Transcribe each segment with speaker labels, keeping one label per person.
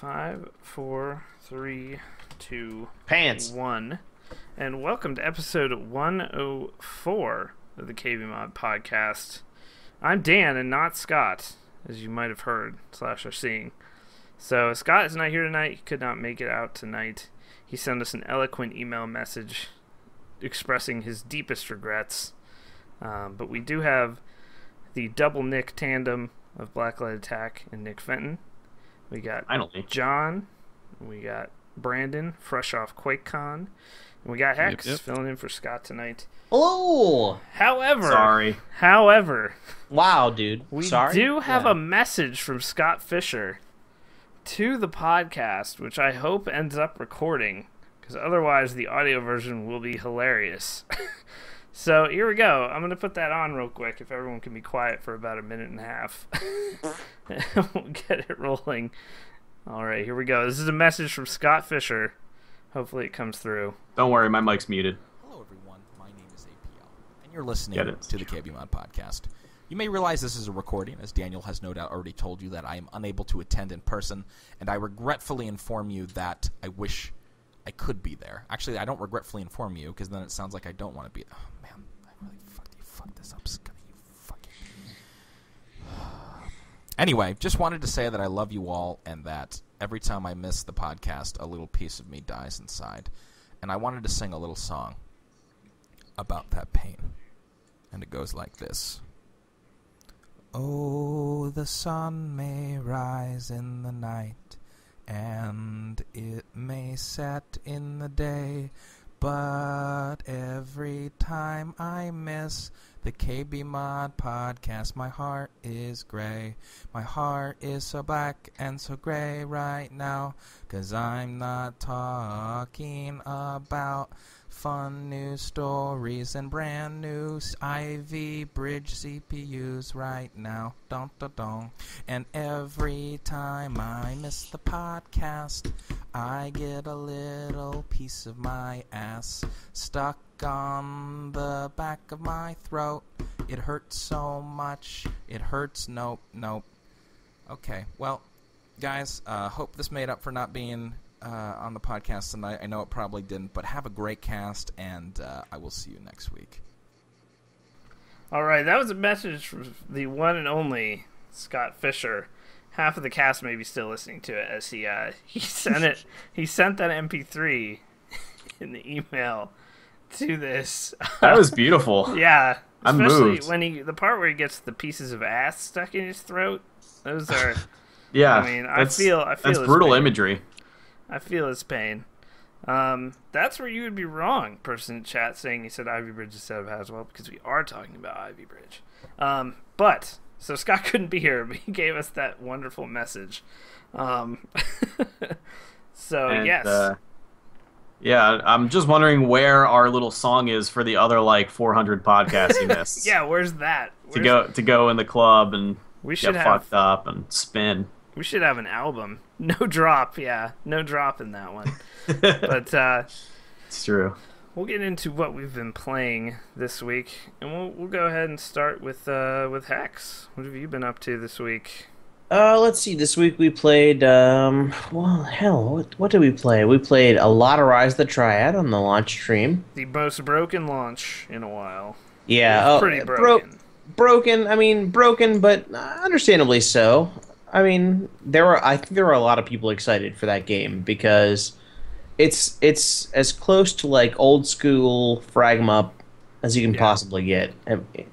Speaker 1: 5, 4, 3, 2,
Speaker 2: Pants.
Speaker 1: 1. And welcome to episode 104 of the KBMOD podcast. I'm Dan and not Scott, as you might have heard / are seeing. So Scott is not here tonight. He could not make it out tonight. He sent us an eloquent email message expressing his deepest regrets. But we do have the double Nick tandem of Blacklightattack and Nick Fenton. We got John, we got Brandon, fresh off QuakeCon, and we got Hex filling in for Scott tonight.
Speaker 2: Hello.
Speaker 1: However,
Speaker 2: wow, dude.
Speaker 1: We do have a message from Scott Fisher to the podcast, which I hope ends up recording, because otherwise the audio version will be hilarious. So here we go. I'm going to put that on real quick if everyone can be quiet for about a minute and a half. We'll get it rolling. All right, here we go. This is a message from Scott Fisher. Hopefully it comes through.
Speaker 3: Don't worry, my mic's muted.
Speaker 4: Hello, everyone. My name is APL, and you're listening to the KBMOD podcast. You may realize this is a recording, as Daniel has no doubt already told you that I am unable to attend in person, and I regretfully inform you that I wish I could be there. Actually, I don't regretfully inform you, because then it sounds like I don't want to be there. Oh, man, I really fucked this up, Scotty. You fucking... Anyway, just wanted to say that I love you all, and that every time I miss the podcast, a little piece of me dies inside. And I wanted to sing a little song about that pain. And it goes like this. Oh, the sun may rise in the night, and it may set in the day, but every time I miss the KBMOD podcast, my heart is gray. My heart is so black and so gray right now, 'cause I'm not talking about fun new stories and brand new Ivy Bridge CPUs right now. Dun, dun, dun. And every time I miss the podcast, I get a little piece of my ass stuck on the back of my throat. It hurts so much. It hurts. Nope. Okay, well, guys, hope this made up for not being on the podcast tonight. I know it probably didn't, but have a great cast, and I will see you next week.
Speaker 1: All right, that was a message from the one and only Scott Fisher. Half of the cast may be still listening to it, as he sent it. He sent that MP3 in the email to this.
Speaker 3: That was beautiful.
Speaker 1: Yeah,
Speaker 3: I'm
Speaker 1: especially
Speaker 3: moved.
Speaker 1: when the part where he gets the pieces of ass stuck in his throat. Those are.
Speaker 3: Yeah,
Speaker 1: I mean, I feel
Speaker 3: that's brutal
Speaker 1: pain.
Speaker 3: imagery.
Speaker 1: I feel his pain. That's where you would be wrong, person in chat saying he said Ivy Bridge instead of Haswell, because we are talking about Ivy Bridge. But, so Scott couldn't be here, but he gave us that wonderful message. Yes.
Speaker 3: Yeah, I'm just wondering where our little song is for the other, 400 podcasts he missed.
Speaker 1: Yeah, where's that?
Speaker 3: To go in the club and get fucked up and spin.
Speaker 1: We should have an album. No drop, yeah. No drop in that one. But
Speaker 3: it's true.
Speaker 1: We'll get into what we've been playing this week, and we'll go ahead and start with Hex. What have you been up to this week?
Speaker 2: Let's see. This week we played, what did we play? We played a lot of Rise of the Triad on the launch stream.
Speaker 1: The most broken launch in a while.
Speaker 2: Yeah.
Speaker 1: Pretty broken.
Speaker 2: Broken, but understandably so. I mean, I think there were a lot of people excited for that game because it's as close to old school frag 'em up as you can possibly get.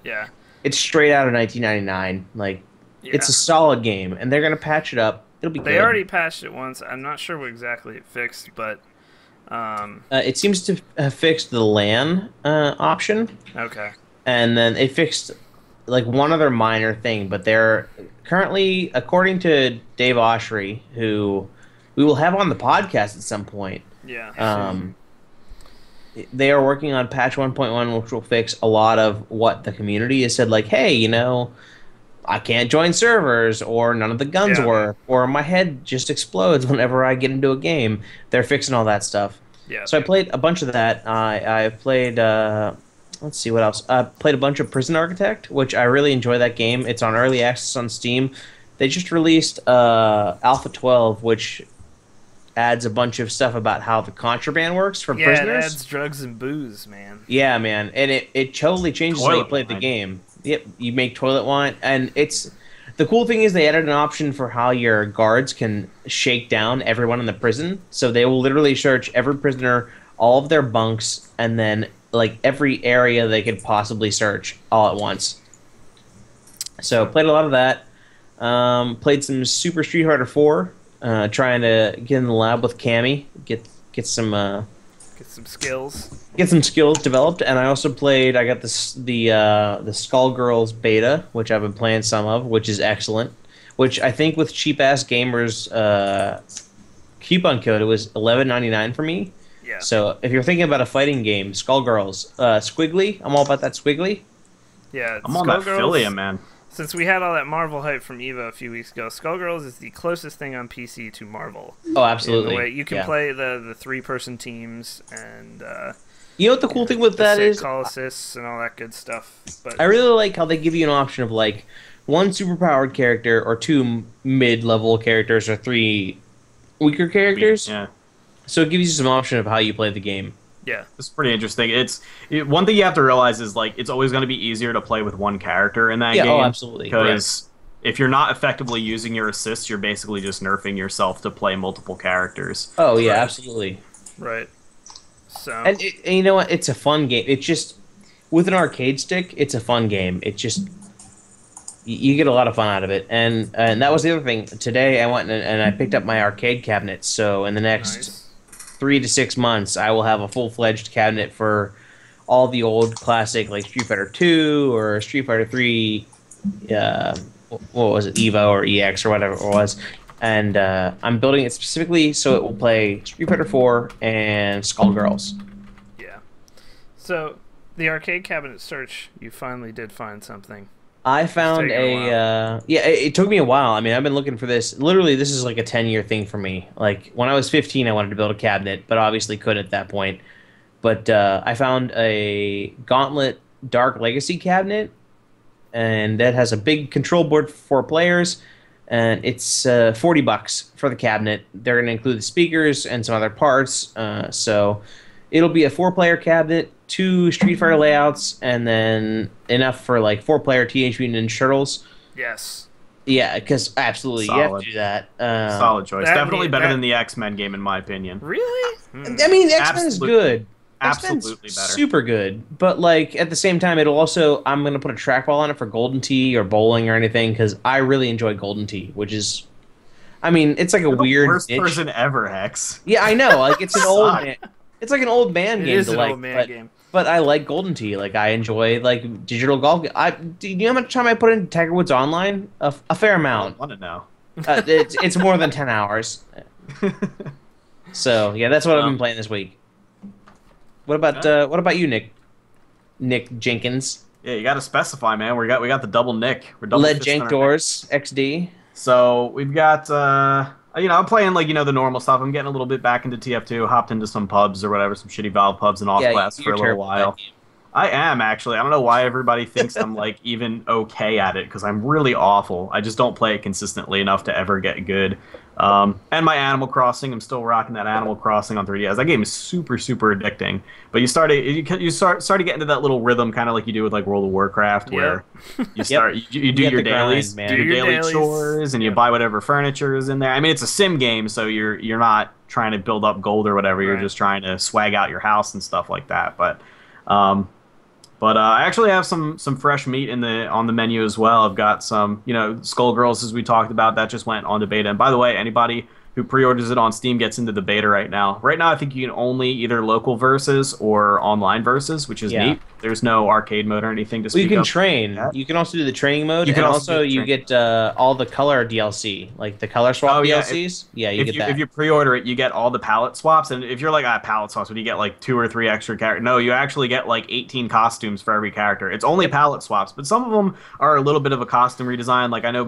Speaker 1: Yeah.
Speaker 2: It's straight out of 1999. It's a solid game, and they're gonna patch it up. It'll be good.
Speaker 1: They already patched it once. I'm not sure what exactly it fixed, but
Speaker 2: it seems to have fixed the LAN option.
Speaker 1: Okay.
Speaker 2: And then it fixed one other minor thing, but they're currently, according to Dave Oshry, who we will have on the podcast at some point.
Speaker 1: Yeah.
Speaker 2: They are working on patch 1.1, which will fix a lot of what the community has said, hey, I can't join servers, or none of the guns work, or my head just explodes whenever I get into a game. They're fixing all that stuff.
Speaker 1: Yeah.
Speaker 2: So I played a bunch of that. I've played... let's see what else. Played a bunch of Prison Architect, which I really enjoy that game. It's on early access on Steam. They just released Alpha 12, which adds a bunch of stuff about how the contraband works for
Speaker 1: Yeah,
Speaker 2: prisoners.
Speaker 1: it adds drugs and booze, man.
Speaker 2: Yeah, man, and it totally changes how you play the game. Yep, you make toilet wine, and it's the cool thing is they added an option for how your guards can shake down everyone in the prison. So they will literally search every prisoner, all of their bunks, and then like every area they could possibly search all at once. So played a lot of that. Played some Super Street Fighter 4. Trying to get in the lab with Cammy, get some
Speaker 1: skills.
Speaker 2: Get some skills developed, and I also played. I got the Skullgirls beta, which I've been playing some of, which is excellent. Which I think with cheap ass gamers coupon code, it was $11.99 for me.
Speaker 1: Yeah.
Speaker 2: So if you're thinking about a fighting game, Skullgirls, Squiggly, I'm all about that Squiggly.
Speaker 1: Yeah,
Speaker 3: I'm on that Philia, man.
Speaker 1: Since we had all that Marvel hype from EVO a few weeks ago, Skullgirls is the closest thing on PC to Marvel.
Speaker 2: Oh, absolutely.
Speaker 1: In the way you can play the 3-person teams and
Speaker 2: you know what the cool thing with that is?
Speaker 1: Call assists and all that good stuff. But
Speaker 2: I really like how they give you an option of like 1 superpowered character or 2 mid-level characters or 3 weaker characters.
Speaker 3: Yeah.
Speaker 2: So it gives you some option of how you play the game.
Speaker 1: Yeah,
Speaker 3: it's pretty interesting. One thing you have to realize is like it's always going to be easier to play with one character in that game.
Speaker 2: Oh, absolutely.
Speaker 3: Because if you're not effectively using your assists, you're basically just nerfing yourself to play multiple characters.
Speaker 2: Oh yeah, absolutely.
Speaker 1: Right. So
Speaker 2: and you know what? It's a fun game. It's just with an arcade stick, it's a fun game. It just you get a lot of fun out of it. And that was the other thing. Today I went and I picked up my arcade cabinet. So in the next 3 to 6 months, I will have a full-fledged cabinet for all the old classic, like Street Fighter 2 or Street Fighter 3, what was it, EVO or EX or whatever it was. And I'm building it specifically so it will play Street Fighter 4 and Skullgirls.
Speaker 1: Yeah. So, the arcade cabinet search, you finally did find something.
Speaker 2: I found it took me a while. I mean, I've been looking for this. Literally, this is like a 10-year thing for me. Like, when I was 15, I wanted to build a cabinet, but obviously couldn't at that point. But I found a Gauntlet Dark Legacy cabinet, and that has a big control board for 4 players, and it's $40 for the cabinet. They're going to include the speakers and some other parts, so it'll be a 4-player cabinet, 2 Street Fighter layouts, and then enough for like 4-player Teenage Mutant Ninja Turtles.
Speaker 1: Yes.
Speaker 2: Yeah, because absolutely you have to do that.
Speaker 3: Solid choice. Definitely better than the X-Men game, in my opinion.
Speaker 1: Really?
Speaker 2: I mean, X-Men is good.
Speaker 3: Absolutely better.
Speaker 2: Super good. But like at the same time, it'll also I'm gonna put a trackball on it for Golden Tee or bowling or anything because I really enjoy Golden Tee, which is, I mean, it's like a weird
Speaker 3: worst
Speaker 2: niche.
Speaker 3: person ever, Hex.
Speaker 2: Yeah, I know. Like it's an old man. It's like an old man game to like.
Speaker 1: Old man game.
Speaker 2: But I like Golden Tee. Like I enjoy like digital golf. Do you know how much time I put into Tiger Woods Online? A fair amount.
Speaker 3: I want to know.
Speaker 2: It's more than 10 hours. So yeah, that's what I've been playing this week. What about you, Nick? Nick Jenkins.
Speaker 3: Yeah, you got to specify, man. We got the double Nick. We're double
Speaker 2: Led Jank Doors XD.
Speaker 3: So we've got I'm playing like the normal stuff. I'm getting a little bit back into TF2. Hopped into some pubs or whatever, some shitty Valve pubs and off class for a little while. I am actually. I don't know why everybody thinks I'm like even okay at it because I'm really awful. I just don't play it consistently enough to ever get good. And my Animal Crossing, I'm still rocking that Animal Crossing on 3DS. That game is super, super addicting. But you start to get into that little rhythm, kind of like you do with like World of Warcraft, where you start you do your dailies, do your daily chores, and you buy whatever furniture is in there. I mean, it's a sim game, so you're not trying to build up gold or whatever. You're just trying to swag out your house and stuff like that. But I actually have some fresh meat on the menu as well. I've got some, Skullgirls, as we talked about, that just went on to beta. And by the way, anybody who pre-orders it on Steam gets into the beta right now. Right now, I think you can only either local versus or online versus, which is neat. There's no arcade mode or anything to speak of.
Speaker 2: You can train. You can also do the training mode, and also you get all the color DLC, like the color swap DLCs. You get that.
Speaker 3: If you pre-order it, you get all the palette swaps, and if you're like, palette swaps, would you get like 2 or 3 extra characters? No, you actually get like 18 costumes for every character. It's only palette swaps, but some of them are a little bit of a costume redesign. Like I know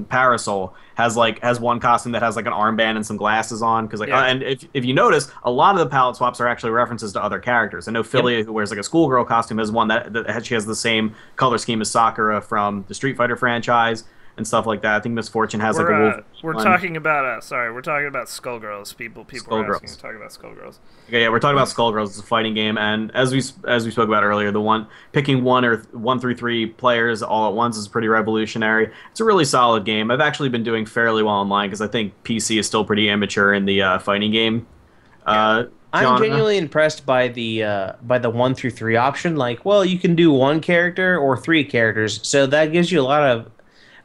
Speaker 3: Parasol has one costume that has like an armband and some glasses on, because and if you notice, a lot of the palette swaps are actually references to other characters. I know Philia, who wears like a schoolgirl costume, has one that she has the same color scheme as Sakura from the Street Fighter franchise. and stuff like that. I think Misfortune has like a wolf.
Speaker 1: We're talking about we're talking about Skullgirls. People are asking to talk about Skullgirls.
Speaker 3: Okay, yeah, we're talking about Skullgirls. It's a fighting game, and as we spoke about earlier, picking one through three players all at once is pretty revolutionary. It's a really solid game. I've actually been doing fairly well online because I think PC is still pretty immature in the fighting game.
Speaker 2: I'm genuinely impressed by the 1 through 3 option. Like, well, you can do one character or 3 characters, so that gives you a lot of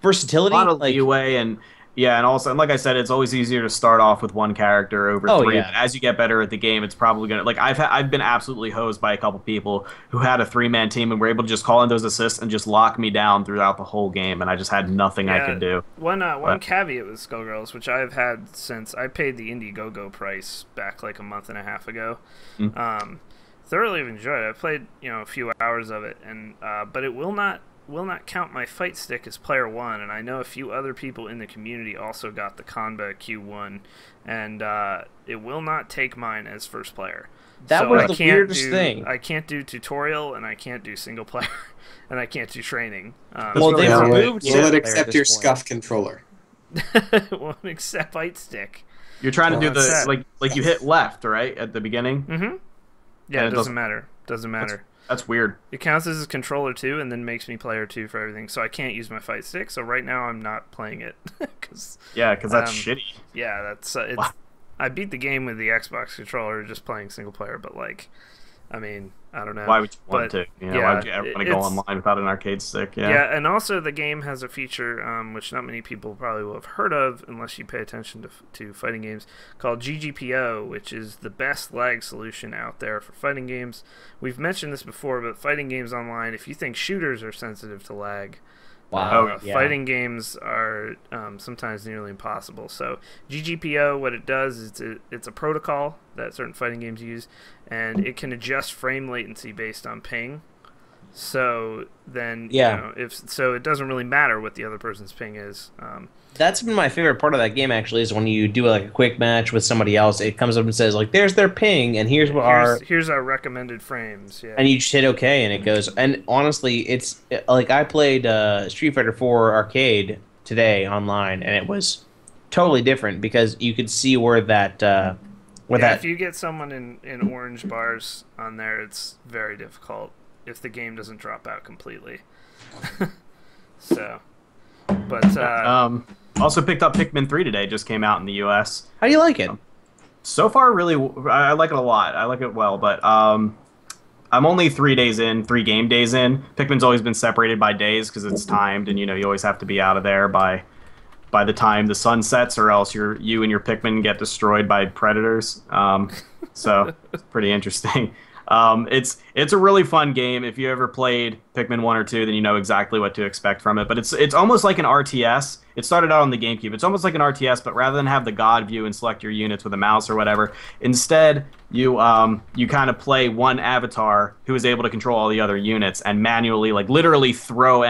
Speaker 2: versatility,
Speaker 3: a lot of leeway, and also, and like I said, it's always easier to start off with one character over 3.
Speaker 2: Yeah.
Speaker 3: But as you get better at the game, it's probably gonna I've been absolutely hosed by a couple people who had a 3-man team and were able to just call in those assists and just lock me down throughout the whole game, and I just had nothing I could do.
Speaker 1: One caveat with Skullgirls, which I've had since I paid the Indiegogo price back like a month and a half ago. Thoroughly enjoyed it. I played a few hours of it, and but it will not count my fight stick as player 1, and I know a few other people in the community also got the Combat Q1, and it will not take mine as first player.
Speaker 2: That was the weirdest thing.
Speaker 1: I can't do tutorial, and I can't do single player, and I can't do training.
Speaker 2: Well, they removed
Speaker 5: will it accept your SCUF controller?
Speaker 1: Won't accept fight stick.
Speaker 3: You're trying to do the like you hit left, right, at the beginning?
Speaker 1: Mm-hmm. Yeah, it doesn't matter. Doesn't matter.
Speaker 3: That's weird.
Speaker 1: It counts as a controller 2 and then makes me player 2 for everything. So I can't use my fight stick. So right now I'm not playing it.
Speaker 3: Because that's shitty.
Speaker 1: Yeah, that's
Speaker 3: Wow.
Speaker 1: I beat the game with the Xbox controller just playing single player, but I mean, I don't know.
Speaker 3: Why would you want to? Why would you ever want to go online without an arcade stick?
Speaker 1: Yeah, and also the game has a feature which not many people probably will have heard of unless you pay attention to fighting games, called GGPO, which is the best lag solution out there for fighting games. We've mentioned this before, but fighting games online, if you think shooters are sensitive to lag, fighting games are sometimes nearly impossible. So GGPO, what it does is it's a protocol that certain fighting games use, and it can adjust frame latency based on ping. So then, it doesn't really matter what the other person's ping is.
Speaker 2: That's been my favorite part of that game, actually, is when you do like a quick match with somebody else, it comes up and says, like, there's their ping, and here's our
Speaker 1: recommended frames. Yeah.
Speaker 2: And you just hit OK, and it goes. And honestly, it's like I played Street Fighter 4 Arcade today online, and it was totally different because you could see where that.
Speaker 1: If you get someone in orange bars on there, it's very difficult if the game doesn't drop out completely. So, but
Speaker 3: also picked up Pikmin 3 today. Just came out in the U.S.
Speaker 2: How do you like it?
Speaker 3: So far, really, I like it a lot. I like it well, but I'm only 3 game days in. Pikmin's always been separated by days because it's timed, and you always have to be out of there by the time the sun sets, or else you and your Pikmin get destroyed by predators. So it's pretty interesting. It's a really fun game. If you ever played Pikmin 1 or 2, then you know exactly what to expect from it. But it's almost like an RTS. It started out on the GameCube. It's almost like an RTS, but rather than have the God view and select your units with a mouse or whatever, instead you kind of play one avatar who is able to control all the other units and manually, like literally throw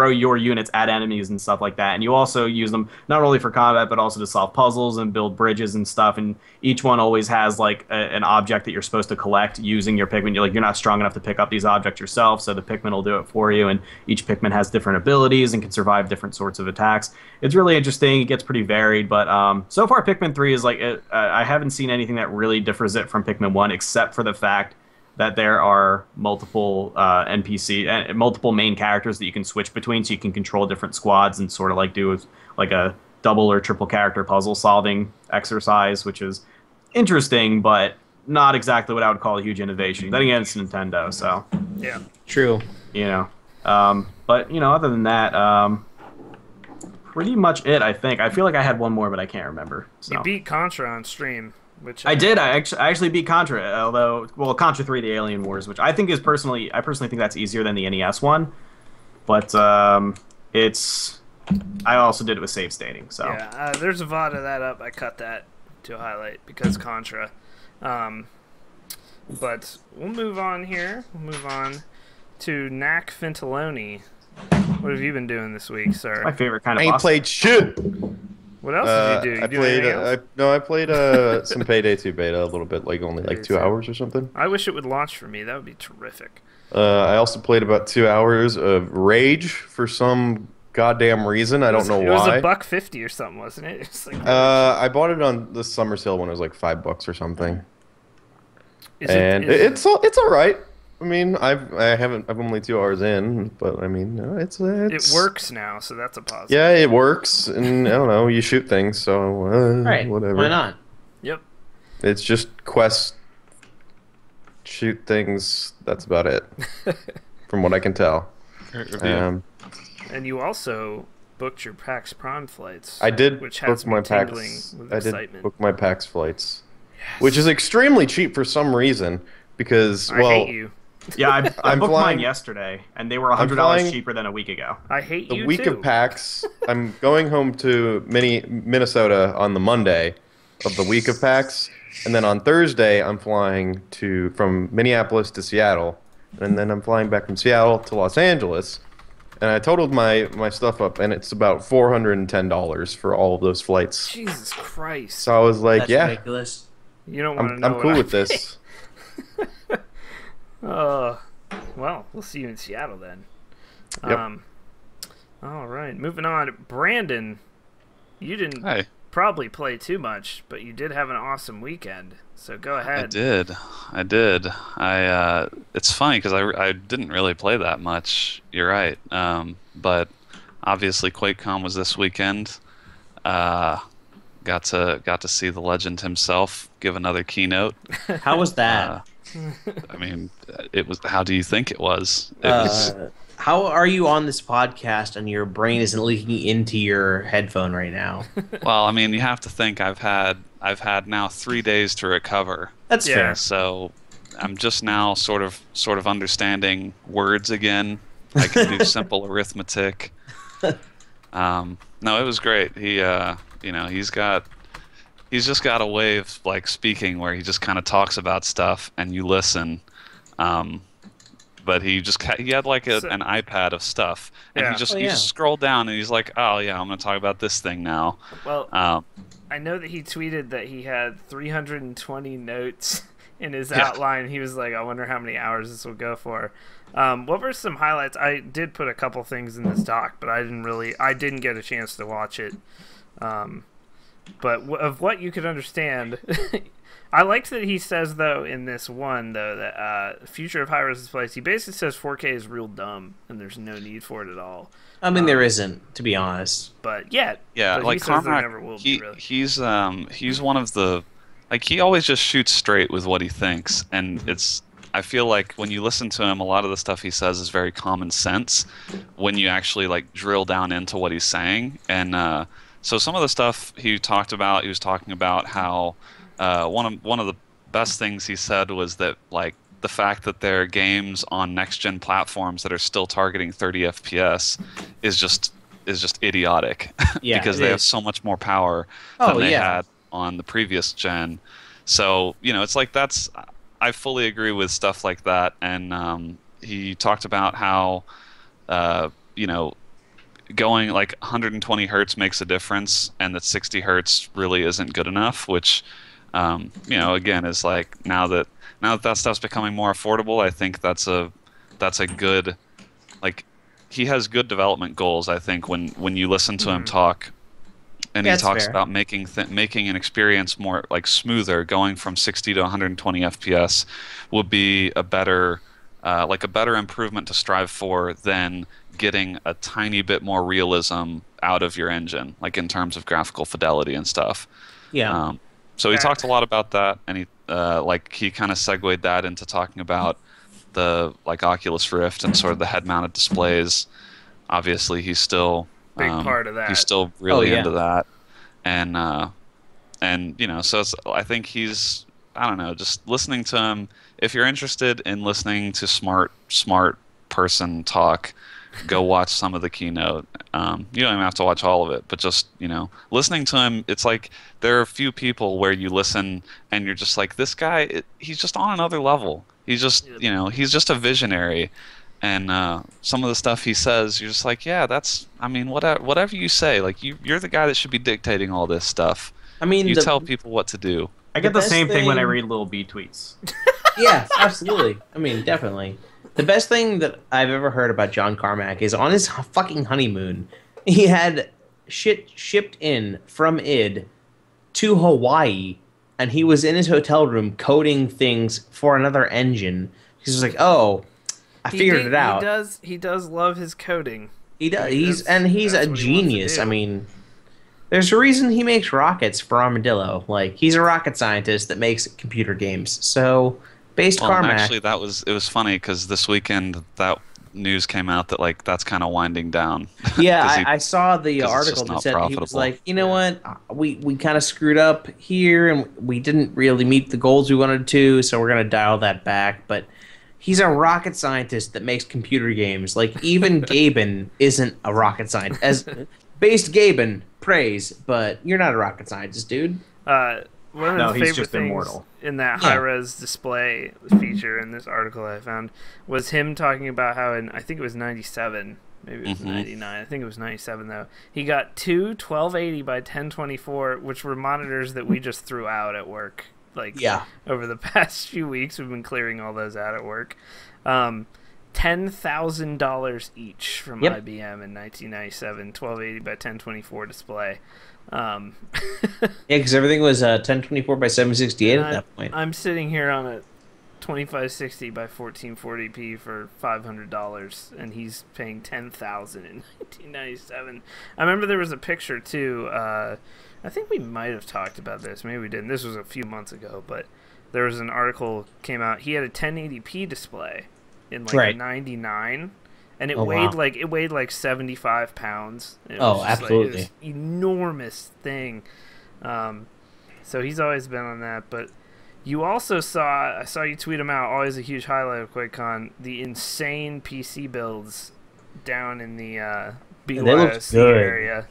Speaker 3: your units at enemies and stuff like that. And you also use them not only for combat but also to solve puzzles and build bridges and stuff. And each one always has like an object that you're supposed to collect using your Pikmin. You're not strong enough to pick up these objects yourself, so the Pikmin will do it for you. And each Pikmin has different abilities and can survive different sorts of attacks. It's really interesting. It gets pretty varied, but so far Pikmin 3 is I haven't seen anything that really differs it from Pikmin 1, except for the fact that there are multiple NPC and multiple main characters that you can switch between, so you can control different squads and sort of like do like a double or triple character puzzle solving exercise, which is interesting, but not exactly what I would call a huge innovation. Then again, it's Nintendo, so
Speaker 1: yeah,
Speaker 2: true.
Speaker 3: But other than that, pretty much it. I think. I feel like I had one more, but I can't remember. So.
Speaker 1: You beat Contra on stream, which
Speaker 3: I did. I actually beat Contra. Although, Contra 3: The Alien Wars, which I think is personally think that's easier than the NES one. But I also did it with save stating. So
Speaker 1: yeah, there's a VOD of that up. I cut that to highlight because Contra. But we'll move on here. We'll move on to Knack Fintaloni. What have you been doing this week, sir?
Speaker 3: My favorite kind of.
Speaker 5: I ain't played shit.
Speaker 1: What else did you do?
Speaker 5: I played some Payday 2 beta a little bit, only 2 hours or something.
Speaker 1: I wish it would launch for me. That would be terrific.
Speaker 5: I also played about 2 hours of Rage for some goddamn reason. I don't know why.
Speaker 1: It was $1.50 or something, wasn't it? It's like,
Speaker 5: I bought it on the summer sale when it was like $5 or something. It's all right. I mean, I'm only 2 hours in, but I mean, it's
Speaker 1: it works now, so that's a positive.
Speaker 5: Yeah, it works, and I don't know, you shoot things, so
Speaker 2: right,
Speaker 5: whatever.
Speaker 2: Why not?
Speaker 1: Yep.
Speaker 5: It's just quest, shoot things. That's about it, from what I can tell.
Speaker 1: And you also booked your PAX Prime flights.
Speaker 5: I did,
Speaker 1: which has me tingling with excitement.
Speaker 5: I did book my PAX flights, which is extremely cheap for some reason. Because
Speaker 1: I hate you.
Speaker 3: Yeah, I booked mine yesterday, and they were $100 cheaper than a week ago.
Speaker 1: I hate you
Speaker 5: the week
Speaker 1: too.
Speaker 5: of PAX. I'm going home to Minnesota on the Monday of the week of PAX, and then on Thursday I'm flying from Minneapolis to Seattle, and then I'm flying back from Seattle to Los Angeles. And I totaled my stuff up, and it's about $410 for all of those flights.
Speaker 1: Jesus Christ!
Speaker 5: So I was like,
Speaker 2: That's ridiculous.
Speaker 1: You don't want to know.
Speaker 5: I'm cool with this.
Speaker 1: Well, we'll see you in Seattle then.
Speaker 5: Yep.
Speaker 1: All right, moving on. Brandon, you didn't probably play too much, but you did have an awesome weekend. So go ahead.
Speaker 6: I did. It's funny because I didn't really play that much. You're right. But obviously QuakeCon was this weekend. Got to see the legend himself give another keynote.
Speaker 2: How was that?
Speaker 6: I mean, it was. How do you think it was?
Speaker 2: How are you on this podcast and your brain isn't leaking into your headphone right now?
Speaker 6: Well, I mean, you have to think I've had now 3 days to recover.
Speaker 2: That's fair.
Speaker 6: So I'm just now sort of understanding words again. I can do simple arithmetic. No, it was great. He's just got a way of like speaking where he just kind of talks about stuff and you listen. But he had like an iPad of stuff, and he just scrolled down and he's like, oh yeah, I'm gonna talk about this thing now.
Speaker 1: Well, I know that he tweeted that he had 320 notes in his outline. He was like, I wonder how many hours this will go for. What were some highlights? I did put a couple things in this doc, but I didn't get a chance to watch it. But of what you could understand, I liked that he says, though, in this one, though, that future of high-res displays, he basically says 4K is real dumb, and there's no need for it at all.
Speaker 2: I mean, there isn't, to be honest.
Speaker 1: But,
Speaker 6: yeah,
Speaker 1: but
Speaker 6: like Carmack, he's one of the... Like, he always just shoots straight with what he thinks, and I feel like when you listen to him, a lot of the stuff he says is very common sense when you actually, like, drill down into what he's saying, and... So some of the stuff he was talking about how one of the best things he said was that like the fact that there are games on next gen platforms that are still targeting 30 FPS is just idiotic because they have so much more power than they had on the previous gen. So it's like I fully agree with stuff like that, and he talked about how going like 120 hertz makes a difference, and that 60 hertz really isn't good enough, which again is like now that stuff's becoming more affordable, I think that's a good, like, he has good development goals. I think when you listen to him talk, and he talks about making an experience more like smoother, going from 60 to 120 FPS would be a better improvement to strive for than getting a tiny bit more realism out of your engine, like in terms of graphical fidelity and stuff.
Speaker 2: Yeah.
Speaker 6: So he talked a lot about that, and he kind of segued that into talking about the like Oculus Rift and sort of the head-mounted displays. Obviously, he's still
Speaker 1: big part of that.
Speaker 6: He's still really into that, and so I think he's, I don't know, just listening to him. If you're interested in listening to smart person talk, go watch some of the keynote. You don't even have to watch all of it, but just listening to him, it's like there are a few people where you listen and you're just like, this guy, he's just on another level. He's just he's just a visionary, and some of the stuff he says, you're just like, yeah, whatever you say, like you're the guy that should be dictating all this stuff. I mean, you tell people what to do.
Speaker 3: I get the same thing when I read Lil B tweets.
Speaker 2: Yeah, absolutely. I mean, definitely. The best thing that I've ever heard about John Carmack is on his fucking honeymoon, he had shit shipped in from id to Hawaii, and he was in his hotel room coding things for another engine. He's like, "Oh, I figured it out."
Speaker 1: He does love his coding.
Speaker 2: He does. He's a genius. I mean, there's a reason he makes rockets for Armadillo. Like, he's a rocket scientist that makes computer games. So, Carmack.
Speaker 6: Actually, it was funny because this weekend that news came out that like that's kind of winding down.
Speaker 2: Yeah, I saw the article that said he was like, you know what, we kind of screwed up here and we didn't really meet the goals we wanted to, so we're gonna dial that back. But he's a rocket scientist that makes computer games. Like, even Gaben isn't a rocket scientist. As based Gaben, praise, but you're not a rocket scientist, dude.
Speaker 1: One of the favorite things in that high-res display feature in this article I found was him talking about how I think it was 97, maybe it was 99, I think it was 97 though, he got two 1280 by 1024, which were monitors that we just threw out at work. Over the past few weeks, we've been clearing all those out at work. $10,000 each from IBM in 1997, 1280 by 1024 display.
Speaker 2: Yeah, because everything was 1024 by 768 at that point. I'm
Speaker 1: sitting here on a 2560 by 1440p for $500, and he's paying $10,000 in 1997. I remember there was a picture too. I think we might have talked about this. Maybe we didn't. This was a few months ago, but there was an article came out. He had a 1080p display in like 99. And it weighed like 75 pounds.
Speaker 2: Absolutely.
Speaker 1: It was an enormous thing. So he's always been on that. But you also I saw you tweet him out, always a huge highlight of QuakeCon, the insane PC builds down in the BYOC area.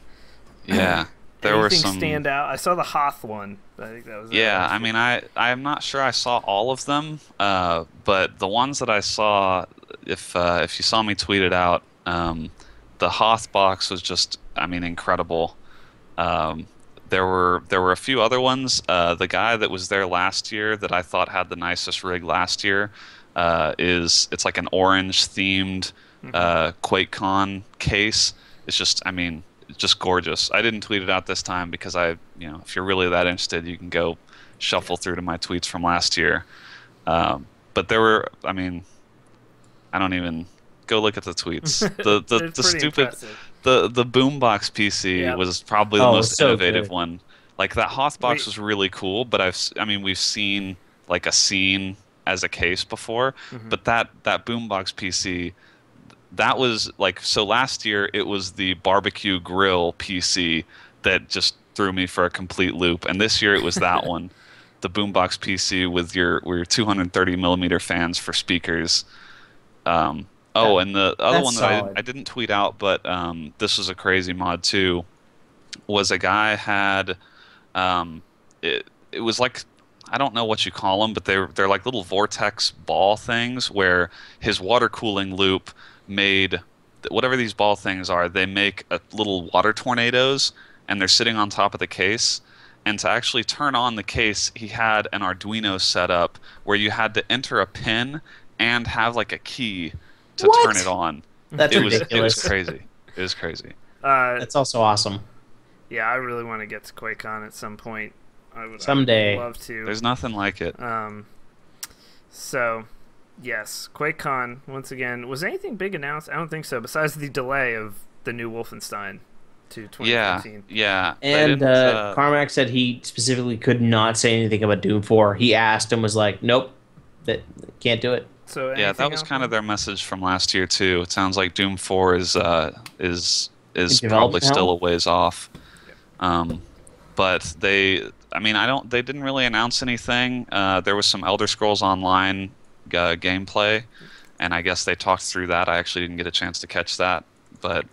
Speaker 6: Yeah. There were some
Speaker 1: stand out. I saw the Hoth one. I think that was
Speaker 6: I mean, I'm not sure I saw all of them, but the ones that I saw, if you saw me tweet it out, the Hoth box was just, I mean, incredible. There were a few other ones. The guy that was there last year that I thought had the nicest rig last year it's like an orange themed QuakeCon case. It's just, I mean, just gorgeous. I didn't tweet it out this time because if you're really that interested, you can go shuffle through to my tweets from last year. But there were, I mean, I don't even go look at the tweets. The stupid impressive. the boombox PC was probably the most innovative one. Like, that Hoth box was really cool, but we've seen like a scene as a case before, but that boombox PC, that was like, so last year it was the barbecue grill PC that just threw me for a complete loop, and this year it was that one, the boombox PC with your 230 millimeter fans for speakers. And the other one that I didn't tweet out, but this was a crazy mod too, was a guy had it was like, I don't know what you call them, but they're like little vortex ball things where his water cooling loop made whatever these ball things are, they make a little water tornadoes, and they're sitting on top of the case. And to actually turn on the case, he had an Arduino set up where you had to enter a pin and have like a key to turn it on.
Speaker 2: That's ridiculous.
Speaker 6: It was crazy. It was crazy.
Speaker 2: That's also awesome.
Speaker 1: Yeah, I really want to get to QuakeCon at some point.
Speaker 2: Someday.
Speaker 1: I would love to.
Speaker 6: There's nothing like it.
Speaker 1: So, yes, QuakeCon, once again. Was anything big announced? I don't think so, besides the delay of the new Wolfenstein to 2015.
Speaker 6: Yeah.
Speaker 2: And Carmack said he specifically could not say anything about Doom 4. He asked and was like, nope, that can't do it.
Speaker 1: So
Speaker 6: yeah, that was kind of their message from last year too. It sounds like Doom 4 is probably still a ways off. But they didn't really announce anything. There was some Elder Scrolls Online gameplay, and I guess they talked through that. I actually didn't get a chance to catch that, but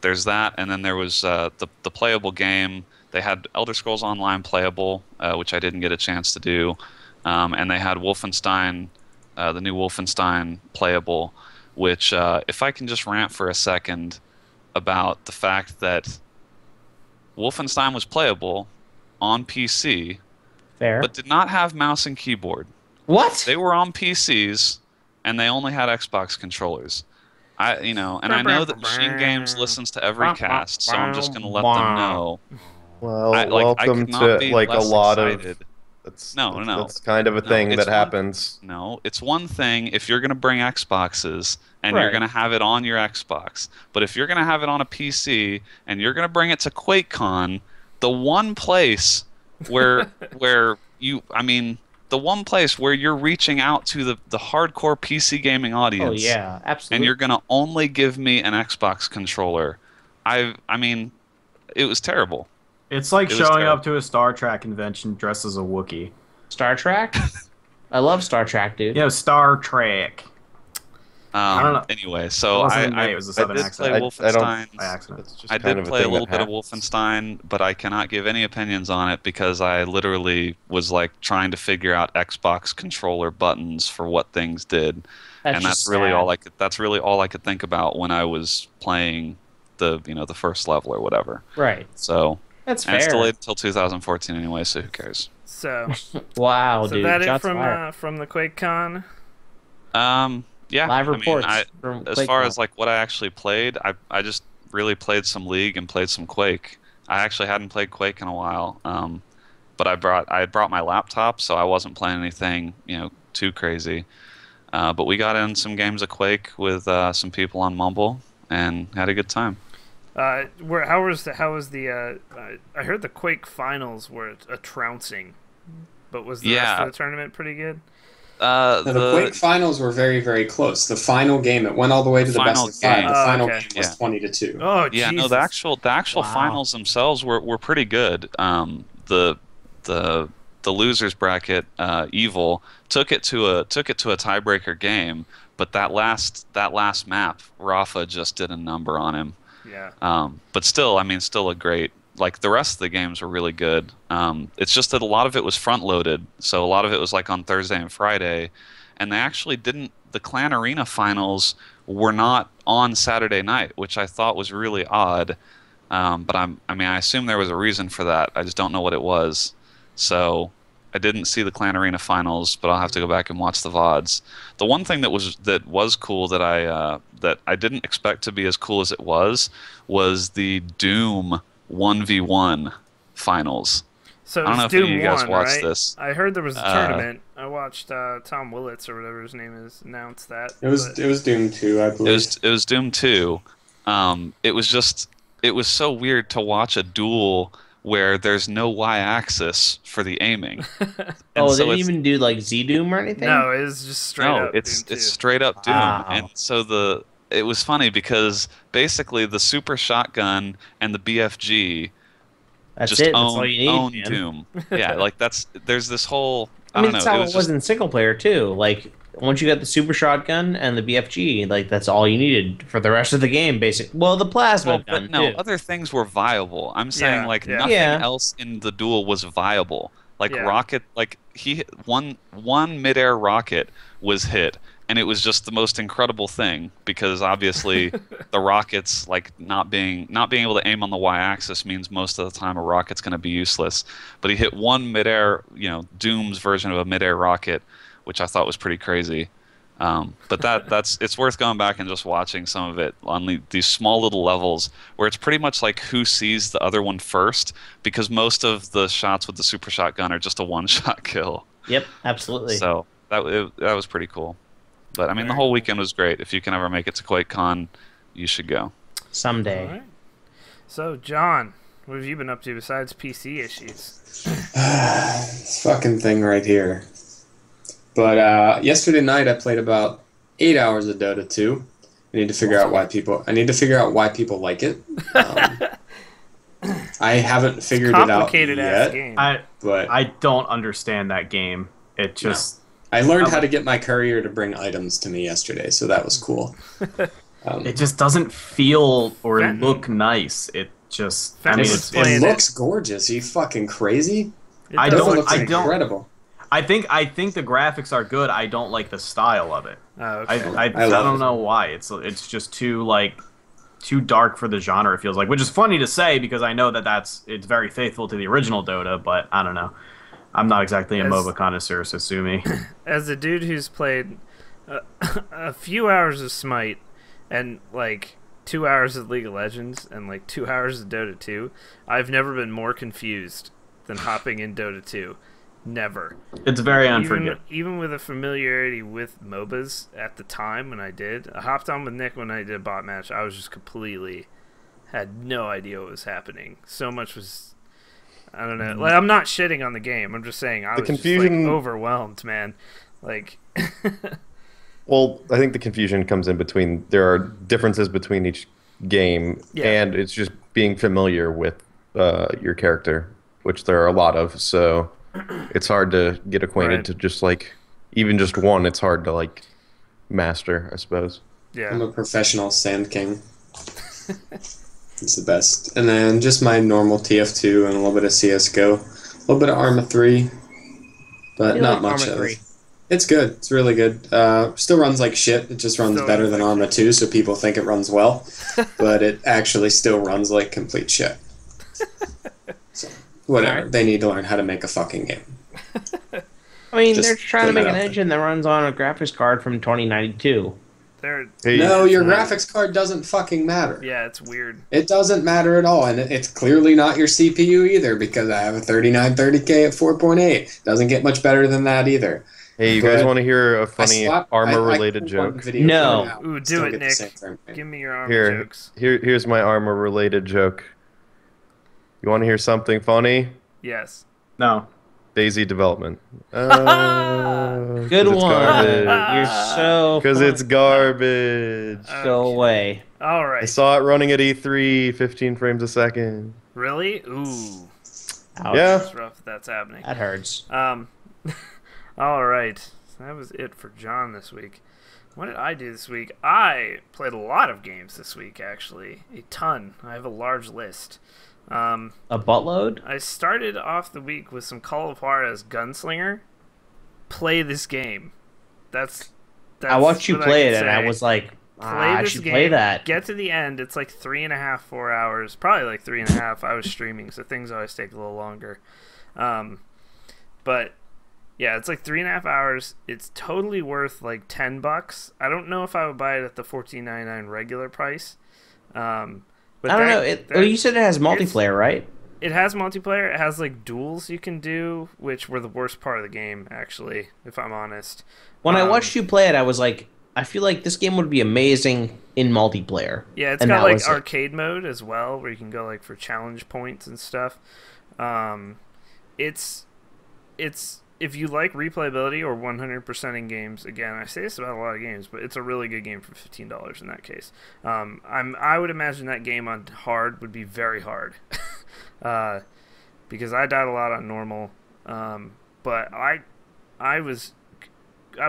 Speaker 6: there's that. And then there was the playable game. They had Elder Scrolls Online playable, which I didn't get a chance to do, and they had Wolfenstein, the new Wolfenstein playable, which if I can just rant for a second about the fact that Wolfenstein was playable on PC,
Speaker 2: fair,
Speaker 6: but did not have mouse and keyboard.
Speaker 2: What?
Speaker 6: They were on PCs, and they only had Xbox controllers. I know that Machine Games listens to every cast, so I'm just gonna let them know.
Speaker 5: Well,
Speaker 6: welcome to
Speaker 5: like a lot
Speaker 6: excited.
Speaker 5: of. That's kind of a thing that happens.
Speaker 6: No, it's one thing if you're gonna bring Xboxes and you're gonna have it on your Xbox, but if you're gonna have it on a PC and you're gonna bring it to QuakeCon, the one place where the one place where you're reaching out to the hardcore PC gaming audience.
Speaker 2: Oh yeah, absolutely.
Speaker 6: And you're gonna only give me an Xbox controller. It was terrible.
Speaker 3: It's like showing up to a Star Trek convention dressed as a Wookiee.
Speaker 2: Star Trek? I love Star Trek, dude.
Speaker 3: Star Trek.
Speaker 6: I don't know. Anyway, so
Speaker 3: it was a southern accent.
Speaker 6: Play Wolfenstein.
Speaker 3: By accident.
Speaker 6: I did play a little bit of Wolfenstein, but I cannot give any opinions on it because I literally was like trying to figure out Xbox controller buttons for what things did, and that's really all I could think about when I was playing the first level or whatever.
Speaker 2: Right.
Speaker 6: So
Speaker 2: that's fair.
Speaker 6: And it's delayed until 2014 anyway, so who cares?
Speaker 1: So
Speaker 2: wow,
Speaker 1: so
Speaker 2: dude.
Speaker 1: That it from the QuakeCon?
Speaker 6: Yeah.
Speaker 2: Live reports.
Speaker 6: As far as like what I actually played, I just really played some League and played some Quake. I actually hadn't played Quake in a while, but I had brought my laptop, so I wasn't playing anything too crazy. But we got in some games of Quake with some people on Mumble and had a good time.
Speaker 1: How was the? I heard the Quake finals were a trouncing, but was the rest of the tournament pretty good?
Speaker 7: The Quake finals were very, very close. The final game, it went all the way to the best of 5. The final game was 20-2.
Speaker 1: Oh,
Speaker 6: yeah,
Speaker 1: Jesus.
Speaker 6: No, the actual finals themselves were pretty good. The losers bracket, Evil took it to a tiebreaker game, but that last map, Rafa just did a number on him.
Speaker 1: Yeah.
Speaker 6: But still, still a great. Like the rest of the games were really good. It's just that a lot of it was front loaded, so a lot of it was like on Thursday and Friday, and they actually didn't. The Clan Arena finals were not on Saturday night, which I thought was really odd. But I assume there was a reason for that. I just don't know what it was. So I didn't see the Clan Arena finals, but I'll have to go back and watch the VODs. The one thing that was cool that I didn't expect to be as cool as it was the Doom 1v1 finals.
Speaker 1: So
Speaker 6: I don't know
Speaker 1: Doom
Speaker 6: if you guys
Speaker 1: 1,
Speaker 6: watched
Speaker 1: right?
Speaker 6: this.
Speaker 1: I heard there was a tournament. I watched Tom Willits or whatever his name is announce that.
Speaker 7: It was Doom 2, I believe.
Speaker 6: It was Doom 2. It was so weird to watch a duel where there's no y-axis for the aiming.
Speaker 2: They didn't even do like Z-Doom or anything?
Speaker 1: No, it's just straight up.
Speaker 6: It's straight up Doom.
Speaker 2: Wow.
Speaker 6: And so it was funny because basically the Super Shotgun and the BFG
Speaker 2: That's
Speaker 6: just
Speaker 2: all you need,
Speaker 6: own
Speaker 2: man.
Speaker 6: Doom. Yeah, there's this whole.
Speaker 2: That's how it was in single player too. Like once you got the Super Shotgun and the BFG, like that's all you needed for the rest of the game, basically. Well, the plasma gun too.
Speaker 6: Other things were viable. I'm saying nothing else in the duel was viable. Rocket, one midair rocket was hit. And it was just the most incredible thing because obviously the rockets not being able to aim on the y-axis means most of the time a rocket's going to be useless. But he hit one midair, Doom's version of a midair rocket, which I thought was pretty crazy. But it's worth going back and just watching some of it on these small little levels where it's pretty much like who sees the other one first because most of the shots with the Super Shotgun are just a one-shot kill.
Speaker 2: Yep, absolutely.
Speaker 6: So that was pretty cool. But the whole weekend was great. If you can ever make it to QuakeCon, you should go.
Speaker 2: Someday.
Speaker 1: All right. So, John, what have you been up to besides PC issues?
Speaker 7: This fucking thing right here. But yesterday night I played about 8 hours of Dota 2. I need to figure out why people like it. I haven't figured it out yet.
Speaker 1: Game.
Speaker 3: But I don't understand that game. It just.
Speaker 7: No. I learned how to get my courier to bring items to me yesterday, so that was cool.
Speaker 3: It just doesn't feel or look nice. It just.
Speaker 7: It looks gorgeous. Are you fucking crazy?
Speaker 3: I don't.
Speaker 7: Incredible.
Speaker 3: I think the graphics are good. I don't like the style of it.
Speaker 1: Oh, okay.
Speaker 3: I don't know why. It's just too dark for the genre. It feels like, which is funny to say because I know it's very faithful to the original Dota, but I don't know. I'm not exactly a MOBA connoisseur, so sue me.
Speaker 1: As a dude who's played a few hours of Smite and like 2 hours of League of Legends and like 2 hours of Dota 2, I've never been more confused than hopping in Dota 2. Never.
Speaker 3: It's very unforgiving.
Speaker 1: Even with a familiarity with MOBAs at the time when I hopped on with Nick when I did a bot match. I was just completely had no idea what was happening. So much was, I don't know. Like, I'm not shitting on the game. I'm just saying I was confusion... just like overwhelmed, man. Like.
Speaker 5: Well, I think the confusion comes in between. There are differences between each game, and it's just being familiar with your character, which there are a lot of. So it's hard to get acquainted to just like even just one. It's hard to like master, I suppose.
Speaker 1: Yeah,
Speaker 7: I'm a professional Sand King. It's the best. And then just my normal TF2 and a little bit of CS:GO, a little bit of Arma 3, but not much of it. It's good. It's really good. Still runs like shit. It just runs better than Arma 2, so people think it runs well. But it actually still runs like complete shit. So, whatever. Right. They need to learn how to make a fucking game.
Speaker 2: I mean, they're trying to make an engine that runs on a graphics card from 2092.
Speaker 7: No, your graphics card doesn't fucking matter.
Speaker 1: Yeah, it's weird.
Speaker 7: It doesn't matter at all, and it's clearly not your CPU either, because I have a 3930K at 4.8. Doesn't get much better than that either.
Speaker 5: Hey, you guys want to hear a funny armor-related joke?
Speaker 2: No.
Speaker 1: Ooh, do it, Nick. Give me your armor jokes.
Speaker 5: Here's my armor-related joke. You want to hear something funny?
Speaker 1: Yes.
Speaker 3: No.
Speaker 5: Daisy development.
Speaker 2: Good one. You're so...
Speaker 5: Because it's garbage.
Speaker 2: Go away.
Speaker 1: All right.
Speaker 5: I saw it running at E3, 15 frames a second.
Speaker 1: Really? Ooh.
Speaker 2: Ouch.
Speaker 5: Yeah.
Speaker 1: That's rough. That's happening.
Speaker 2: That hurts.
Speaker 1: All right. So that was it for John this week. What did I do this week? I played a lot of games this week, actually. A ton. I have a large list.
Speaker 2: A buttload?
Speaker 1: I started off the week with some Call of Juarez Gunslinger. Play this game. That's
Speaker 2: I watched you play it, and I was like, I should play that.
Speaker 1: Get to the end. It's like 3.5, 4 hours. Probably like 3.5. I was streaming, so things always take a little longer. But yeah, it's like 3.5 hours. It's totally worth like $10. I don't know if I would buy it at the $14.99 regular price. But
Speaker 2: I don't know. You said it has multiplayer, right?
Speaker 1: It has multiplayer. It has like duels you can do, which were the worst part of the game, actually, if I'm honest.
Speaker 2: When I watched you play it, I was like, I feel like this game would be amazing in multiplayer.
Speaker 1: Yeah, it's got like arcade mode as well, where you can go like for challenge points and stuff. It's if you like replayability or 100% in games, again, I say this about a lot of games, but it's a really good game for $15 in that case. I would imagine that game on hard would be very hard, because I died a lot on normal. But I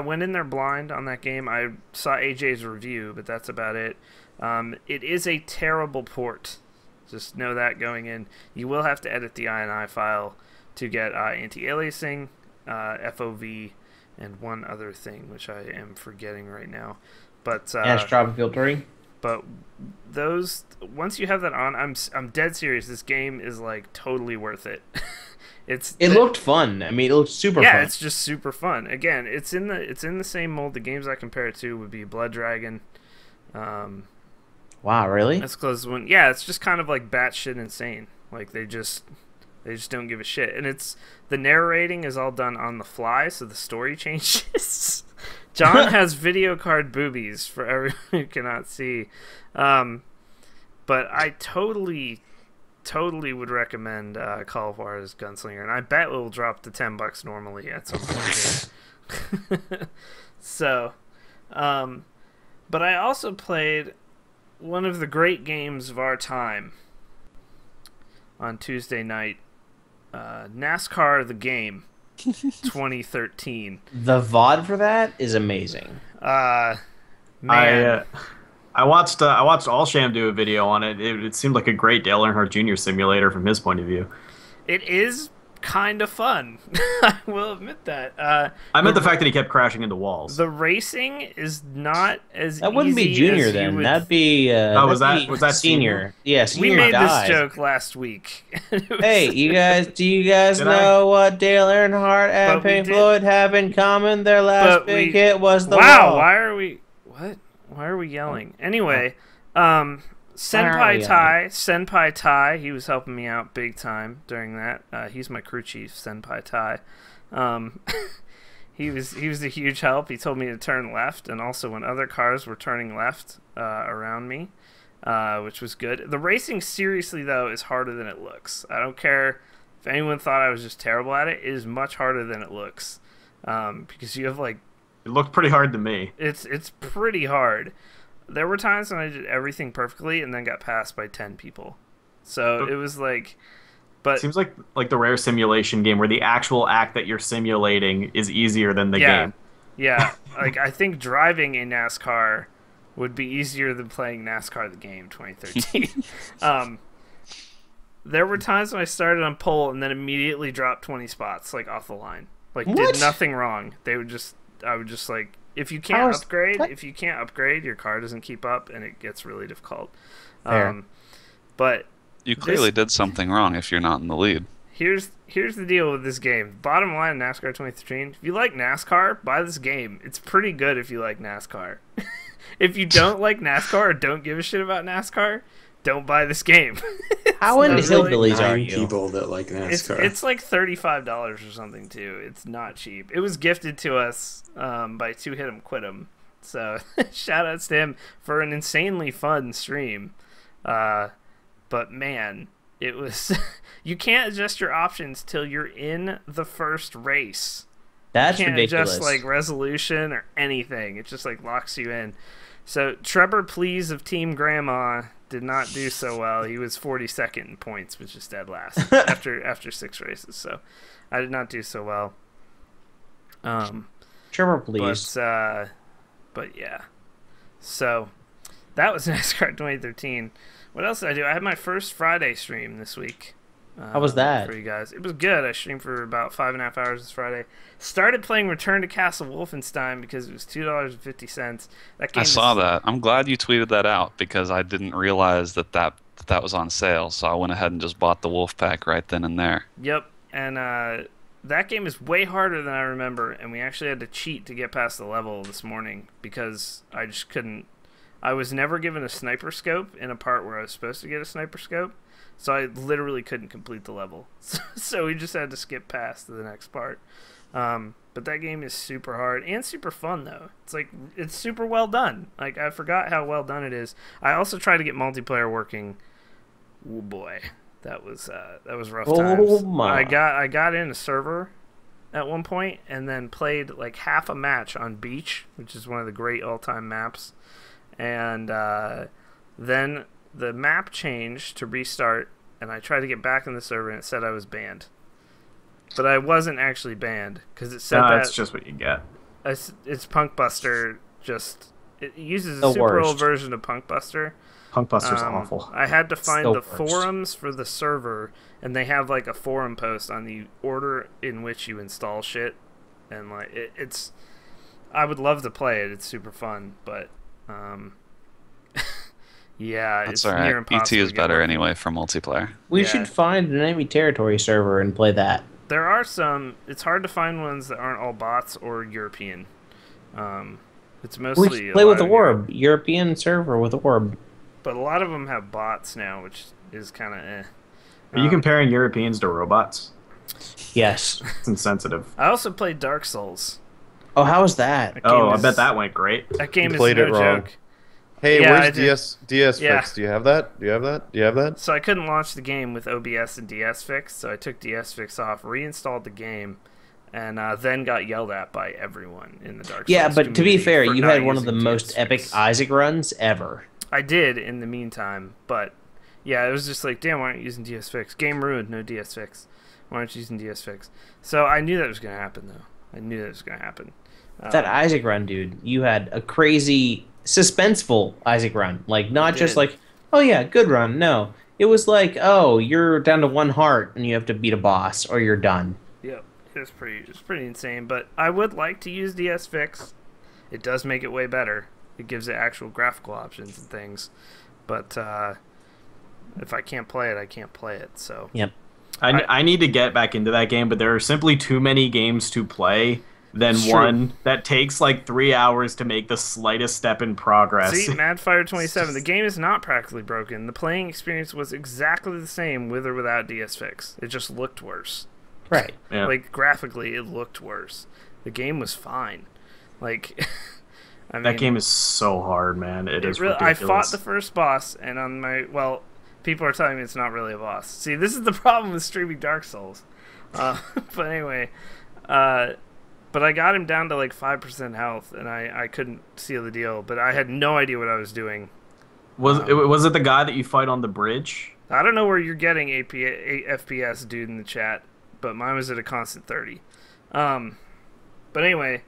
Speaker 1: went in there blind on that game. I saw AJ's review, but that's about it. It is a terrible port. Just know that going in. You will have to edit the INI file to get anti-aliasing, FOV, and one other thing, which I am forgetting right now. But
Speaker 2: Astrob filtering.
Speaker 1: But those, once you have that on, I'm dead serious. This game is like totally worth it. It
Speaker 2: looked fun. I mean, it looked super fun.
Speaker 1: Yeah, it's just super fun. Again, it's in the same mold. The games I compare it to would be Blood Dragon.
Speaker 2: Wow, really?
Speaker 1: That's close one. Yeah, it's just kind of like batshit insane. Like they just don't give a shit. And the narrating is all done on the fly, so the story changes. John has video card boobies for everyone who cannot see. But I totally would recommend Call of Juarez Gunslinger, and I bet it will drop to $10 normally at some point here. So, but I also played one of the great games of our time on Tuesday night, NASCAR The Game 2013.
Speaker 2: The VOD for that is amazing.
Speaker 1: Man.
Speaker 3: I watched Allsham do a video on it. It seemed like a great Dale Earnhardt Jr. simulator from his point of view.
Speaker 1: It is kind of fun. I will admit that.
Speaker 3: I meant the fact that he kept crashing into walls.
Speaker 1: The racing is not as
Speaker 2: That wouldn't
Speaker 1: easy
Speaker 2: be junior
Speaker 1: as
Speaker 2: then.
Speaker 1: would...
Speaker 2: That'd be.
Speaker 3: Was that senior?
Speaker 2: Yeah, senior
Speaker 1: We made
Speaker 2: died.
Speaker 1: this joke last week.
Speaker 2: Hey, do you guys know what Dale Earnhardt and Pink Floyd have in common? Their last big hit was the Wall.
Speaker 1: Why are we... What? Why are we yelling? Anyway, Senpai Tai, he was helping me out big time during that. He's my crew chief, Senpai Tai. He was a huge help. He told me to turn left, and also when other cars were turning left around me, which was good. The racing, seriously though, is harder than it looks. I don't care if anyone thought I was just terrible at it. It is much harder than it looks, because you have like.
Speaker 3: It looked pretty hard to me.
Speaker 1: It's pretty hard. There were times when I did everything perfectly and then got passed by 10 people. So it was like, but
Speaker 3: it seems like the rare simulation game where the actual act that you're simulating is easier than the game.
Speaker 1: Yeah, like I think driving a NASCAR would be easier than playing NASCAR the game 2013. There were times when I started on pole and then immediately dropped 20 spots like off the line. Like did nothing wrong. I would just like, if you can't upgrade, your car doesn't keep up, and it gets really difficult. But
Speaker 6: you clearly did something wrong if you're not in the lead.
Speaker 1: Here's the deal with this game. Bottom line, NASCAR 2013. If you like NASCAR, buy this game. It's pretty good if you like NASCAR. If you don't like NASCAR or don't give a shit about NASCAR, don't buy this game.
Speaker 2: How into hillbillies are you?
Speaker 7: People that like NASCAR.
Speaker 1: It's like $35 or something too. It's not cheap. It was gifted to us by Two Hit 'Em Quit 'Em. So shout outs to him for an insanely fun stream. But man, it was. You can't adjust your options till you're in the first race.
Speaker 2: That's
Speaker 1: you can't
Speaker 2: ridiculous.
Speaker 1: adjust like resolution or anything. It just like locks you in. So Trevor Please of Team Grandma did not do so well. He was 42nd in points, which is dead last after 6 races. So I did not do so well.
Speaker 2: Trevor Please.
Speaker 1: But yeah. So that was NASCAR 2013. What else did I do? I had my first Friday stream this week.
Speaker 2: How was that?
Speaker 1: For you guys. It was good. I streamed for about 5.5 hours this Friday. Started playing Return to Castle Wolfenstein because it was $2.50.
Speaker 6: I saw that. I'm glad you tweeted that out because I didn't realize that was on sale. So I went ahead and just bought the Wolf Pack right then and there.
Speaker 1: Yep. And that game is way harder than I remember. And we actually had to cheat to get past the level this morning because I just couldn't. I was never given a sniper scope in a part where I was supposed to get a sniper scope. So I literally couldn't complete the level. So we just had to skip past to the next part. But that game is super hard and super fun, though. It's super well done. Like, I forgot how well done it is. I also tried to get multiplayer working. Oh, boy. That was rough times.
Speaker 2: My.
Speaker 1: I got in a server at one point and then played like half a match on Beach, which is one of the great all-time maps. And then the map changed to restart, and I tried to get back in the server, and it said I was banned. But I wasn't actually banned, because it said that...
Speaker 3: That's just what you get.
Speaker 1: It's Punk Buster, it uses a super old version of Punk Buster.
Speaker 3: Punk Buster's awful.
Speaker 1: I had to find the forums for the server, and they have, like, a forum post on the order in which you install shit. And, like, it's... I would love to play it. It's super fun, but... yeah,
Speaker 6: that's all right. ET is better anyway for multiplayer.
Speaker 2: We should find an enemy territory server and play that.
Speaker 1: There are some. It's hard to find ones that aren't all bots or European. It's mostly
Speaker 2: we play with Orb, European server with Orb.
Speaker 1: But a lot of them have bots now, which is kind of eh.
Speaker 3: Are you comparing Europeans to robots?
Speaker 2: Yes.
Speaker 3: It's insensitive.
Speaker 1: I also played Dark Souls.
Speaker 2: Oh, how was that?
Speaker 3: I bet that went great.
Speaker 1: That game is no joke.
Speaker 5: Hey, where's DS Fix? Do you have that?
Speaker 1: So I couldn't launch the game with OBS and DS Fix, so I took DS Fix off, reinstalled the game, and then got yelled at by everyone in the Dark Souls.
Speaker 2: Yeah, but to be fair, you had one of the most epic Isaac runs ever.
Speaker 1: I did in the meantime, but yeah, it was just like, damn, why aren't you using DS Fix? Game ruined, no DS Fix. Why aren't you using DS Fix? So I knew that was going to happen, though. I knew that was going to happen.
Speaker 2: That Isaac run, dude, you had a crazy... suspenseful Isaac run, like not just like, oh yeah, good run. No, it was like, oh, you're down to 1 heart and you have to beat a boss or you're done.
Speaker 1: Yep, it's pretty insane. But I would like to use DS Fix. It does make it way better. It gives it actual graphical options and things. But if I can't play it, I can't play it. So
Speaker 2: yep.
Speaker 3: I need to get back into that game, but there are simply too many games to play than one that takes like 3 hours to make the slightest step in progress.
Speaker 1: See, Madfire27, the game is not practically broken. The playing experience was exactly the same with or without DS Fix. It just looked worse.
Speaker 2: Right.
Speaker 3: Yeah.
Speaker 1: Like, graphically, it looked worse. The game was fine. Like, I mean,
Speaker 3: that game is so hard, man. It is
Speaker 1: really,
Speaker 3: ridiculous.
Speaker 1: I fought the first boss, and on my... Well, people are telling me it's not really a boss. See, this is the problem with streaming Dark Souls. But anyway... But I got him down to like 5% health, and I couldn't seal the deal. But I had no idea what I was doing.
Speaker 3: Was it the guy that you fight on the bridge?
Speaker 1: I don't know where you're getting FPS, dude, in the chat, but mine was at a constant 30. But anyway,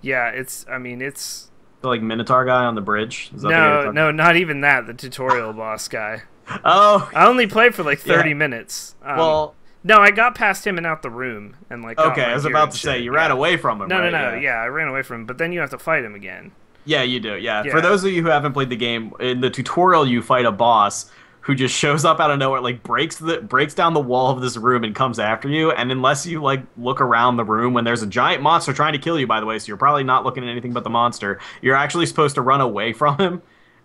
Speaker 1: yeah, it's
Speaker 3: The like Minotaur guy on the bridge? Is that
Speaker 1: no, not even that. The tutorial boss guy.
Speaker 3: Oh,
Speaker 1: I only played for like 30 minutes.
Speaker 3: Well.
Speaker 1: No, I got past him and out the room and like.
Speaker 3: Okay, I was about to say you ran away from him.
Speaker 1: No,
Speaker 3: right?
Speaker 1: no. Yeah, I ran away from him, but then you have to fight him again.
Speaker 3: Yeah, you do. Yeah. For those of you who haven't played the game, in the tutorial you fight a boss who just shows up out of nowhere, like breaks down the wall of this room and comes after you. And unless you like look around the room when there's a giant monster trying to kill you, by the way, so you're probably not looking at anything but the monster. You're actually supposed to run away from him.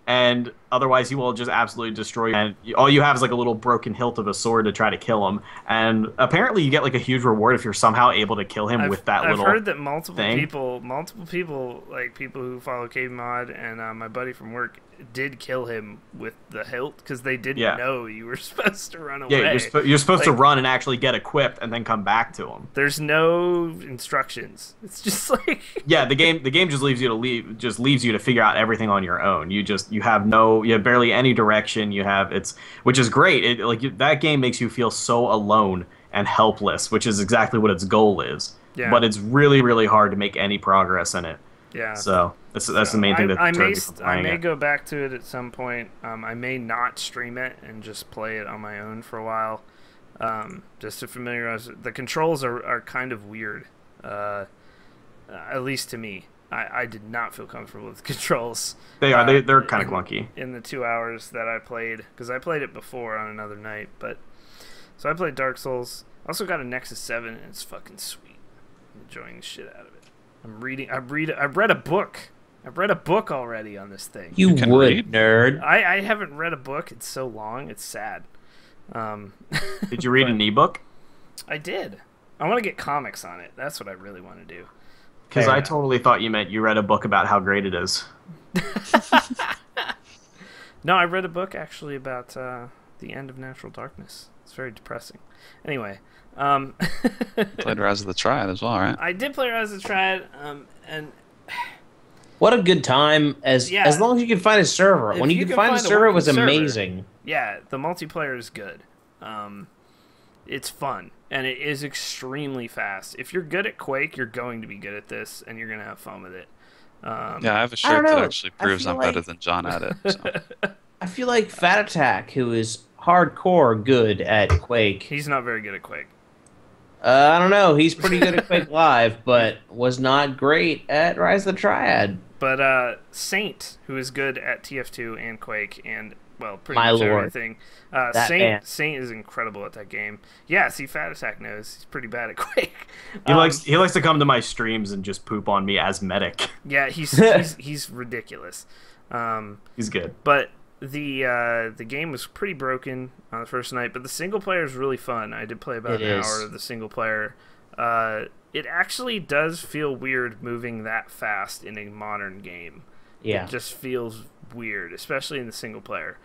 Speaker 3: And otherwise, he will just absolutely destroy you. And all you have is like a little broken hilt of a sword to try to kill him. And apparently, you get like a huge reward if you're somehow able to kill him with that little.
Speaker 1: I've heard that multiple
Speaker 3: thing.
Speaker 1: people, like people who follow KBMOD and my buddy from work, did kill him with the hilt because they didn't know you were supposed to run away.
Speaker 3: Yeah, you're supposed to run and actually get equipped and then come back to him.
Speaker 1: There's no instructions. It's just like
Speaker 3: yeah, the game just leaves you to figure out everything on your own. You have barely any direction. Which is great. That game makes you feel so alone and helpless, which is exactly what its goal is. Yeah. But it's really, really hard to make any progress in it.
Speaker 1: Yeah.
Speaker 3: So that's the main thing that
Speaker 1: I may go back to it at some point. I may not stream it and just play it on my own for a while, just to familiarize. The controls are kind of weird, at least to me. I did not feel comfortable with the controls.
Speaker 3: They are. They're kind of clunky.
Speaker 1: In the 2 hours that I played, because I played it before on another night. So I played Dark Souls. Also got a Nexus 7, and it's fucking sweet. I'm enjoying the shit out of it. I've read a book. I've read a book already on this thing.
Speaker 2: You would, read? Nerd.
Speaker 1: I haven't read a book. It's so long. It's sad.
Speaker 3: Did you read an ebook?
Speaker 1: I did. I want to get comics on it. That's what I really want to do.
Speaker 3: Because I totally thought you meant you read a book about how great it is.
Speaker 1: No, I read a book actually about the end of Natural Darkness. It's very depressing. Anyway.
Speaker 6: Played Rise of the Triad as well, right?
Speaker 1: I did play Rise of the Triad, and
Speaker 2: what a good time! As long as you can find a server. When you can find a server, it was amazing.
Speaker 1: Yeah, the multiplayer is good. It's fun, and it is extremely fast. If you're good at Quake, you're going to be good at this, and you're going to have fun with it.
Speaker 6: Yeah, I have a shirt that actually proves I'm better than John at it. So.
Speaker 2: I feel like Fat Attack, who is hardcore good at Quake.
Speaker 1: He's not very good at Quake.
Speaker 2: I don't know. He's pretty good at Quake Live, but was not great at Rise of the Triad.
Speaker 1: But Saint, who is good at TF2 and Quake and, well, pretty
Speaker 2: My
Speaker 1: much
Speaker 2: Lord.
Speaker 1: everything. Saint is incredible at that game. Yeah, see, Fat Attack knows. He's pretty bad at Quake.
Speaker 3: He likes to come to my streams and just poop on me as medic.
Speaker 1: Yeah, he's ridiculous.
Speaker 3: He's good.
Speaker 1: But the game was pretty broken on the first night, but the single player is really fun. I did play about an hour of the single player. It actually does feel weird moving that fast in a modern game.
Speaker 2: Yeah.
Speaker 1: It just feels weird, especially in the single player.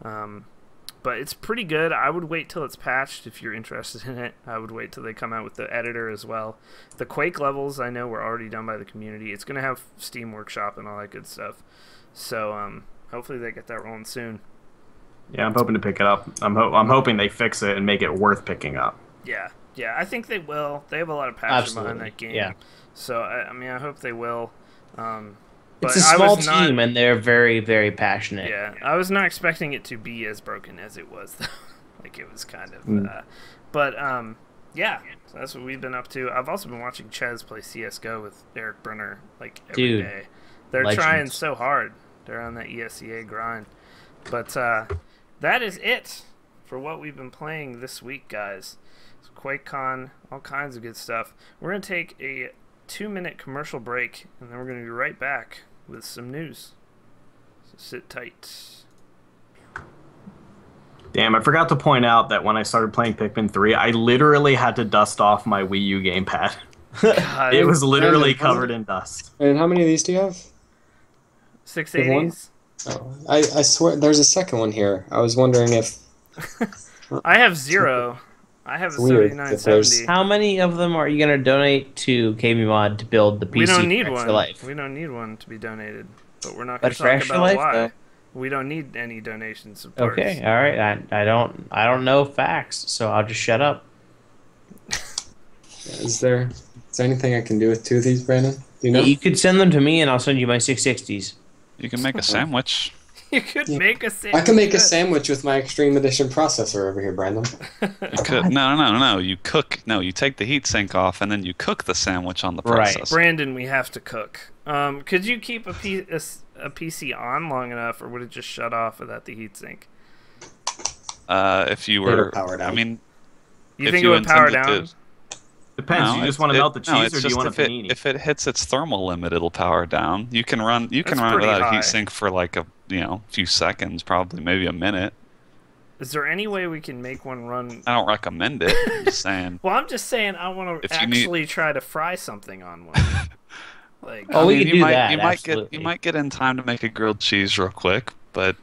Speaker 1: But it's pretty good. I would wait till it's patched if you're interested in it. I would wait till they come out with the editor as well. The Quake levels, I know, were already done by the community. It's going to have Steam Workshop and all that good stuff. So, hopefully they get that rolling soon.
Speaker 3: Yeah, I'm hoping to pick it up. I'm hoping they fix it and make it worth picking up.
Speaker 1: Yeah, I think they will. They have a lot of passion behind that game.
Speaker 2: Yeah.
Speaker 1: So I mean, I hope they will. But
Speaker 2: it's a small team, and they're very, very passionate.
Speaker 1: Yeah, I was not expecting it to be as broken as it was, though. Like, it was kind of... yeah, so that's what we've been up to. I've also been watching Ches play CSGO with Eric Brenner, like, every day. They're trying so hard. They're on that ESEA grind. But that is it for what we've been playing this week, guys. So QuakeCon, all kinds of good stuff. We're going to take a 2-minute commercial break, and then we're going to be right back with some news. So sit tight.
Speaker 3: Damn, I forgot to point out that when I started playing Pikmin 3, I literally had to dust off my Wii U gamepad. It was literally covered in dust.
Speaker 7: And how many of these do you have?
Speaker 1: 680s.
Speaker 7: Oh, I swear there's a second one here. I was wondering if...
Speaker 1: I have 0. I have a
Speaker 7: Weird
Speaker 1: 7970.
Speaker 2: How many of them are you going to donate to KBMOD to build the PC?
Speaker 1: We don't need
Speaker 2: for
Speaker 1: one.
Speaker 2: Extra Life?
Speaker 1: We don't need one to be donated, but we're not going to
Speaker 2: For
Speaker 1: talk
Speaker 2: Extra
Speaker 1: about
Speaker 2: Life,
Speaker 1: why.
Speaker 2: though?
Speaker 1: We don't need any donation support.
Speaker 2: Okay, all right. I don't know facts, so I'll just shut up.
Speaker 7: Is there anything I can do with 2 of these, Brandon? Do you know?
Speaker 2: You could send them to me, and I'll send you my 660s.
Speaker 6: You can make a sandwich.
Speaker 1: You could make a sandwich.
Speaker 7: I can make a sandwich with my Extreme Edition processor over here, Brandon.
Speaker 6: You could, no. You cook. No, you take the heat sink off, and then you cook the sandwich on the processor.
Speaker 1: Right. Brandon, we have to cook. Could you keep a PC on long enough, or would it just shut off without the heatsink?
Speaker 6: If you were,
Speaker 7: power down.
Speaker 6: I mean,
Speaker 1: you think it would power down?
Speaker 3: Depends. You just want to melt the cheese, or do you want a panini?
Speaker 6: If it hits its thermal limit, it'll power down. You can run. You can run without a heatsink for like a few seconds, probably maybe a minute.
Speaker 1: Is there any way we can make one run?
Speaker 6: I don't recommend it. I'm just saying.
Speaker 1: Well, I'm just saying I want to actually try to fry something on one. Like,
Speaker 2: we can do that.
Speaker 6: You might get in time to make a grilled cheese real quick, but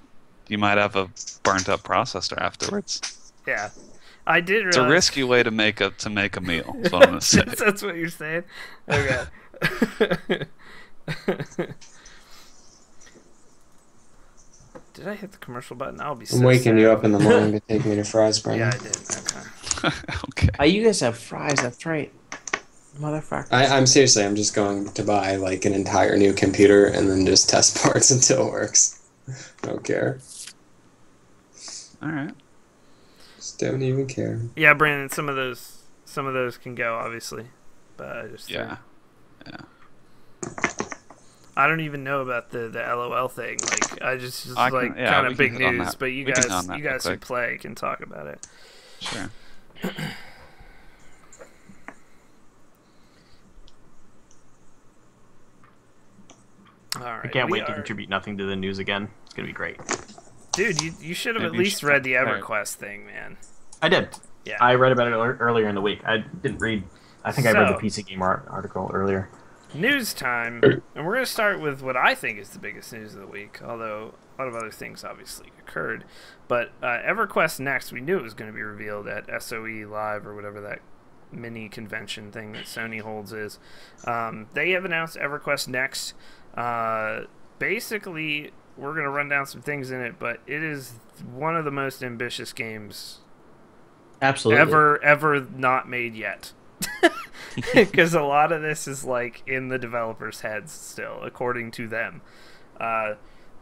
Speaker 6: you might have a burnt up processor afterwards.
Speaker 1: Yeah, I did realize...
Speaker 6: It's a risky way to make a meal. That's what I'm gonna say.
Speaker 1: That's what you're saying. Okay. Did I hit the commercial button? I'll be.
Speaker 7: I'm waking you up in the morning to take me to fries, Brandon.
Speaker 1: Yeah, I did. Okay.
Speaker 6: Okay.
Speaker 2: Oh, you guys have fries. That's right, motherfucker.
Speaker 7: I'm seriously. I'm just going to buy like an entire new computer and then just test parts until it works. I don't care.
Speaker 6: All right.
Speaker 7: Just don't even care.
Speaker 1: Yeah, Brandon. Some of those can go, obviously, but I just
Speaker 6: Yeah.
Speaker 1: I don't even know about the LOL thing. Like, I just
Speaker 6: kind
Speaker 1: of big news.
Speaker 6: that.
Speaker 1: But you
Speaker 6: We can hit on that
Speaker 1: guys who
Speaker 6: real quick.
Speaker 1: play can talk about it.
Speaker 6: Sure.
Speaker 1: All right.
Speaker 3: I can't wait to contribute nothing to the news again. It's gonna be great.
Speaker 1: Dude, you should have at
Speaker 6: Maybe you
Speaker 1: least
Speaker 6: should-
Speaker 1: read the
Speaker 6: Alright.
Speaker 1: EverQuest thing, man.
Speaker 3: I did.
Speaker 1: Yeah.
Speaker 3: I read about it earlier in the week. I didn't read. I think I read the
Speaker 1: So-
Speaker 3: PC Gamer article earlier.
Speaker 1: News time, and we're going to start with what I think is the biggest news of the week, although a lot of other things obviously occurred. But EverQuest Next, we knew it was going to be revealed at SOE Live, or whatever that mini convention thing that Sony holds is. They have announced EverQuest Next. Basically, we're going to run down some things in it, but it is one of the most ambitious games
Speaker 2: Absolutely.
Speaker 1: ever not made yet. Because a lot of this is like in the developers' heads still, according to them.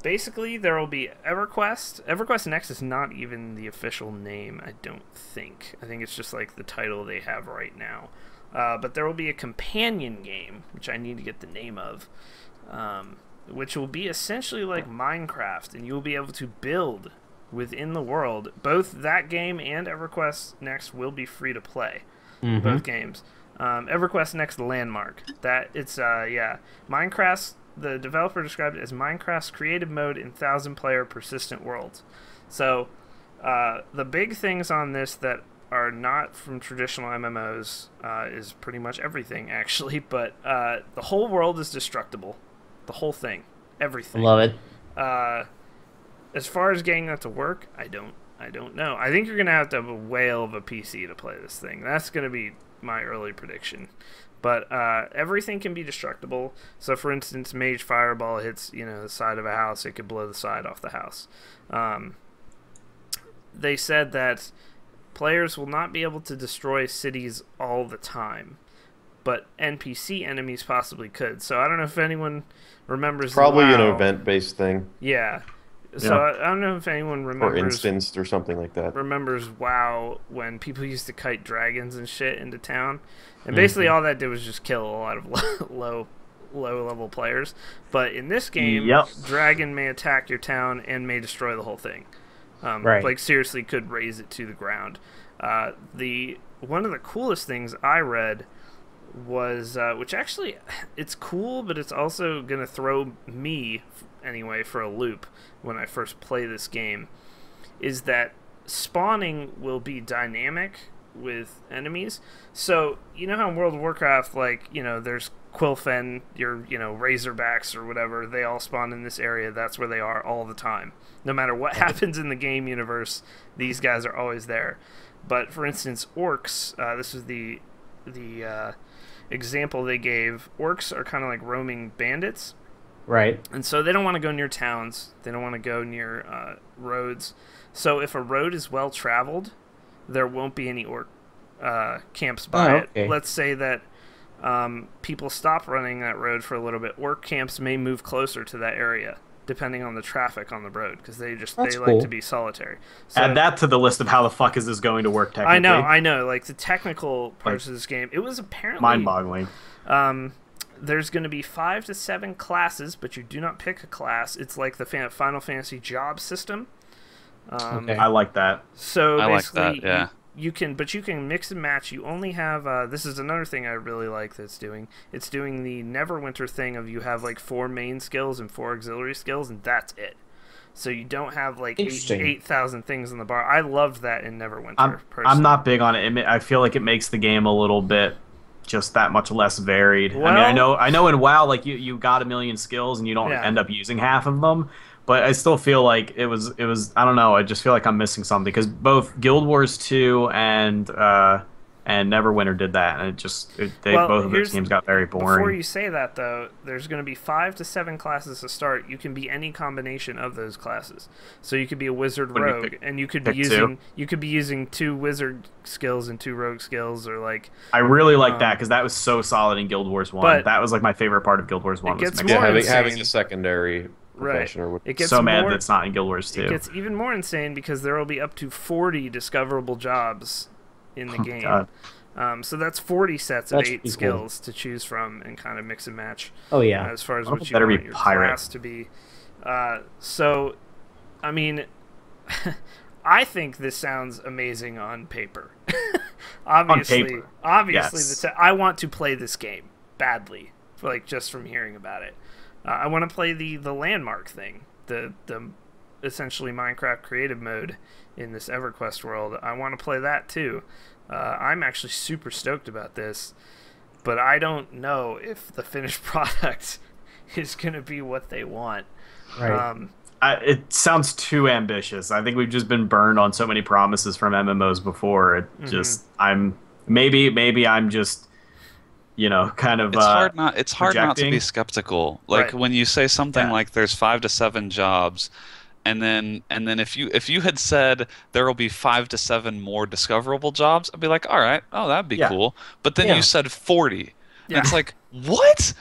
Speaker 1: Basically, there will be EverQuest. EverQuest Next is not even the official name, I don't think. I think it's just like the title they have right now. But there will be a companion game, which I need to get the name of, which will be essentially like Minecraft, and you'll be able to build within the world. Both that game and EverQuest Next will be free to play. Both games. EverQuest Next Landmark. That it's Minecraft. The developer described it as Minecraft's creative mode in 1,000-player persistent worlds. So the big things on this that are not from traditional MMOs is pretty much everything, actually. But the whole world is destructible. The whole thing, everything.
Speaker 2: Love it.
Speaker 1: As far as getting that to work, I don't know. I think you're going to have a whale of a PC to play this thing. That's going to be my early prediction. But everything can be destructible. So, for instance, Mage Fireball hits the side of a house, it could blow the side off the house. They said that players will not be able to destroy cities all the time. but NPC enemies possibly could. So I don't know if anyone remembers.
Speaker 5: Probably
Speaker 1: WoW.
Speaker 5: an event-based thing.
Speaker 1: Yeah. So I don't know if anyone remembers.
Speaker 5: Or instanced or something like that.
Speaker 1: Remembers WoW when people used to kite dragons and shit into town, and basically all that did was just kill a lot of low level players. But in this game, dragon may attack your town and may destroy the whole thing. Like seriously, could raze it to the ground. One of the coolest things I read was, which actually it's cool, but it's also gonna throw me anyway for a loop when I first play this game, is that spawning will be dynamic with enemies. So you know how in World of Warcraft, like, you know, there's Quilfen, your, you know, Razorbacks or whatever, they all spawn in this area. That's where they are all the time. No matter what happens in the game universe, these guys are always there. But for instance, orcs, this is the example they gave. Orcs are kind of like roaming bandits.
Speaker 2: Right.
Speaker 1: And so they don't want to go near towns. They don't want to go near roads. So if a road is well traveled, there won't be any orc camps by it. Let's say that people stop running that road for a little bit. Orc camps may move closer to that area, depending on the traffic on the road, because they like to be solitary. So,
Speaker 3: add that to the list of how the fuck is this going to work technically.
Speaker 1: I know. Like the technical parts of this game, it was apparently
Speaker 3: mind-boggling.
Speaker 1: There's going to be 5 to 7 classes, but you do not pick a class. It's like the Final Fantasy job system.
Speaker 3: I like that.
Speaker 1: So
Speaker 6: I
Speaker 1: basically,
Speaker 6: like that, yeah.
Speaker 1: you can mix and match. You only have this is another thing I really like that's doing. It's doing the Neverwinter thing of you have like 4 main skills and 4 auxiliary skills, and that's it. So you don't have like 8,000 things in the bar. I loved that in Neverwinter.
Speaker 3: I'm not big on it. I feel like it makes the game a little bit just that much less varied.
Speaker 1: Well,
Speaker 3: I mean, I know in WoW, like you got a million skills and you don't end up using half of them. But I still feel like it was I don't know, I just feel like I'm missing something, because both Guild Wars 2 and Neverwinter did that, and both of those games got very boring.
Speaker 1: Before you say that though, there's going to be 5 to 7 classes to start. You can be any combination of those classes. So you could be a wizard rogue, and you could be using 2 wizard skills and 2 rogue skills, or like.
Speaker 3: I really like that, because that was so solid in Guild Wars 1. That was like my favorite part of Guild Wars 1.
Speaker 5: Having a secondary profession.
Speaker 1: Right.
Speaker 5: Or
Speaker 1: it gets
Speaker 3: so mad that's not in Guild Wars 2.
Speaker 1: It gets even more insane because there will be up to 40 discoverable jobs in the game.
Speaker 3: God.
Speaker 1: So that's 40 sets of 8 skills to choose from and kind of mix and match.
Speaker 2: Oh yeah.
Speaker 1: As far as what you want your class to be. So, I mean, I think this sounds amazing on paper. Obviously, yes. I want to play this game badly, like just from hearing about it. I want to play the landmark thing, the essentially Minecraft creative mode in this EverQuest world. I want to play that too. I'm actually super stoked about this, but I don't know if the finished product is going to be what they want.
Speaker 2: Right.
Speaker 3: It sounds too ambitious. I think we've just been burned on so many promises from MMOs before. Maybe I'm just, you know, kind of.
Speaker 6: It's hard not to be skeptical. Like when you say something like there's 5 to 7 jobs, and then if you had said there will be 5 to 7 more discoverable jobs, I'd be like, all right, that'd be cool. But then you said 40. And it's like, what?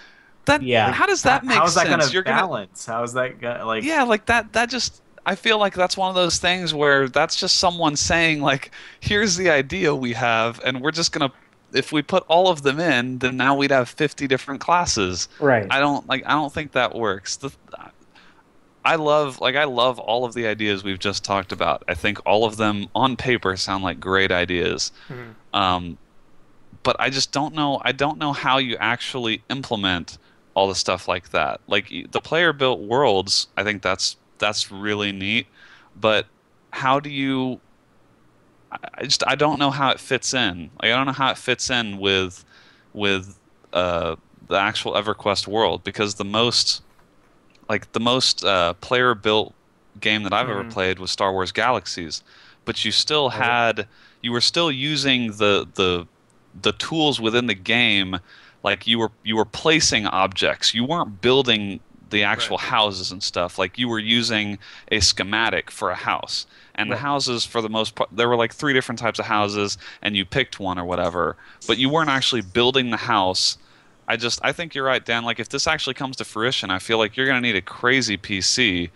Speaker 6: How does that make sense?
Speaker 3: How is that going to balance? How is that like?
Speaker 6: Yeah, like that just. I feel like that's one of those things where that's just someone saying like, here's the idea we have, and we're just gonna. If we put all of them in, then now we'd have 50 different classes.
Speaker 2: Right.
Speaker 6: I don't think that works. I love all of the ideas we've just talked about. I think all of them on paper sound like great ideas. Mm-hmm. But I just don't know. I don't know how you actually implement all the stuff like that. Like the player-built worlds, I think that's really neat. But how do you? I don't know how it fits in. Like, I don't know how it fits in with the actual EverQuest world, because the most player built game that I've ever played was Star Wars Galaxies, but you were still using the tools within the game. Like you were placing objects. You weren't building the actual houses and stuff. Like you were using a schematic for a house, and the houses for the most part, there were like 3 different types of houses, and you picked one or whatever, but you weren't actually building the house. I think you're right, Dan. Like if this actually comes to fruition, I feel like you're gonna need a crazy PC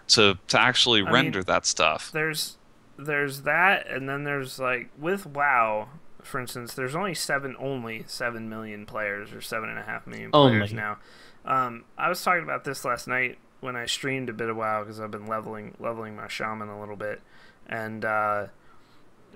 Speaker 6: to actually render that stuff.
Speaker 1: There's that, and then there's like with WoW, for instance, there's only 7 million players, or 7.5 million players now. I was talking about this last night when I streamed a bit of WoW, because I've been leveling my shaman a little bit, and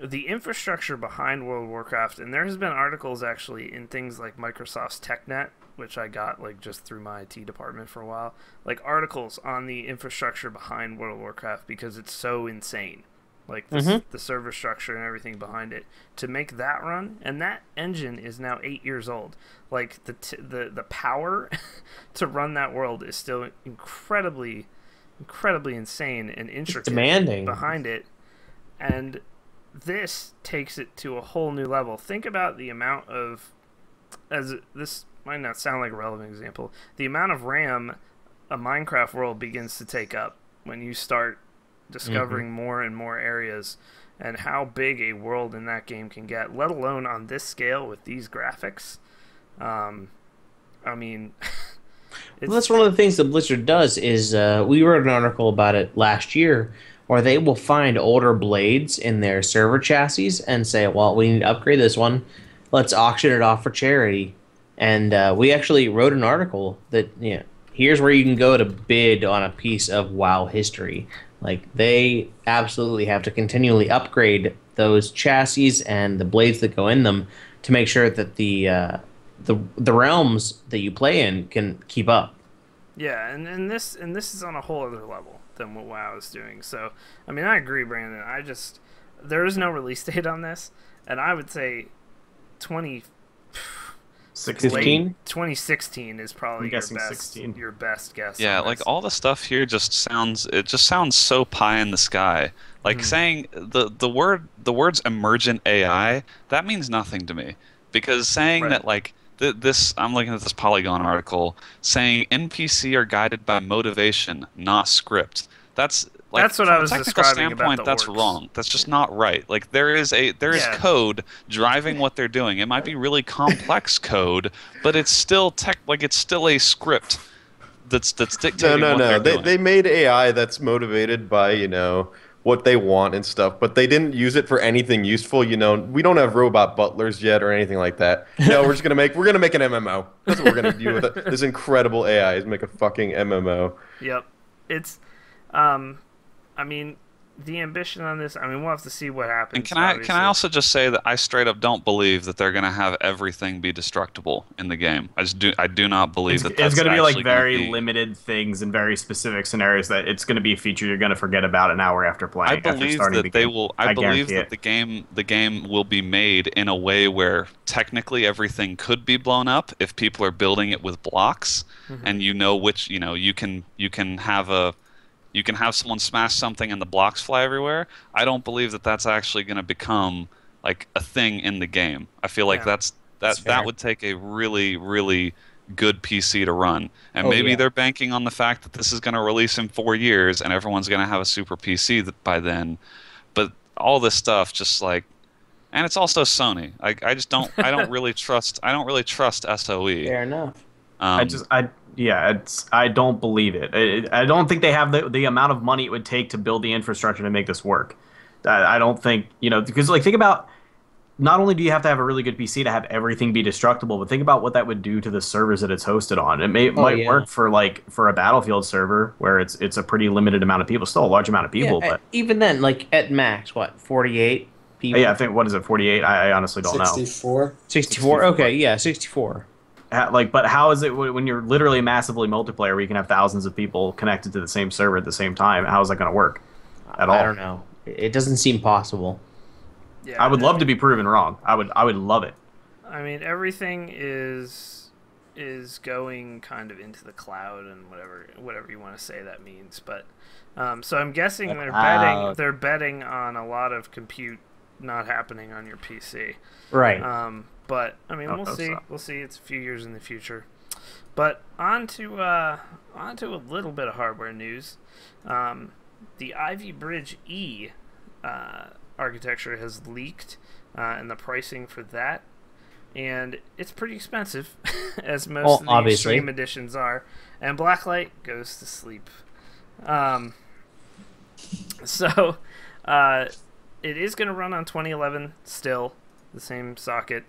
Speaker 1: the infrastructure behind World of Warcraft, and there has been articles actually in things like Microsoft's TechNet, which I got like just through my IT department for a while, like articles on the infrastructure behind World of Warcraft, because it's so insane. Like the server structure and everything behind it to make that run, and that engine is now 8 years old. Like the power to run that world is still incredibly insane and intricate,
Speaker 2: demanding
Speaker 1: behind it, and this takes it to a whole new level. Think about the amount of, this might not sound like a relevant example, the amount of RAM a Minecraft world begins to take up when you start discovering more and more areas, and how big a world in that game can get, let alone on this scale with these graphics. I mean,
Speaker 2: well, that's one of the things that Blizzard does is we wrote an article about it last year, where they will find older blades in their server chassis and say, well, we need to upgrade this one, let's auction it off for charity. And we actually wrote an article that, here's where you can go to bid on a piece of WoW history. Like, they absolutely have to continually upgrade those chassis and the blades that go in them to make sure that the realms that you play in can keep up.
Speaker 1: Yeah, and this is on a whole other level than what WoW is doing. So, I mean, I agree, Brandon. There is no release date on this, and I would say 2016 is probably your best guess.
Speaker 6: Yeah, like all the stuff here just sounds so pie in the sky. Like saying the words emergent AI, that means nothing to me, because saying that like this, I'm looking at this Polygon article saying NPC are guided by motivation, not script. That's what I was describing about the
Speaker 1: that's
Speaker 6: orcs. Wrong. That's just not right. Like there is code driving what they're doing. It might be really complex code, but it's still it's still a script that's dictating what they're doing.
Speaker 5: They made AI that's motivated by what they want and stuff, but they didn't use it for anything useful. We don't have robot butlers yet or anything like that. No, we're gonna make an MMO. That's what we're gonna do with it. This incredible AI is make a fucking MMO.
Speaker 1: Yep, it's. I mean, the ambition on this, we'll have to see what happens.
Speaker 6: And can I also just say that I straight up don't believe that they're going to have everything be destructible in the game. I do not believe that that's
Speaker 3: going to be like very
Speaker 6: be
Speaker 3: limited things in very specific scenarios that it's going to be a feature you're going to forget about an hour after playing.
Speaker 6: I believe that they will. I believe that the game will be made in a way where technically everything could be blown up if people are building it with blocks, and which you can have someone smash something and the blocks fly everywhere. I don't believe that that's actually going to become like a thing in the game. I feel like that would take a really, really good PC to run. And maybe they're banking on the fact that this is going to release in 4 years and everyone's going to have a super PC by then. But all this stuff just like, and it's also Sony. I don't really trust SOE.
Speaker 2: Fair enough.
Speaker 3: I don't believe it. I don't think they have the amount of money it would take to build the infrastructure to make this work. I don't think, because think about, not only do you have to have a really good PC to have everything be destructible, but think about what that would do to the servers that it's hosted on. It might work for a Battlefield server where it's a pretty limited amount of people, still a large amount of people. But
Speaker 2: even then, like at max, 48 people?
Speaker 3: Yeah, I think, what is it, 48? I honestly don't know.
Speaker 2: 64? Okay, yeah, 64.
Speaker 3: But how is it when you're literally massively multiplayer where you can have thousands of people connected to the same server at the same time? How is that going to work at all?
Speaker 2: I don't know. It doesn't seem possible.
Speaker 3: Yeah, I would love to be proven wrong. I would love it.
Speaker 1: Everything is going kind of into the cloud and whatever you want to say that means. But so I'm guessing they're betting on a lot of compute not happening on your PC.
Speaker 2: Right.
Speaker 1: But we'll see. We'll see. It's a few years in the future. But on to a little bit of hardware news. The Ivy Bridge E architecture has leaked, and the pricing for that, and it's pretty expensive, as most of the
Speaker 2: obviously.
Speaker 1: Extreme editions are. And Blacklight goes to sleep. So it is going to run on 2011 still, the same socket.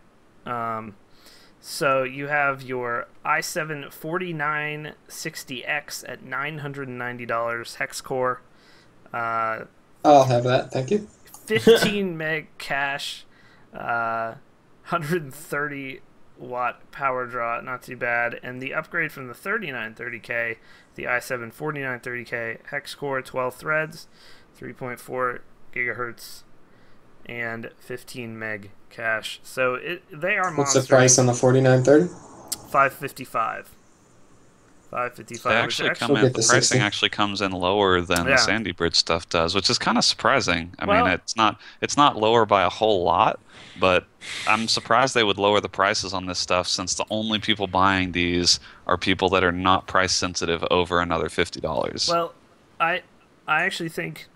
Speaker 1: So you have your i7-4960X at $990 hex core.
Speaker 7: I'll have that, thank you.
Speaker 1: 15 meg cache, 130 watt power draw, not too bad. And the upgrade from the 3930K, the i7-4930K hex core, 12 threads, 3.4 gigahertz, and 15 meg cache. So they are monsters.
Speaker 7: What's the price on the 4930?
Speaker 1: $555.
Speaker 6: They actually come in. The pricing actually comes in lower than the Sandy Bridge stuff does, which is kind of surprising. I mean, it's not lower by a whole lot, but I'm surprised they would lower the prices on this stuff, since the only people buying these are people that are not price sensitive over another $50.
Speaker 1: Well, I actually think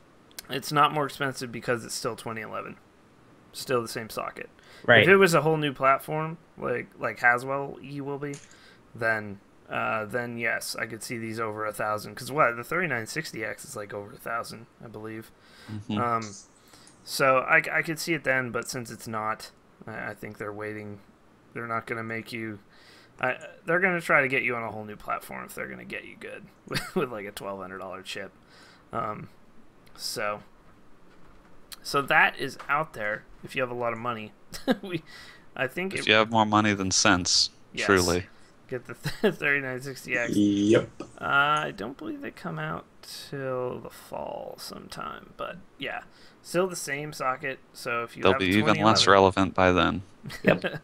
Speaker 1: it's not more expensive because it's still 2011, still the same socket.
Speaker 2: Right.
Speaker 1: If it was a whole new platform like Haswell E will be, then yes, I could see these over 1,000. Because the 3960X is like over 1,000, I believe. Mm-hmm. So I could see it then, but since it's not, I think they're waiting. They're not going to make you. They're going to try to get you on a whole new platform if they're going to get you good with like a $1,200 chip. So that is out there. If you have a lot of money, I think
Speaker 6: if you have more money than sense, yes. Truly.
Speaker 1: Get the 3960X.
Speaker 7: Yep.
Speaker 1: I don't believe they come out till the fall sometime, but yeah, still the same socket. So if you
Speaker 6: they'll be even less relevant by then.
Speaker 2: Yep.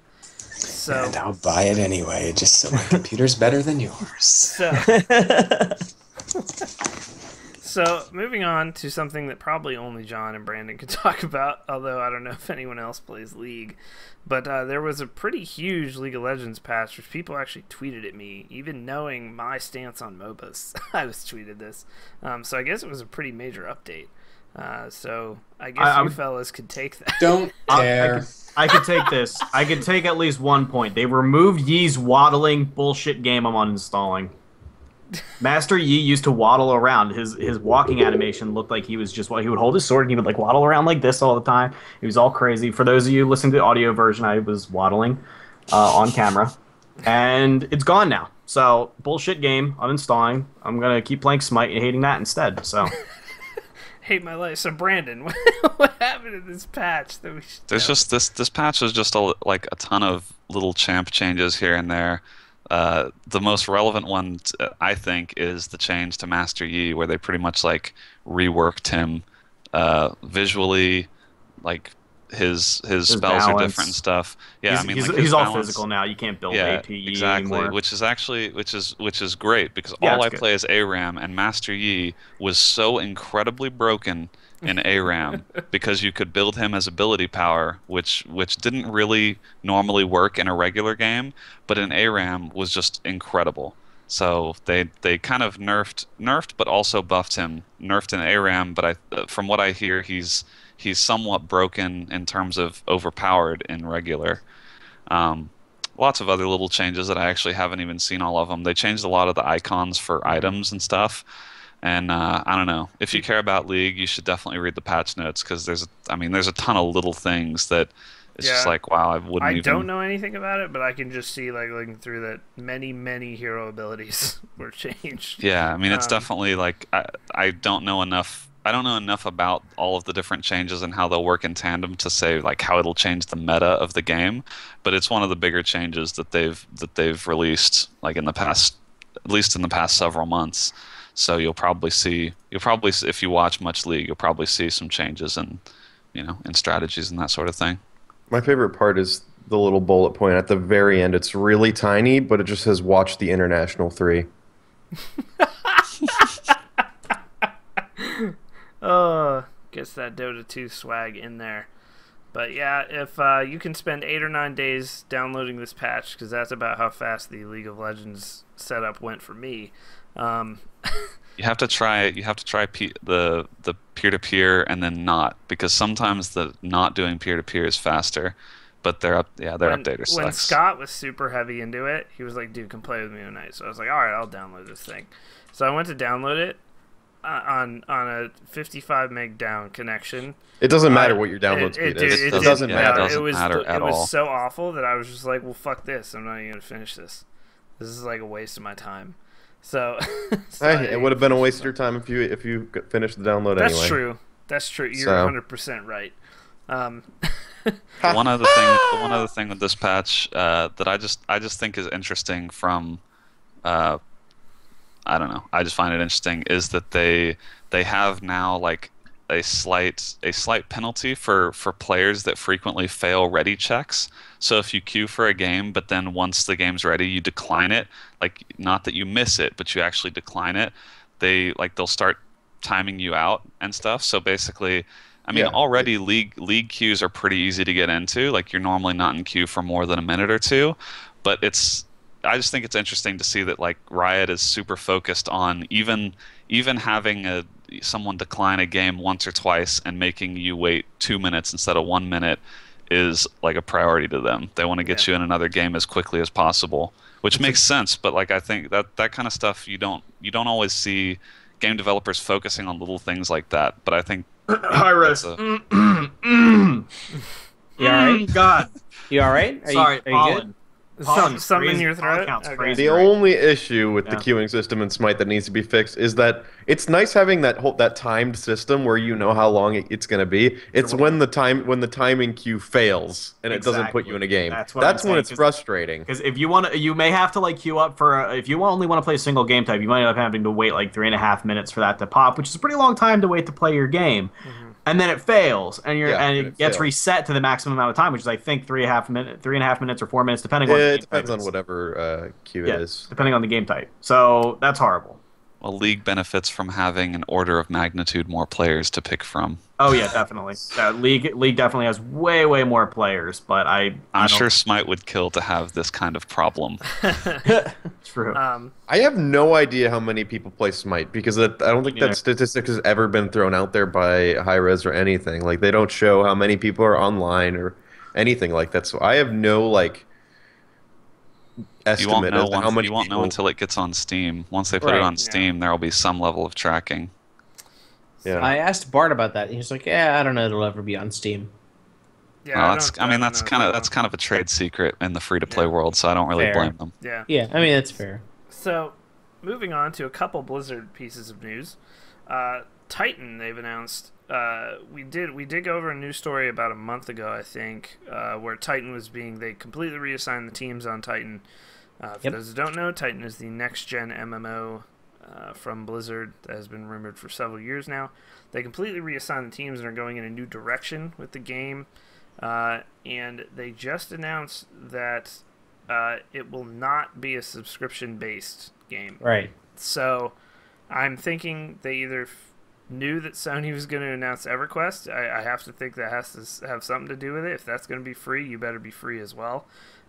Speaker 1: So
Speaker 7: and I'll buy it anyway, just so my computer's better than yours.
Speaker 1: So moving on to something that probably only John and Brandon could talk about, although I don't know if anyone else plays League. But there was a pretty huge League of Legends patch, which people actually tweeted at me, even knowing my stance on MOBAs. I was tweeted this. So I guess it was a pretty major update. So I guess you fellas could take that.
Speaker 3: Don't care. I could take this. I could take at least 1 point. They removed Yi's waddling bullshit game I'm uninstalling. Master Yi used to waddle around. His walking animation looked like he was just he would hold his sword and he would like waddle around like this all the time. He was all crazy. For those of you listening to the audio version, I was waddling on camera, and it's gone now. So bullshit game uninstalling. I'm gonna keep playing Smite and hating that instead. So
Speaker 1: hate my life. So Brandon, what happened in this patch that we should
Speaker 6: There's just this patch is just a ton of little champ changes here and there. The most relevant one, I think, is the change to Master Yi, where they pretty much reworked him visually, his spells balance. Are different and stuff. Yeah,
Speaker 3: he's all physical now. You can't build AP
Speaker 6: exactly,
Speaker 3: anymore.
Speaker 6: which is great, because all I play is ARAM, and Master Yi was so incredibly broken in ARAM because you could build him as ability power, which didn't really normally work in a regular game, but in ARAM was just incredible. So they kind of nerfed but also buffed him. Nerfed in ARAM, but from what I hear, he's somewhat broken in terms of overpowered in regular. Lots of other little changes that I actually haven't even seen all of them. They changed a lot of the icons for items and stuff. And I don't know. If you care about League, you should definitely read the patch notes, because there's a ton of little things that it's just wow, I
Speaker 1: don't know anything about it, but I can just see looking through that many hero abilities were changed.
Speaker 6: Yeah, it's definitely I don't know enough. I don't know enough about all of the different changes and how they'll work in tandem to say how it'll change the meta of the game. But it's one of the bigger changes that they've released in the past, at least in the past several months. So you'll probably see if you watch much League, you'll probably see some changes in strategies and that sort of thing.
Speaker 5: My favorite part is the little bullet point at the very end. It's really tiny, but it just says "Watch the International 3."
Speaker 1: Oh, gets that Dota 2 swag in there. But yeah, if you can spend 8 or 9 days downloading this patch, because that's about how fast the League of Legends setup went for me.
Speaker 6: You have to try it. You have to try the peer-to-peer and then not, because sometimes the not doing peer-to-peer is faster. But their updater sucks.
Speaker 1: When Scott was super heavy into it, he was like, "Dude, come play with me tonight." So I was like, "All right, I'll download this thing." So I went to download it on a 55 meg down connection.
Speaker 5: It doesn't matter what your download speed is.
Speaker 6: It doesn't matter.
Speaker 1: It was
Speaker 6: at all.
Speaker 1: It was so awful that I was just like, "Well, fuck this. I'm not even gonna finish this. This is like a waste of my time." So,
Speaker 5: Hey, it would have been a waste of your time if you finished the download anyway.
Speaker 1: That's true. That's true. You're 100% right.
Speaker 6: One other thing with this patch that I just think is interesting from I don't know, I just find it interesting, is that they have now like a slight penalty for players that frequently fail ready checks. So if you queue for a game, but then once the game's ready, you decline it, like not that you miss it, but you actually decline it, they'll start timing you out and stuff. So basically, I mean, already league queues are pretty easy to get into. Like, you're normally not in queue for more than a minute or two, but I just think it's interesting to see that like Riot is super focused on even having someone decline a game once or twice and making you wait 2 minutes instead of 1 minute is like a priority to them. They want to get you in another game as quickly as possible, which makes sense. But like, I think that kind of stuff you don't always see game developers focusing on little things like that. But I think
Speaker 3: high risk.
Speaker 2: You all right?
Speaker 3: God.
Speaker 2: You all right?
Speaker 3: Sorry,
Speaker 2: are you good?
Speaker 1: Something in your throat? Okay.
Speaker 5: The only issue with the queuing system in Smite that needs to be fixed is that it's nice having that timed system where you know how long it's going to be. It's when the timing queue fails and it doesn't put you in a game. That's when it's frustrating.
Speaker 3: Because if you may have to like queue up for if you only want to play a single game type, you might end up having to wait like 3.5 minutes for that to pop, which is a pretty long time to wait to play your game. Mm-hmm. And then it fails, and it gets reset to the maximum amount of time, which is I think 3.5 minutes or 4 minutes, depending on
Speaker 5: it depends on whatever queue it is,
Speaker 3: depending on the game type. So that's horrible.
Speaker 6: Well, League benefits from having an order of magnitude more players to pick from.
Speaker 3: Oh yeah, definitely. League definitely has way more players, but I'm
Speaker 6: sure Smite would kill to have this kind of problem.
Speaker 3: True.
Speaker 5: I have no idea how many people play Smite because I don't think that statistic has ever been thrown out there by Hi-Rez or anything. Like, they don't show how many people are online or anything like that. So I have no like estimate as to how many.
Speaker 6: You won't know until it gets on Steam. Once they put it on Steam, there will be some level of tracking.
Speaker 2: Yeah. I asked Bart about that. And he was like, "Yeah, I don't know. It'll ever be on Steam."
Speaker 1: Yeah,
Speaker 6: that's kind of a trade secret in the free-to-play world, so I don't really blame them.
Speaker 1: Yeah.
Speaker 2: Yeah, I mean, that's fair.
Speaker 1: So, moving on to a couple Blizzard pieces of news. Titan, they've announced. We did go over a news story about a month ago, I think, where Titan was they completely reassigned the teams on Titan. For those who don't know, Titan is the next-gen MMO from Blizzard that has been rumored for several years now. They completely reassigned the teams and are going in a new direction with the game. And they just announced that it will not be a subscription-based game.
Speaker 2: Right.
Speaker 1: So I'm thinking they either knew that Sony was going to announce EverQuest. I have to think that has to have something to do with it. If that's going to be free, you better be free as well.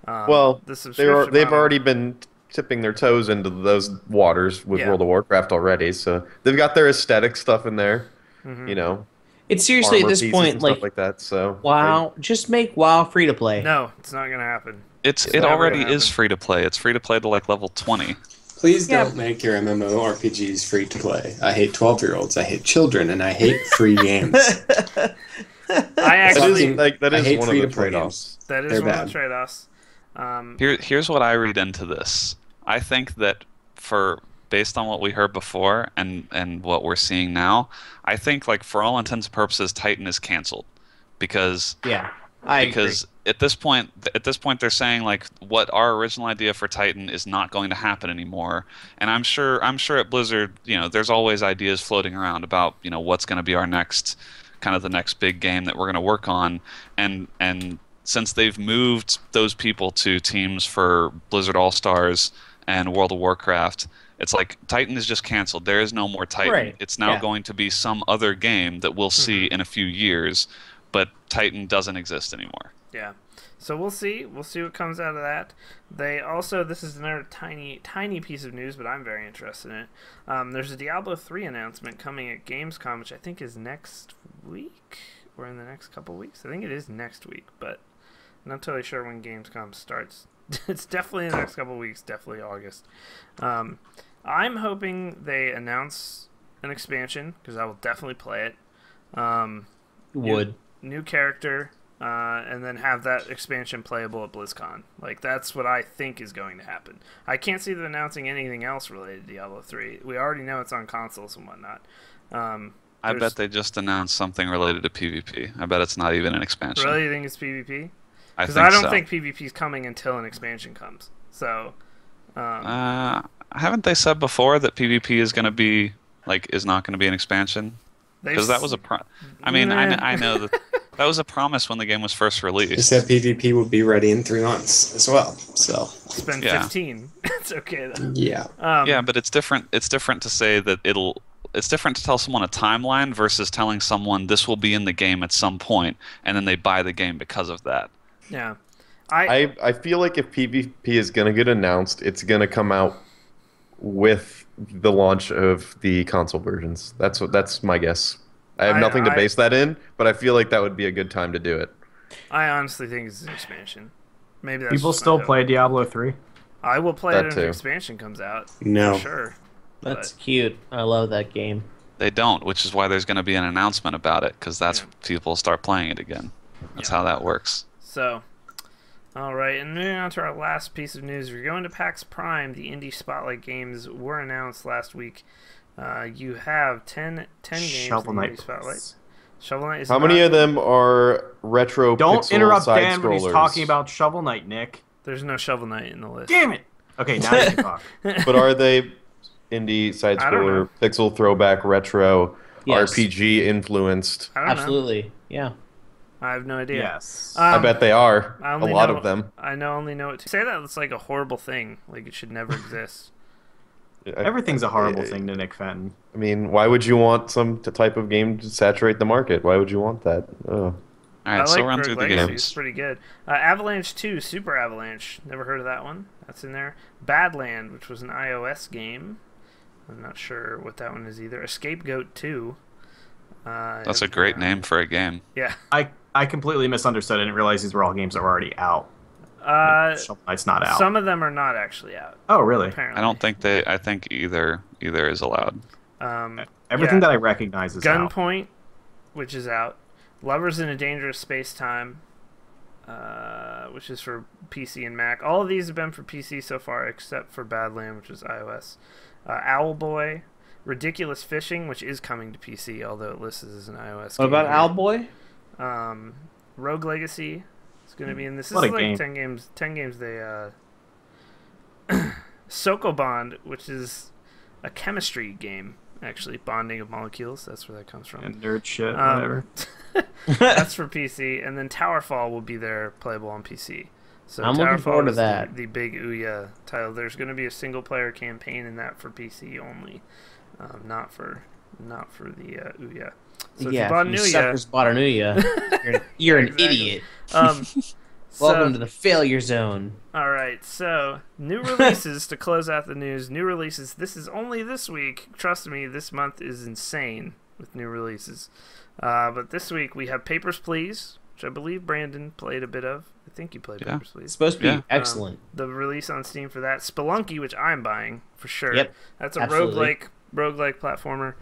Speaker 5: They've already been tipping their toes into those waters with World of Warcraft already, so they've got their aesthetic stuff in there. Mm-hmm. You know,
Speaker 2: it's seriously at this point
Speaker 5: like stuff like that. So
Speaker 2: WoW, just make WoW free to play.
Speaker 1: No, it's not going to happen.
Speaker 6: It already is free to play. It's free to play to like level 20.
Speaker 7: Please don't make your MMORPGs free to play. I hate 12-year-olds. I hate children, and I hate free games.
Speaker 1: I actually
Speaker 5: that is
Speaker 7: hate
Speaker 5: one of the trade-offs.
Speaker 1: That is one of the trade-offs.
Speaker 6: Here's what I read into this. I think that based on what we heard before and what we're seeing now, I think like for all intents and purposes, Titan is canceled because
Speaker 2: I agree.
Speaker 6: At this point they're saying like what our original idea for Titan is not going to happen anymore. And I'm sure at Blizzard, there's always ideas floating around about what's going to be our next the next big game that we're going to work on, and since they've moved those people to teams for Blizzard All-Stars and World of Warcraft, it's like Titan is just canceled. There is no more Titan.
Speaker 2: Right.
Speaker 6: It's now going to be some other game that we'll see in a few years. but Titan doesn't exist anymore.
Speaker 1: Yeah. So we'll see. We'll see what comes out of that. They also, this is another tiny piece of news, but I'm very interested in it. There's a Diablo 3 announcement coming at Gamescom, which I think is next week or in the next couple weeks. I think it is next week, but I'm not totally sure when Gamescom starts. It's definitely in the next couple weeks, definitely August. I'm hoping they announce an expansion because I will definitely play it. New character. And then have that expansion playable at BlizzCon. Like, that's what I think is going to happen. I can't see them announcing anything else related to Diablo 3. We already know it's on consoles and whatnot.
Speaker 6: I bet they just announced something related to PvP. I bet it's not even an expansion.
Speaker 1: Really? You think it's PvP?
Speaker 6: Because
Speaker 1: I don't think PvP is coming until an expansion comes. So,
Speaker 6: haven't they said before that PvP is going to be, like, is not going to be an expansion? Because that was a I know that was a promise when the game was first released.
Speaker 7: They said PvP would be ready in 3 months as well. So
Speaker 1: it's been 15. It's okay though.
Speaker 7: Yeah.
Speaker 6: Yeah, but it's different. It's different to say that it's different to tell someone a timeline versus telling someone this will be in the game at some point, and then they buy the game because of that.
Speaker 1: Yeah.
Speaker 5: I feel like if PvP is going to get announced, it's going to come out with the launch of the console versions. That's my guess. I have nothing to base that in, but I feel like that would be a good time to do it.
Speaker 1: I honestly think it's an expansion. Maybe that's
Speaker 3: people still play Diablo 3.
Speaker 1: I will play it when the expansion comes out.
Speaker 7: No,
Speaker 1: for sure.
Speaker 2: That's cute. I love that game.
Speaker 6: They don't, which is why there's going to be an announcement about it, because that's when people start playing it again. That's how that works.
Speaker 1: So, all right, and moving on to our last piece of news. If you're going to PAX Prime, the Indie Spotlight games were announced last week. You have 10 games
Speaker 3: Shovel
Speaker 1: in the
Speaker 3: Knight
Speaker 1: Indie Spotlight. Shovel Knight is
Speaker 5: How many of them are retro
Speaker 3: Don't
Speaker 5: pixel
Speaker 3: interrupt
Speaker 5: side
Speaker 3: Dan when he's
Speaker 5: scrollers?
Speaker 3: talking about Shovel Knight, Nick.
Speaker 1: There's no Shovel Knight in the list.
Speaker 3: Damn it! Okay, now you can talk.
Speaker 5: But are they indie side scroller, pixel throwback, retro, RPG influenced?
Speaker 1: I don't
Speaker 2: Absolutely, yeah.
Speaker 1: I have no idea.
Speaker 3: Yes.
Speaker 5: I bet they are. A lot of them.
Speaker 1: I only know it. To say that it's like a horrible thing. Like it should never exist.
Speaker 3: Everything's a horrible thing to Nick Fenton.
Speaker 5: I mean, why would you want some type of game to saturate the market? Why would you want that?
Speaker 6: All right, so run through the games.
Speaker 1: It's pretty good. Avalanche 2, Super Avalanche. Never heard of that one. That's in there. Badland, which was an iOS game. I'm not sure what that one is either. Scapegoat 2.
Speaker 6: That's a great name for a game.
Speaker 1: Yeah.
Speaker 3: I completely misunderstood. I didn't realize these were all games that were already out. Shovel Knight's not out.
Speaker 1: Some of them are not actually out.
Speaker 3: Oh, really?
Speaker 1: Apparently.
Speaker 6: I don't think I think either is allowed.
Speaker 3: Everything that I recognize is out.
Speaker 1: Gunpoint, which is out. Lovers in a Dangerous Space-Time, which is for PC and Mac. All of these have been for PC so far, except for Badland, which is iOS. Owlboy, Ridiculous Fishing, which is coming to PC, although it lists as an iOS game.
Speaker 2: What about Owlboy?
Speaker 1: Rogue Legacy is going to be in this. This
Speaker 3: What
Speaker 1: is
Speaker 3: a
Speaker 1: like
Speaker 3: game.
Speaker 1: 10 games. 10 games. They Sokobond, which is a chemistry game. Actually, bonding of molecules. That's where that comes from.
Speaker 3: And nerd shit, whatever.
Speaker 1: That's for PC, and then Towerfall will be there, playable on PC. So
Speaker 2: I'm
Speaker 1: Towerfall
Speaker 2: looking forward to
Speaker 1: is
Speaker 2: that.
Speaker 1: The big Ouya title. There's going to be a single player campaign in that for PC only, not for the Ouya. So if you bought an Ouya,
Speaker 2: suckers bought an Ouya, you're an idiot. Welcome to the failure zone.
Speaker 1: All right, so new releases to close out the news. New releases. This is only this week. Trust me, this month is insane with new releases. But this week we have Papers, Please, which I believe Brandon played a bit of. I think you played Papers, Please.
Speaker 2: It's supposed to be excellent.
Speaker 1: The release on Steam for that. Spelunky, which I'm buying for sure.
Speaker 2: Yep,
Speaker 1: that's a roguelike platformer.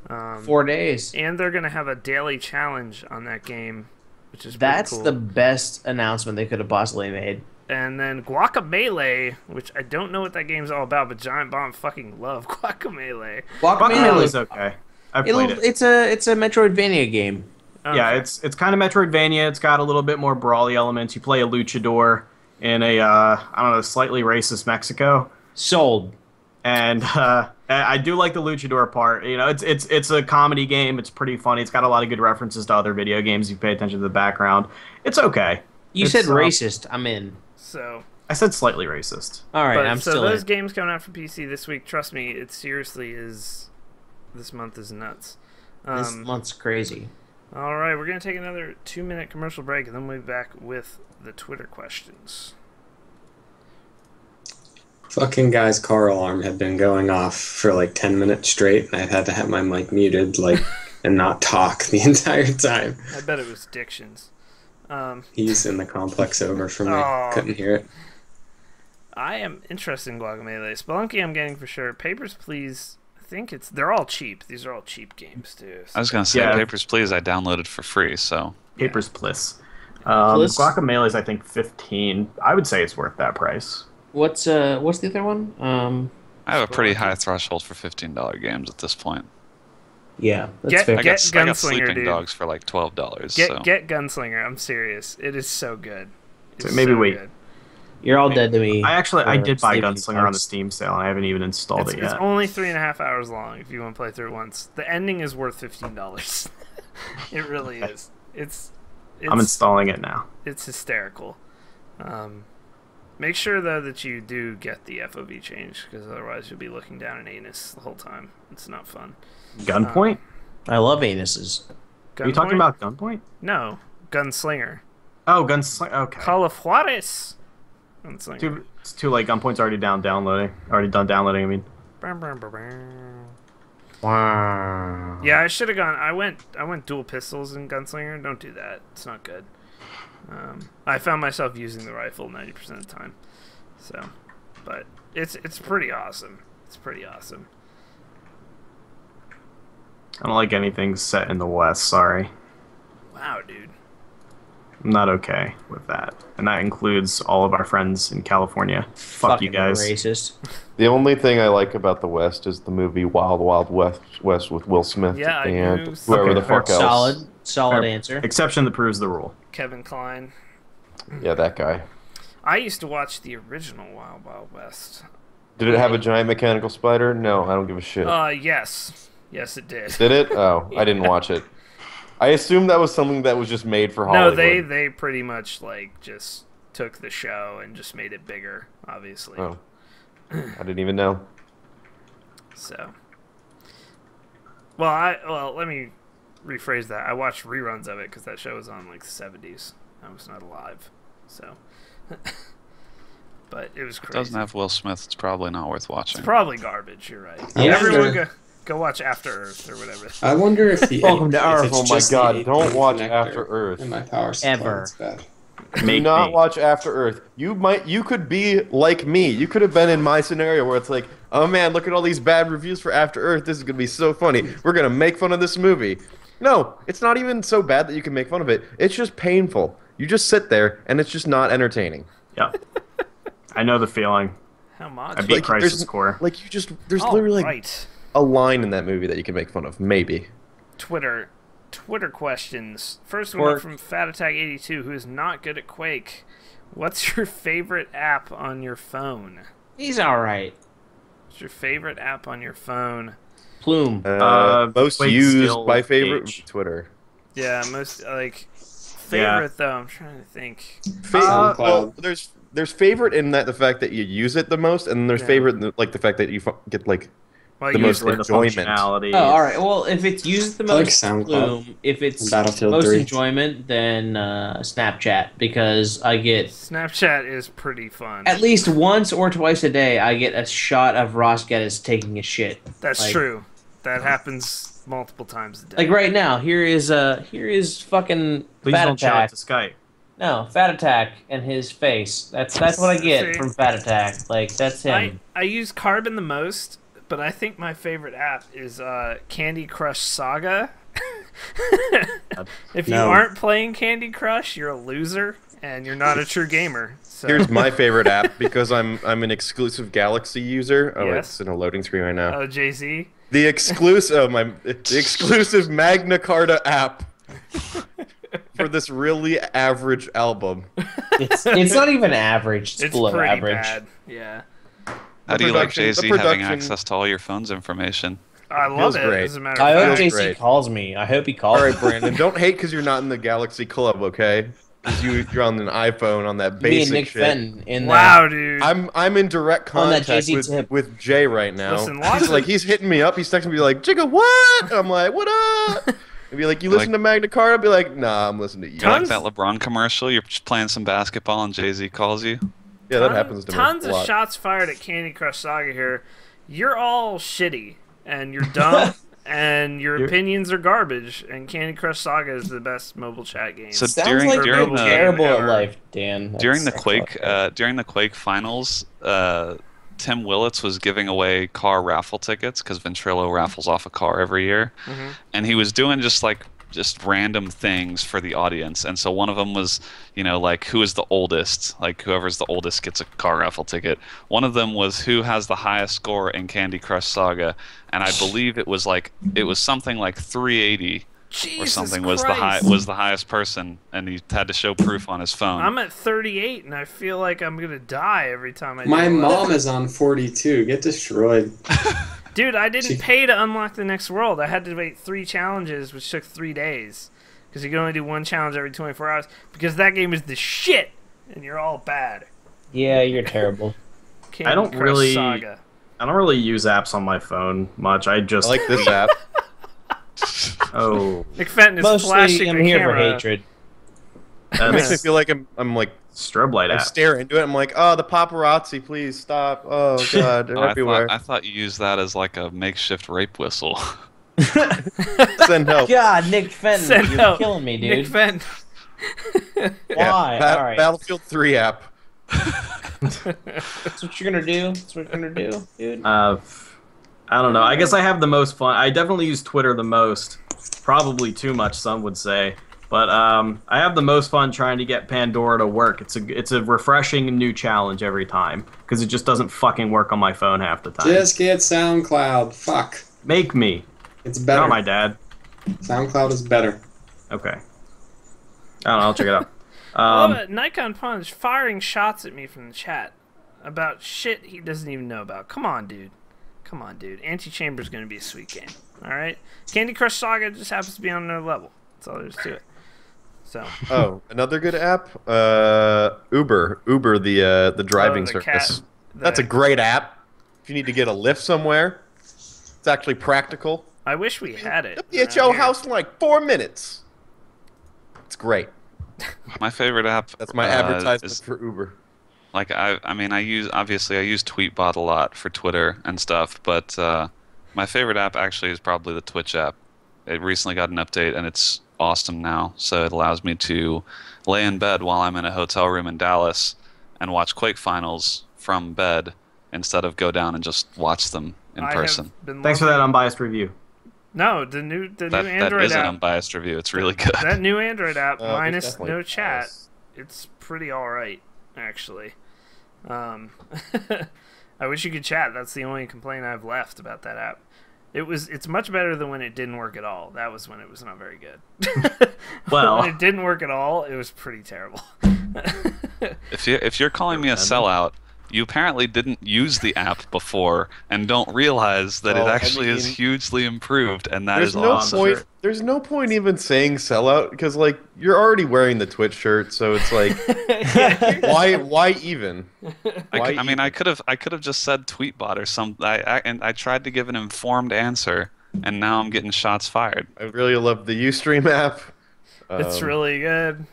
Speaker 2: 4 days.
Speaker 1: And they're going to have a daily challenge on that game, which is pretty cool.
Speaker 2: The best announcement they could have possibly made.
Speaker 1: And then Guacamelee, which I don't know what that game's all about, but Giant Bomb fucking love Guacamelee.
Speaker 3: Guacamelee's okay. I've played it.
Speaker 2: It's a Metroidvania game.
Speaker 1: Okay.
Speaker 3: Yeah, it's kind of Metroidvania. It's got a little bit more brawly elements. You play a luchador in a slightly racist Mexico.
Speaker 2: Sold.
Speaker 3: And I do like the luchador part. You know, it's a comedy game. It's pretty funny. It's got a lot of good references to other video games. You pay attention to the background. It's okay.
Speaker 2: You said racist. I'm in.
Speaker 1: So
Speaker 3: I said slightly racist.
Speaker 2: All right, I'm still in.
Speaker 1: So those games coming out for PC this week. Trust me, it seriously is. This month is nuts.
Speaker 2: This month's crazy.
Speaker 1: All right, we're going to take another 2-minute commercial break, and then we'll be back with the Twitter questions.
Speaker 7: Fucking guy's car alarm had been going off for like 10 minutes straight, and I had to have my mic muted, and not talk the entire time.
Speaker 1: I bet it was Dictions.
Speaker 7: He's in the complex over from me. Couldn't hear it.
Speaker 1: I am interested in Guacamelee. Spelunky I'm getting for sure. Papers, Please, I think they're all cheap. These are all cheap games, too. So.
Speaker 6: I was going to say, Papers, Please, I downloaded for free, so...
Speaker 3: Papers, Please. Guacamelee's, I think, $15. I would say it's worth that price.
Speaker 2: What's the other one?
Speaker 6: I have a pretty high threshold for $15 games at this point.
Speaker 2: Yeah, that's fair.
Speaker 6: I got
Speaker 1: Gunslinger,
Speaker 6: Sleeping
Speaker 1: dude.
Speaker 6: Dogs for like $12.
Speaker 1: Get Gunslinger. I'm serious. It is so good.
Speaker 3: So maybe wait.
Speaker 1: Good.
Speaker 2: You're all dead to me.
Speaker 3: I did buy Gunslinger on the Steam sale, and I haven't even installed it yet.
Speaker 1: It's only 3.5 hours long if you want to play through it once. The ending is worth $15. It really is. It's
Speaker 3: I'm installing it now.
Speaker 1: It's hysterical. Make sure, though, that you do get the FOV change, because otherwise you'll be looking down an anus the whole time. It's not fun.
Speaker 3: Gunpoint?
Speaker 2: I love anuses.
Speaker 3: Are you talking about Gunpoint?
Speaker 1: No, Gunslinger.
Speaker 3: Oh, Gunslinger. Okay.
Speaker 1: Call of Juarez. Gunslinger.
Speaker 3: It's too late. Gunpoint's already downloading. Already done downloading, I mean.
Speaker 2: Wow.
Speaker 1: Yeah, I should have gone. I went dual pistols in Gunslinger. Don't do that. It's not good. I found myself using the rifle 90% of the time. So, but it's pretty awesome. It's pretty awesome.
Speaker 3: I don't like anything set in the West, sorry.
Speaker 1: Wow, dude.
Speaker 3: I'm not okay with that. And that includes all of our friends in California. Fuck you guys.
Speaker 2: Racist.
Speaker 5: The only thing I like about the West is the movie Wild Wild West with Will Smith and whoever the fuck else.
Speaker 2: Solid answer.
Speaker 3: Exception that proves the rule.
Speaker 1: Kevin Kline.
Speaker 5: Yeah, that guy.
Speaker 1: I used to watch the original Wild Wild West.
Speaker 5: Did it have a giant mechanical spider? No, I don't give a shit.
Speaker 1: Yes. Yes, it did.
Speaker 5: Did it? Oh, I didn't watch it. I assumed that was something that was just made for Hollywood.
Speaker 1: No, they pretty much just took the show and just made it bigger, obviously.
Speaker 5: Oh. I didn't even know.
Speaker 1: So. Well, let me rephrase that. I watched reruns of it because that show was on the 70s. I was not alive, so. But it was crazy.
Speaker 6: It doesn't have Will Smith. It's probably not worth watching.
Speaker 1: It's probably garbage. You're right.
Speaker 7: Yeah,
Speaker 1: everyone go watch After Earth or whatever.
Speaker 7: I wonder if the
Speaker 2: Welcome to Earth.
Speaker 5: Oh my god! Don't watch After Earth.
Speaker 7: And my power supply
Speaker 2: Ever.
Speaker 7: is bad.
Speaker 5: Do not watch After Earth. You could be like me. You could have been in my scenario where it's like, oh man, look at all these bad reviews for After Earth. This is gonna be so funny. We're gonna make fun of this movie. No, it's not even so bad that you can make fun of it. It's just painful. You just sit there and it's just not entertaining.
Speaker 3: Yep. I know the feeling.
Speaker 1: How much?
Speaker 3: I beat Crisis Core.
Speaker 5: There's literally a line in that movie that you can make fun of. Maybe.
Speaker 1: Twitter questions. First one from Fat Attack 82, who is not good at Quake. What's your favorite app on your phone?
Speaker 2: He's all right.
Speaker 1: What's your favorite app on your phone?
Speaker 2: Plume.
Speaker 5: Most used by favorite Twitter.
Speaker 1: Yeah, most favorite though. I'm trying to think.
Speaker 5: Well, there's favorite in that the fact that you use it the most, and there's favorite in the fact that you get the most enjoyment.
Speaker 2: Oh, all right. Well, if it's used the most, Plume. If it's most
Speaker 7: 3.
Speaker 2: enjoyment, then Snapchat, because I get
Speaker 1: Snapchat is pretty fun.
Speaker 2: At least once or twice a day, I get a shot of Ross Geddes taking a shit.
Speaker 1: That's true. That happens multiple times a day.
Speaker 2: Like right now, here is fucking
Speaker 3: Please
Speaker 2: Fat
Speaker 3: don't show it
Speaker 2: Attack.
Speaker 3: to Skype.
Speaker 2: No, Fat Attack and his face. That's what I get from Fat Attack. That's him.
Speaker 1: I use Carbon the most, but I think my favorite app is Candy Crush Saga. If you aren't playing Candy Crush, you're a loser and you're not a true gamer. So.
Speaker 5: Here's my favorite app because I'm an exclusive Galaxy user. Oh,
Speaker 1: yes.
Speaker 5: It's in a loading screen right now.
Speaker 1: Oh, Jay-Z.
Speaker 5: The exclusive Magna Carta app for this really average album.
Speaker 2: It's not even average. It's below
Speaker 1: pretty
Speaker 2: average.
Speaker 1: Bad. Yeah.
Speaker 6: How do you like Jay-Z having access to all your phone's information?
Speaker 1: I love it.
Speaker 5: Great.
Speaker 1: As a matter of
Speaker 2: I
Speaker 1: fact.
Speaker 2: hope Jay-Z calls me. I hope he calls
Speaker 5: All
Speaker 2: me.
Speaker 5: right, Brandon, don't hate because you're not in the Galaxy Club, okay? Because you're on an iPhone on that
Speaker 2: Me and
Speaker 5: basic
Speaker 2: Nick
Speaker 5: shit.
Speaker 2: Fenton in
Speaker 1: Wow, dude.
Speaker 5: I'm in direct
Speaker 2: On that
Speaker 5: contact
Speaker 2: Jay-Z tip.
Speaker 5: with Jay right now.
Speaker 1: Listen,
Speaker 5: He's hitting me up. He's texting me like, Jigga, what? I'm like, what up? I'd be like, you listen to Magna Carta? I'd be like, nah, I'm listening to you.
Speaker 6: You like that LeBron commercial? You're just playing some basketball and Jay-Z calls you?
Speaker 5: Yeah, that happens to me.
Speaker 1: Tons
Speaker 5: a
Speaker 1: of
Speaker 5: lot.
Speaker 1: shots fired at Candy Crush Saga here. You're all shitty, and you're dumb, and your opinions are garbage, and Candy Crush Saga is the best mobile chat game.
Speaker 6: So
Speaker 2: Sounds
Speaker 6: during
Speaker 2: like
Speaker 6: during
Speaker 2: you're
Speaker 6: the
Speaker 2: terrible at life, Dan.
Speaker 6: during the Quake finals, Tim Willits was giving away car raffle tickets because Ventrilo raffles off a car every year, and he was doing just random things for the audience. And so one of them was, like, who is the oldest? Like, whoever's the oldest gets a car raffle ticket. One of them was who has the highest score in Candy Crush Saga, and I believe it was something like 380 or something was the highest person, and he had to show proof on his phone.
Speaker 1: I'm at 38, and I feel like I'm gonna die every time I do
Speaker 7: My
Speaker 1: that.
Speaker 7: mom is on 42. Get destroyed.
Speaker 1: Dude, I didn't pay to unlock the next world. I had to wait 3 challenges, which took 3 days. Because you can only do 1 challenge every 24 hours. Because that game is the shit, and you're all bad.
Speaker 2: Yeah, you're terrible.
Speaker 1: Candy
Speaker 3: I don't
Speaker 1: Crush
Speaker 3: really
Speaker 1: Saga.
Speaker 3: use apps on my phone much. I just
Speaker 5: I like this app.
Speaker 3: Oh,
Speaker 1: Nick Fenton is
Speaker 2: Mostly,
Speaker 1: flashing
Speaker 2: I'm
Speaker 1: the
Speaker 2: here
Speaker 1: camera.
Speaker 2: for hatred.
Speaker 5: It makes me feel like I'm like
Speaker 3: strobe light
Speaker 5: I
Speaker 3: app.
Speaker 5: stare into it. I'm like, oh, the paparazzi, please stop. Oh god, they're everywhere.
Speaker 6: I thought you used that as like a makeshift rape whistle.
Speaker 5: Send help.
Speaker 2: God, Nick Fenton,
Speaker 1: Send
Speaker 2: you're
Speaker 1: help.
Speaker 2: killing me, dude.
Speaker 1: Nick Fenton.
Speaker 2: Why? All right.
Speaker 5: Battlefield 3 app.
Speaker 2: That's what you're gonna do. That's what you're gonna do, dude.
Speaker 3: I don't know. I guess I have the most fun. I definitely use Twitter the most. Probably too much, some would say. But I have the most fun trying to get Pandora to work. It's a refreshing new challenge every time because it just doesn't fucking work on my phone half the time.
Speaker 7: Just get SoundCloud. Fuck.
Speaker 3: Make me.
Speaker 7: It's better.
Speaker 3: Not my dad.
Speaker 7: SoundCloud is better.
Speaker 3: Okay. I don't know. I'll check it out.
Speaker 1: I love it. Nikon Punch firing shots at me from the chat about shit he doesn't even know about. Come on, dude. Come on, dude. Anti-Chamber's going to be a sweet game. Alright? Candy Crush Saga just happens to be on another level. That's all there is to it. So.
Speaker 5: Oh, another good app? Uber, the driving service. That's a great app. If you need to get a lift somewhere, it's actually practical.
Speaker 1: I wish we had it.
Speaker 5: It'll be at your house in like 4 minutes. It's great.
Speaker 6: My favorite app.
Speaker 5: That's my advertisement for Uber.
Speaker 6: Like I use Tweetbot a lot for Twitter and stuff, but my favorite app actually is probably the Twitch app. It recently got an update and it's awesome now. So it allows me to lay in bed while I'm in a hotel room in Dallas and watch Quake finals from bed instead of go down and just watch them in person.
Speaker 3: Thanks for that unbiased review.
Speaker 1: No, the new Android app.
Speaker 6: That is an unbiased review. It's really good.
Speaker 1: That new Android app, minus no chat,
Speaker 5: biased.
Speaker 1: it's pretty alright, actually. I wish you could chat. That's the only complaint I've left about that app. It's much better than when it didn't work at all. That was when it was not very good.
Speaker 3: Well,
Speaker 1: when it didn't work at all, it was pretty terrible.
Speaker 6: If you're calling me a sellout, you apparently didn't use the app before and don't realize that it actually is hugely improved, and that is awesome.
Speaker 5: There's no point even saying sellout because like you're already wearing the Twitch shirt, so it's like why even?
Speaker 6: I could have just said Tweetbot or something. I tried to give an informed answer, and now I'm getting shots fired.
Speaker 5: I really love the Ustream app.
Speaker 1: It's really good.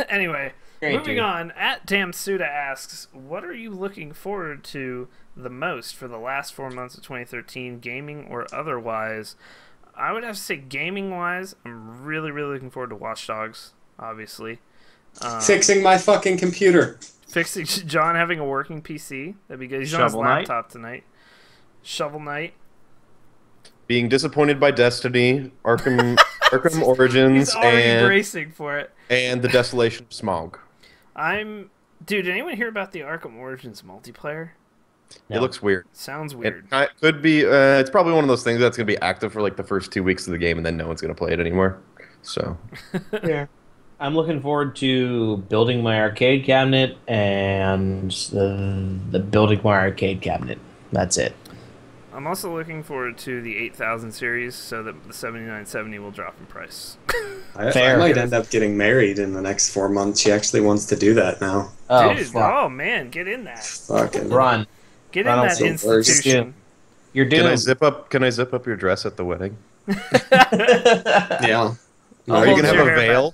Speaker 1: Anyway.
Speaker 2: Great,
Speaker 1: Moving
Speaker 2: dude.
Speaker 1: on, at Damsuda asks, what are you looking forward to the most for the last 4 months of 2013, gaming or otherwise? I would have to say gaming-wise, I'm really, really looking forward to Watch Dogs, obviously.
Speaker 7: Fixing my fucking computer.
Speaker 1: Fixing John having a working PC. That'd be good. He's on his laptop tonight. Shovel Knight.
Speaker 5: Being disappointed by Destiny, Arkham Origins,
Speaker 1: He's already bracing for it.
Speaker 5: And the Desolation of Smog.
Speaker 1: Dude, did anyone hear about the Arkham Origins multiplayer?
Speaker 5: No. It looks weird.
Speaker 1: Sounds weird.
Speaker 5: It could be. It's probably one of those things that's going to be active for like the first 2 weeks of the game, and then no one's going to play it anymore. So.
Speaker 2: Yeah. I'm looking forward to building my arcade cabinet and the building my arcade cabinet. That's it.
Speaker 1: I'm also looking forward to the 8000 series so that the 7970 will drop in price.
Speaker 7: I might end up getting married in the next 4 months. She actually wants to do that now.
Speaker 2: Oh,
Speaker 1: dude,
Speaker 2: fuck.
Speaker 1: oh man, get in that.
Speaker 7: Fucking
Speaker 2: Run.
Speaker 1: Get
Speaker 2: Run
Speaker 1: in that institution.
Speaker 2: You're doomed.
Speaker 5: Can I zip up your dress at the wedding?
Speaker 7: Yeah.
Speaker 5: Are you gonna have a veil?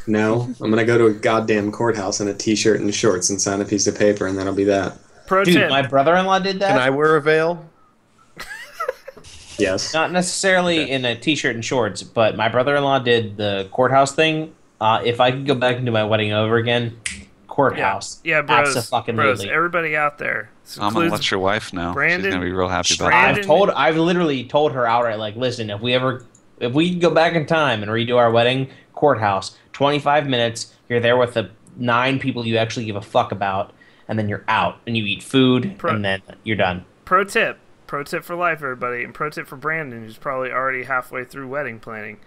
Speaker 7: No, I'm gonna go to a goddamn courthouse in a t-shirt and shorts and sign a piece of paper, and that'll be that.
Speaker 1: Pro
Speaker 2: Dude,
Speaker 1: tip.
Speaker 2: my brother-in-law did that.
Speaker 5: Can I wear a veil?
Speaker 7: Yes.
Speaker 2: Not necessarily in a t-shirt and shorts, but my brother-in-law did the courthouse thing. If I could go back and do my wedding over again, courthouse.
Speaker 1: Yeah, bros.
Speaker 2: Abso-fucking-lutely.
Speaker 1: Everybody out there.
Speaker 6: I'm gonna let your wife know.
Speaker 1: Brandon,
Speaker 6: She's gonna be real happy about
Speaker 1: Brandon,
Speaker 6: that.
Speaker 2: I've literally told her outright, like, listen, if we could go back in time and redo our wedding, courthouse, 25 minutes, you're there with the 9 people you actually give a fuck about, and then you're out, and you eat food, and then you're done.
Speaker 1: Pro tip for life, everybody, and pro tip for Brandon, who's probably already halfway through wedding planning: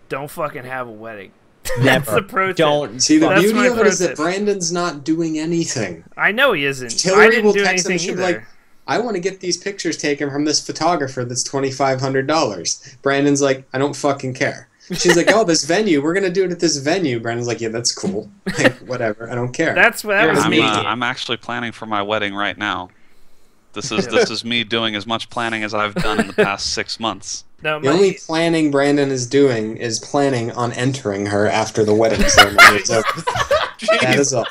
Speaker 1: don't fucking have a wedding. That's the pro tip.
Speaker 2: Don't.
Speaker 7: See, the beauty of it is that Brandon's not doing anything.
Speaker 1: I know he isn't.
Speaker 7: Hillary
Speaker 1: I didn't
Speaker 7: will
Speaker 1: do
Speaker 7: text him.
Speaker 1: anything
Speaker 7: She'll be
Speaker 1: either.
Speaker 7: like, I want to get these pictures taken from this photographer that's $2,500. Brandon's like, I don't fucking care. She's like, oh, this venue, we're gonna do it at this venue. Brandon's like, yeah, that's cool. Like, whatever, I don't care.
Speaker 1: That was me.
Speaker 6: I'm actually planning for my wedding right now. This is me doing as much planning as I've done in the past 6 months.
Speaker 1: No,
Speaker 7: the only planning Brandon is doing is planning on entering her after the wedding ceremony is over. That is all.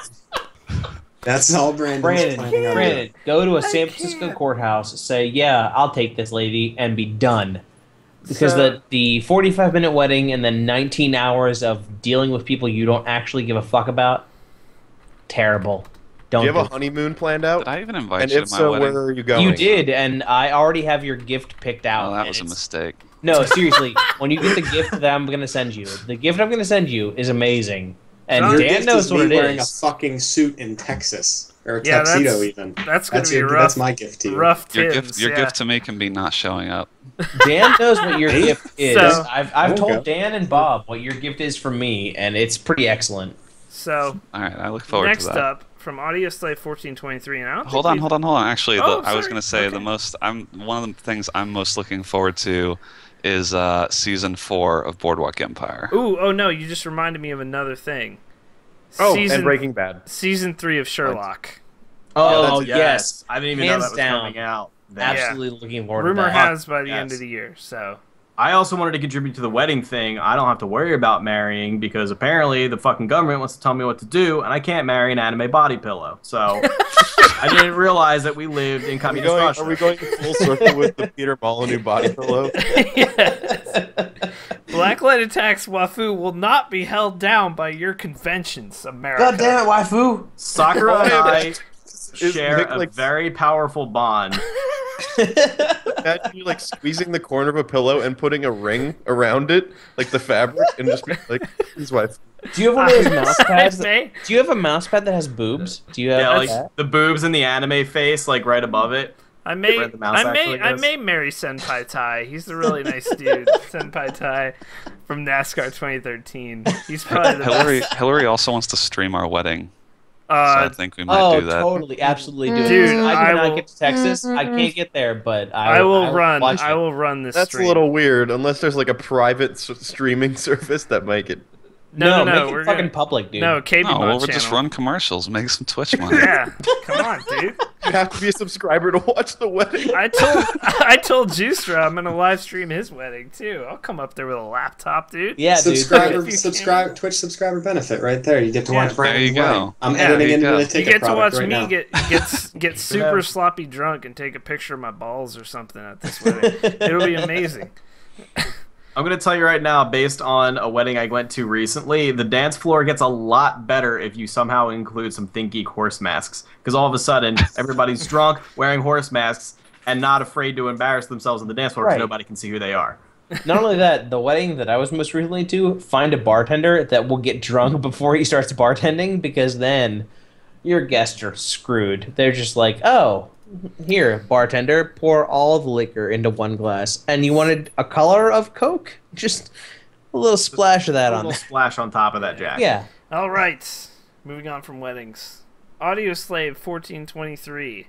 Speaker 7: That's all Brandon's planning on doing.
Speaker 2: Go to a San Francisco courthouse, say, yeah, I'll take this lady, and be done. Because the 45-minute wedding and then 19 hours of dealing with people you don't actually give a fuck about, terrible.
Speaker 5: Do you have a honeymoon planned out?
Speaker 6: Did I even invite
Speaker 5: and
Speaker 6: you
Speaker 5: if
Speaker 6: to my
Speaker 5: so,
Speaker 6: wedding?
Speaker 5: where are you going?
Speaker 2: You did, and I already have your gift picked out.
Speaker 6: Oh, that was a mistake.
Speaker 2: No, seriously. When you get the gift that I'm going to send you, the gift I'm going to send you is amazing. And
Speaker 7: Your
Speaker 2: Dan
Speaker 7: gift
Speaker 2: knows
Speaker 7: is
Speaker 2: what
Speaker 7: me
Speaker 2: it
Speaker 7: wearing
Speaker 2: is.
Speaker 7: a fucking suit in Texas. Or a
Speaker 1: Yeah,
Speaker 7: tuxedo, even.
Speaker 1: That's going to be rough.
Speaker 7: That's my gift to you.
Speaker 1: Rough
Speaker 6: Your
Speaker 1: tips,
Speaker 6: gift to me can be not showing up.
Speaker 2: Dan knows what your gift is.
Speaker 1: So-
Speaker 2: I've told Dan and Bob what your gift is for me, and it's pretty excellent.
Speaker 1: So,
Speaker 6: all right, I look forward to that.
Speaker 1: Next up, from Audio Slave 1423, and I don't
Speaker 6: hold on. Actually, I was going to say
Speaker 1: okay.
Speaker 6: one of the things I'm most looking forward to is season 4 of Boardwalk Empire.
Speaker 1: Oh no, you just reminded me of another thing.
Speaker 5: And Breaking Bad.
Speaker 1: Season 3 of Sherlock.
Speaker 2: Oh,
Speaker 3: yes.
Speaker 2: yes.
Speaker 3: I didn't even know that was coming out.
Speaker 2: Absolutely looking forward to
Speaker 1: Rumor
Speaker 2: that.
Speaker 1: has by the end of the year, so...
Speaker 3: I also wanted to contribute to the wedding thing. I don't have to worry about marrying because apparently the fucking government wants to tell me what to do, and I can't marry an anime body pillow. So I didn't realize that we lived in communist Russia.
Speaker 5: Are we going full circle with the Peter Molyneux body pillow?
Speaker 1: Yes. Blacklightattack's Wafu will not be held down by your conventions, America.
Speaker 2: God damn it, waifu!
Speaker 3: Sakura and I share
Speaker 5: Nick,
Speaker 3: a
Speaker 5: like,
Speaker 3: very powerful bond.
Speaker 5: Imagine you like squeezing the corner of a pillow and putting a ring around it, like the fabric, and just be like, his wife.
Speaker 2: Do you have one of those mouse pads?
Speaker 1: may.
Speaker 2: Do you have a mouse pad that has boobs? Do you have
Speaker 3: Yeah,
Speaker 2: that?
Speaker 3: like the boobs in the anime face, like right above it.
Speaker 1: I may
Speaker 3: Where the mouse actually goes.
Speaker 1: marry Senpai Tai. He's a really nice dude. Senpai Tai from NASCAR 2013. He's probably the best.
Speaker 6: Hillary also wants to stream our wedding. So I think we might do that.
Speaker 2: Totally, absolutely do it.
Speaker 1: Dude,
Speaker 2: I
Speaker 1: I
Speaker 2: cannot
Speaker 1: will-
Speaker 2: get to Texas. I can't get there, but
Speaker 1: I will run.
Speaker 2: watch
Speaker 1: I
Speaker 2: it.
Speaker 1: will run this
Speaker 5: That's
Speaker 1: stream.
Speaker 5: a little weird, unless there's like a private streaming service that might get.
Speaker 1: No,
Speaker 2: make
Speaker 1: we're
Speaker 2: it fucking
Speaker 1: gonna-
Speaker 2: public, dude.
Speaker 1: No, KBMOD
Speaker 6: No, we'll
Speaker 1: channel.
Speaker 6: just run commercials, make some Twitch money.
Speaker 1: Yeah, come on, dude.
Speaker 5: You have to be a subscriber to watch the wedding.
Speaker 1: I told Juicera I'm gonna live stream his wedding too. I'll come up there with a laptop, dude.
Speaker 2: Yeah,
Speaker 7: Subscriber, Twitch subscriber benefit right there. You get to watch Brandon's
Speaker 6: There you go.
Speaker 7: wedding. I'm
Speaker 1: Yeah,
Speaker 7: editing
Speaker 6: there you
Speaker 7: into
Speaker 6: go.
Speaker 7: the
Speaker 1: You
Speaker 7: ticket
Speaker 1: get to
Speaker 7: product
Speaker 1: watch
Speaker 7: right
Speaker 1: me
Speaker 7: now.
Speaker 1: get super sloppy drunk and take a picture of my balls or something at this wedding. It'll be amazing.
Speaker 3: I'm going to tell you right now, based on a wedding I went to recently, the dance floor gets a lot better if you somehow include some Think Geek horse masks. Because all of a sudden, everybody's drunk, wearing horse masks, and not afraid to embarrass themselves on the dance floor because
Speaker 2: Right.
Speaker 3: nobody can see who they are.
Speaker 2: Not only that, the wedding that I was most recently to, find a bartender that will get drunk before he starts bartending, because then your guests are screwed. They're just like, oh, here, bartender, pour all the liquor into one glass. And you wanted a color of Coke? Just a little splash of that
Speaker 3: A
Speaker 2: on
Speaker 3: little
Speaker 2: there.
Speaker 3: splash on top of that, Jack.
Speaker 2: Yeah.
Speaker 1: All right, moving on from weddings. Audio Slave 1423.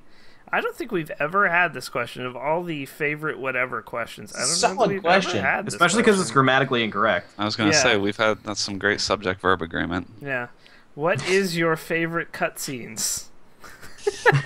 Speaker 1: I don't think we've ever had this question of all the favorite whatever questions. I don't
Speaker 2: Solid
Speaker 1: think we've
Speaker 2: question.
Speaker 1: ever had this
Speaker 3: Especially because it's
Speaker 1: question.
Speaker 3: grammatically incorrect.
Speaker 6: I was going to
Speaker 1: Yeah.
Speaker 6: say, we've had some great subject-verb agreement.
Speaker 1: Yeah. What is your favorite cutscenes?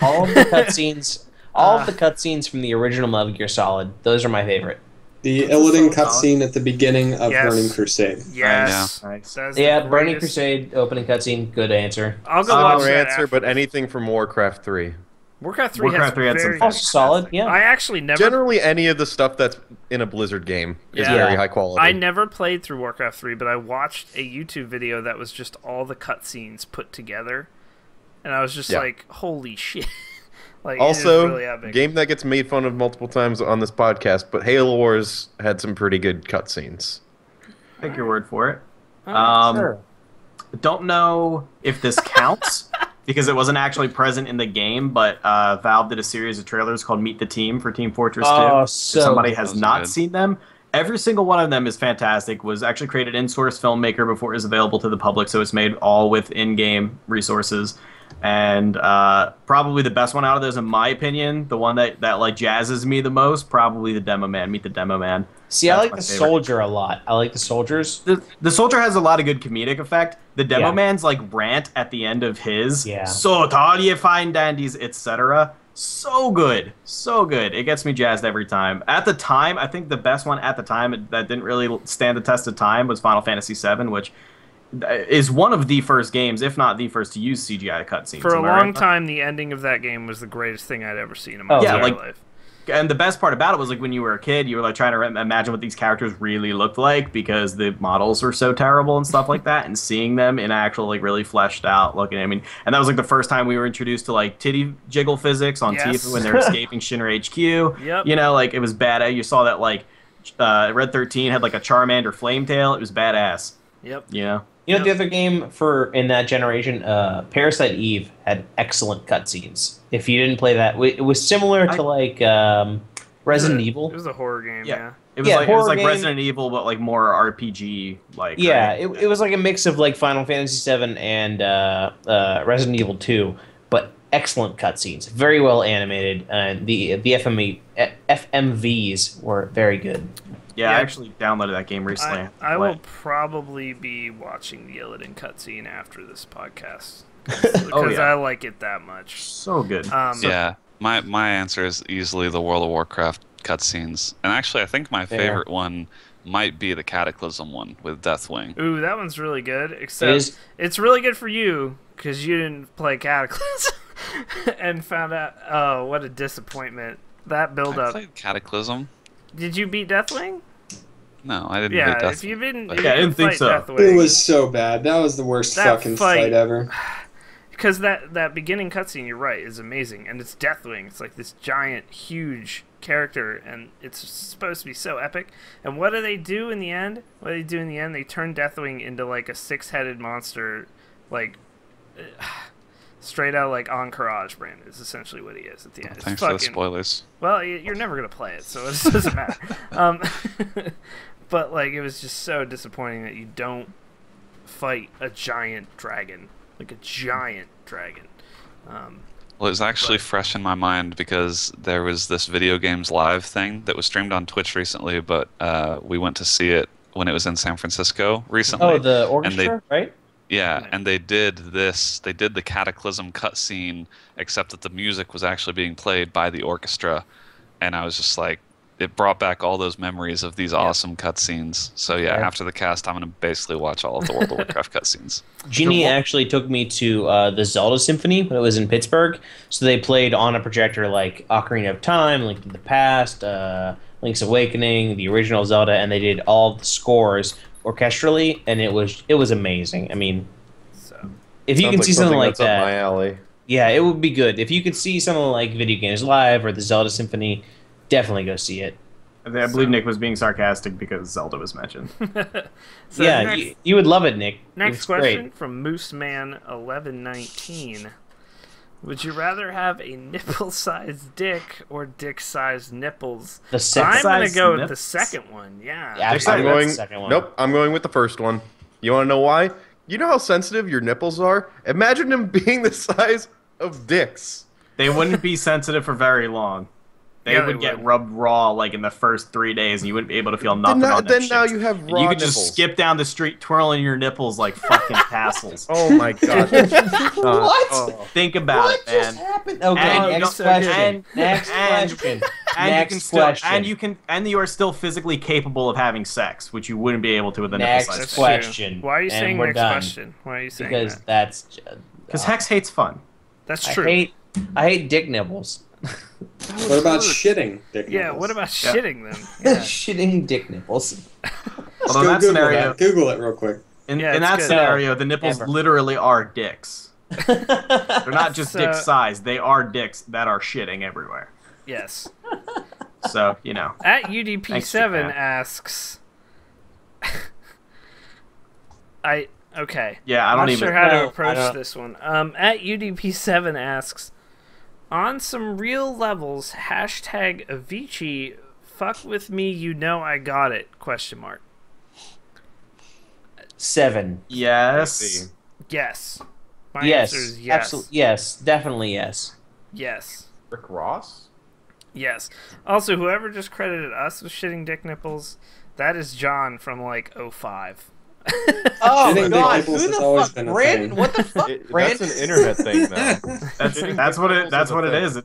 Speaker 2: All of the cutscenes, all of the cutscenes from the original Metal Gear Solid, those are my favorite.
Speaker 7: The Illidan cutscene at the beginning of
Speaker 1: Yes.
Speaker 7: Burning Crusade.
Speaker 1: Yes.
Speaker 3: Yeah. Nice.
Speaker 1: That is the
Speaker 2: Yeah, Burning
Speaker 1: greatest-
Speaker 2: Crusade opening cutscene. Good answer.
Speaker 1: I'll go watch
Speaker 5: Our
Speaker 1: that
Speaker 5: answer,
Speaker 1: after
Speaker 5: but
Speaker 1: this.
Speaker 5: anything from Warcraft 3.
Speaker 1: Warcraft 3
Speaker 3: Warcraft 3 had some
Speaker 1: very
Speaker 2: Also solid. Yeah.
Speaker 1: I actually never.
Speaker 5: Generally, any of the stuff that's in a Blizzard game is
Speaker 1: Yeah.
Speaker 5: very high quality.
Speaker 1: I never played through Warcraft 3, but I watched a YouTube video that was just all the cutscenes put together, and I was just
Speaker 5: Yeah.
Speaker 1: like, "Holy shit!" Like, it is
Speaker 5: Also,
Speaker 1: really epic.
Speaker 5: game that gets made fun of multiple times on this podcast, but Halo Wars had some pretty good cutscenes.
Speaker 3: Take your word for it.
Speaker 2: Sure.
Speaker 3: Don't know if this counts because it wasn't actually present in the game, but Valve did a series of trailers called Meet the Team for Team Fortress 2.
Speaker 2: Oh,
Speaker 3: If
Speaker 2: so
Speaker 3: somebody has
Speaker 6: Those are
Speaker 3: not
Speaker 6: good.
Speaker 3: seen them, every single one of them is fantastic. Was actually created in-source filmmaker before it was available to the public, so it's made all with in-game resources. And probably the best one out of those, in my opinion, the one that like jazzes me the most, probably the Demo Man. Meet the Demo Man.
Speaker 2: See, I
Speaker 3: That's
Speaker 2: like
Speaker 3: my
Speaker 2: the
Speaker 3: favorite.
Speaker 2: soldier a lot. I like the soldiers.
Speaker 3: The soldier has a lot of good comedic effect. The Demo
Speaker 2: Yeah.
Speaker 3: Man's like rant at the end of his,
Speaker 2: Yeah.
Speaker 3: so tall you fine dandies, etc. So good, so good. It gets me jazzed every time. At the time, I think the best one at the time that didn't really stand the test of time was Final Fantasy VII, which is one of the first games, if not the first, to use CGI cutscenes.
Speaker 1: For a
Speaker 3: Am I right?
Speaker 1: long time, the ending of that game was the greatest thing I'd ever seen in my
Speaker 2: Oh,
Speaker 3: yeah,
Speaker 1: entire
Speaker 3: like-
Speaker 1: life.
Speaker 3: And the best part about it was like when you were a kid, you were like trying to imagine what these characters really looked like because the models were so terrible and stuff like that, and seeing them in actual like really fleshed out looking. I mean, and that was like the first time we were introduced to like titty jiggle physics on
Speaker 1: Yes.
Speaker 3: Tifa when they're escaping Shinra HQ.
Speaker 1: Yep.
Speaker 3: You know, like it was badass. You saw that like Red 13 had like a Charmander Flametail. It was badass.
Speaker 1: Yep.
Speaker 3: You know.
Speaker 2: You know, the other game for in that generation, Parasite Eve had excellent cutscenes. If you didn't play that, it was similar to like Resident
Speaker 1: It
Speaker 2: Evil.
Speaker 1: was a horror game,
Speaker 3: Yeah.
Speaker 1: yeah.
Speaker 3: It was
Speaker 2: Yeah,
Speaker 3: like it was
Speaker 2: horror
Speaker 3: like
Speaker 2: game.
Speaker 3: Resident Evil, but like more RPG. Like
Speaker 2: Yeah,
Speaker 3: right?
Speaker 2: it was like a mix of like Final Fantasy VII and Resident Evil 2, but excellent cutscenes, very well animated, and the FMVs were very good.
Speaker 3: Yeah,
Speaker 1: Yeah.
Speaker 3: I actually downloaded that game recently.
Speaker 1: I
Speaker 3: Play
Speaker 1: will
Speaker 3: it.
Speaker 1: probably be watching the Illidan cutscene after this podcast. Because
Speaker 3: Oh, yeah.
Speaker 1: I like it that much.
Speaker 3: So good.
Speaker 6: Yeah, my answer is easily the World of Warcraft cutscenes, and actually, I think my
Speaker 2: Fair.
Speaker 6: favorite one might be the Cataclysm one with Deathwing.
Speaker 1: Ooh, that one's really good.
Speaker 2: It
Speaker 1: Except
Speaker 2: is-
Speaker 1: it's really good for you because you didn't play Cataclysm and found out. Oh, what a disappointment! That build
Speaker 6: I
Speaker 1: up.
Speaker 6: played Cataclysm.
Speaker 1: Did you beat Deathwing?
Speaker 6: No, I didn't
Speaker 1: Yeah,
Speaker 6: beat Deathwing.
Speaker 1: if you didn't,
Speaker 6: but-
Speaker 1: if
Speaker 3: Yeah, I
Speaker 1: you
Speaker 3: didn't think
Speaker 1: fight
Speaker 3: so.
Speaker 1: Deathwing,
Speaker 7: It was so bad. That was the worst
Speaker 1: That
Speaker 7: fucking
Speaker 1: fight-
Speaker 7: fight ever.
Speaker 1: because that beginning cutscene, you're right, is amazing, and it's Deathwing. It's like this giant, huge character, and it's supposed to be so epic. And what do they do in the end? They turn Deathwing into like a six-headed monster, like straight out like Encourage brand is essentially what he is at the end. It's
Speaker 6: Thanks for the
Speaker 1: fucking-
Speaker 6: spoilers.
Speaker 1: Well, you're never gonna play it, so it doesn't matter. But like, it was just so disappointing that you don't fight a giant dragon, like a giant dragon.
Speaker 6: Well, it was actually
Speaker 1: But-
Speaker 6: fresh in my mind because there was this video games live thing that was streamed on Twitch recently, but we went to see it when it was in San Francisco recently.
Speaker 2: Oh, the orchestra, right?
Speaker 6: Yeah, and they did this. They did the Cataclysm cutscene, except that the music was actually being played by the orchestra, and I was just like, it brought back all those memories of these awesome cutscenes. So yeah,
Speaker 2: Yeah.
Speaker 6: after the cast, I'm gonna basically watch all of the World of Warcraft cutscenes.
Speaker 2: Jeannie actually took me to the Zelda Symphony when it was in Pittsburgh. So they played on a projector like Ocarina of Time, Link to the Past, Link's Awakening, the original Zelda, and they did all the scores orchestrally, and it was amazing. I mean,
Speaker 1: So
Speaker 2: if you
Speaker 5: Sounds
Speaker 2: can see something like
Speaker 5: that's up my
Speaker 2: that,
Speaker 5: alley.
Speaker 2: yeah, it would be good. If you could see something like Video Games Live or the Zelda Symphony, definitely go see it.
Speaker 3: I believe Nick was being sarcastic because Zelda was mentioned.
Speaker 1: So
Speaker 2: yeah,
Speaker 1: next,
Speaker 2: you would love it, Nick.
Speaker 1: next
Speaker 2: It's
Speaker 1: question
Speaker 2: great.
Speaker 1: from Mooseman1119. Would you rather have a nipple-sized dick or dick-sized nipples?
Speaker 2: The second
Speaker 1: I'm gonna
Speaker 3: Dick-sized
Speaker 1: go with the
Speaker 3: nipples?
Speaker 1: second one. Yeah.
Speaker 2: Yeah,
Speaker 3: I'm
Speaker 2: absolutely,
Speaker 5: I'm
Speaker 2: that's
Speaker 5: going.
Speaker 2: the second one.
Speaker 5: Nope, I'm going with the first one. You want to know why? You know how sensitive your nipples are? Imagine them being the size of dicks.
Speaker 3: They wouldn't be sensitive for very long. They
Speaker 1: Yeah,
Speaker 3: would
Speaker 1: they
Speaker 3: get
Speaker 1: would.
Speaker 3: rubbed raw like in the first 3 days, and you wouldn't be able to feel nothing
Speaker 5: now-
Speaker 3: on them
Speaker 5: then now
Speaker 3: shits.
Speaker 5: you have
Speaker 3: And
Speaker 5: raw
Speaker 3: you could just
Speaker 5: nipples.
Speaker 3: skip down the street twirling your nipples like fucking tassels.
Speaker 5: Oh my god.
Speaker 2: What?
Speaker 5: Oh.
Speaker 3: Think about
Speaker 2: What
Speaker 3: it, man.
Speaker 2: just happened? Okay,
Speaker 3: And you
Speaker 2: next
Speaker 3: don't-
Speaker 2: question.
Speaker 3: and-
Speaker 2: Next
Speaker 3: and-
Speaker 2: question. Next question.
Speaker 3: And you are still physically capable of having sex, which you wouldn't be able to with a
Speaker 2: Next
Speaker 3: nipple size.
Speaker 2: question.
Speaker 1: Why are you
Speaker 2: And
Speaker 1: saying
Speaker 2: we're
Speaker 1: next
Speaker 2: done.
Speaker 1: question? Why are you saying
Speaker 2: Because
Speaker 1: that?
Speaker 2: that's
Speaker 3: Because Hex hates fun.
Speaker 1: That's
Speaker 2: I
Speaker 1: true.
Speaker 2: hate dick nibbles.
Speaker 7: What about shitting dick
Speaker 1: Yeah,
Speaker 7: nipples?
Speaker 1: what about shitting them? Yeah.
Speaker 2: Shitting dick nipples.
Speaker 7: Let's
Speaker 3: Although
Speaker 7: go
Speaker 3: that
Speaker 7: Google
Speaker 3: scenario,
Speaker 7: that. Google it real quick.
Speaker 3: in
Speaker 1: Yeah, it's
Speaker 3: that
Speaker 1: good.
Speaker 3: scenario, the nipples
Speaker 2: Never.
Speaker 3: literally are dicks. They're not just
Speaker 1: So-
Speaker 3: dick size; they are dicks that are shitting everywhere.
Speaker 1: Yes.
Speaker 3: So you know.
Speaker 1: At
Speaker 3: Thanks,
Speaker 1: UDP7
Speaker 3: Japan.
Speaker 1: asks, okay.
Speaker 3: Yeah, I
Speaker 1: I'm
Speaker 3: don't
Speaker 1: not
Speaker 3: even.
Speaker 1: sure how to
Speaker 2: No, I
Speaker 1: approach
Speaker 2: don't-
Speaker 1: this one. At UDP7 asks, on some real levels, hashtag Avicii, fuck with me, you know I got it, ?
Speaker 2: 7.
Speaker 3: Yes.
Speaker 1: Yes. My
Speaker 2: Yes.
Speaker 1: answer is yes.
Speaker 2: Absolutely. Yes. Definitely yes.
Speaker 1: Yes.
Speaker 5: Rick Ross?
Speaker 1: Yes. Also, whoever just credited us with shitting dick nipples, that is John from like 05.
Speaker 2: Oh
Speaker 7: Shitting dick
Speaker 2: God!
Speaker 7: nipples
Speaker 2: Who
Speaker 7: has
Speaker 2: the
Speaker 7: always
Speaker 2: fuck,
Speaker 7: been a
Speaker 2: Brandon?
Speaker 7: thing.
Speaker 2: What the fuck,
Speaker 5: That's
Speaker 2: Brandon?
Speaker 5: an internet thing now. Shitting
Speaker 3: That's
Speaker 5: dick
Speaker 3: what it.
Speaker 5: nipples
Speaker 3: That's
Speaker 5: a
Speaker 3: what it
Speaker 5: thing.
Speaker 3: is.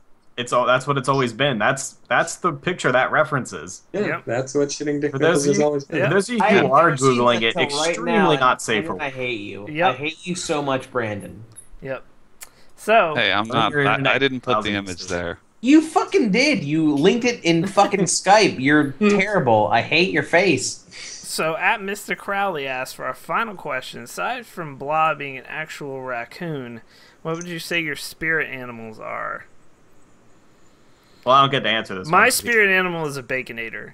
Speaker 3: That's what it's always been. That's the picture that references.
Speaker 7: Yeah,
Speaker 1: Yep.
Speaker 7: that's what shitting dick
Speaker 3: For
Speaker 7: nipples
Speaker 3: those of
Speaker 7: has
Speaker 3: you,
Speaker 7: always been.
Speaker 3: for those of you
Speaker 2: I
Speaker 3: who
Speaker 2: have
Speaker 3: are
Speaker 2: never seen
Speaker 3: googling
Speaker 2: that
Speaker 3: it,
Speaker 2: till right
Speaker 3: extremely
Speaker 2: now,
Speaker 3: not safe for
Speaker 2: Brandon, I
Speaker 3: work.
Speaker 2: hate you.
Speaker 1: Yep.
Speaker 2: I hate you so much, Brandon.
Speaker 1: Yep. So,
Speaker 6: Hey, I'm
Speaker 3: Run
Speaker 6: not.
Speaker 3: your internet
Speaker 6: I didn't put the
Speaker 3: browsing
Speaker 6: image
Speaker 3: history.
Speaker 6: there.
Speaker 2: You fucking did. You linked it in fucking Skype. You're terrible. I hate your face.
Speaker 1: So at Mr. Crowley asked for our final question. Aside from Blah being an actual raccoon, what would you say your spirit animals are?
Speaker 3: Well, I don't get to answer this.
Speaker 1: My
Speaker 3: one.
Speaker 1: spirit animal is a baconator.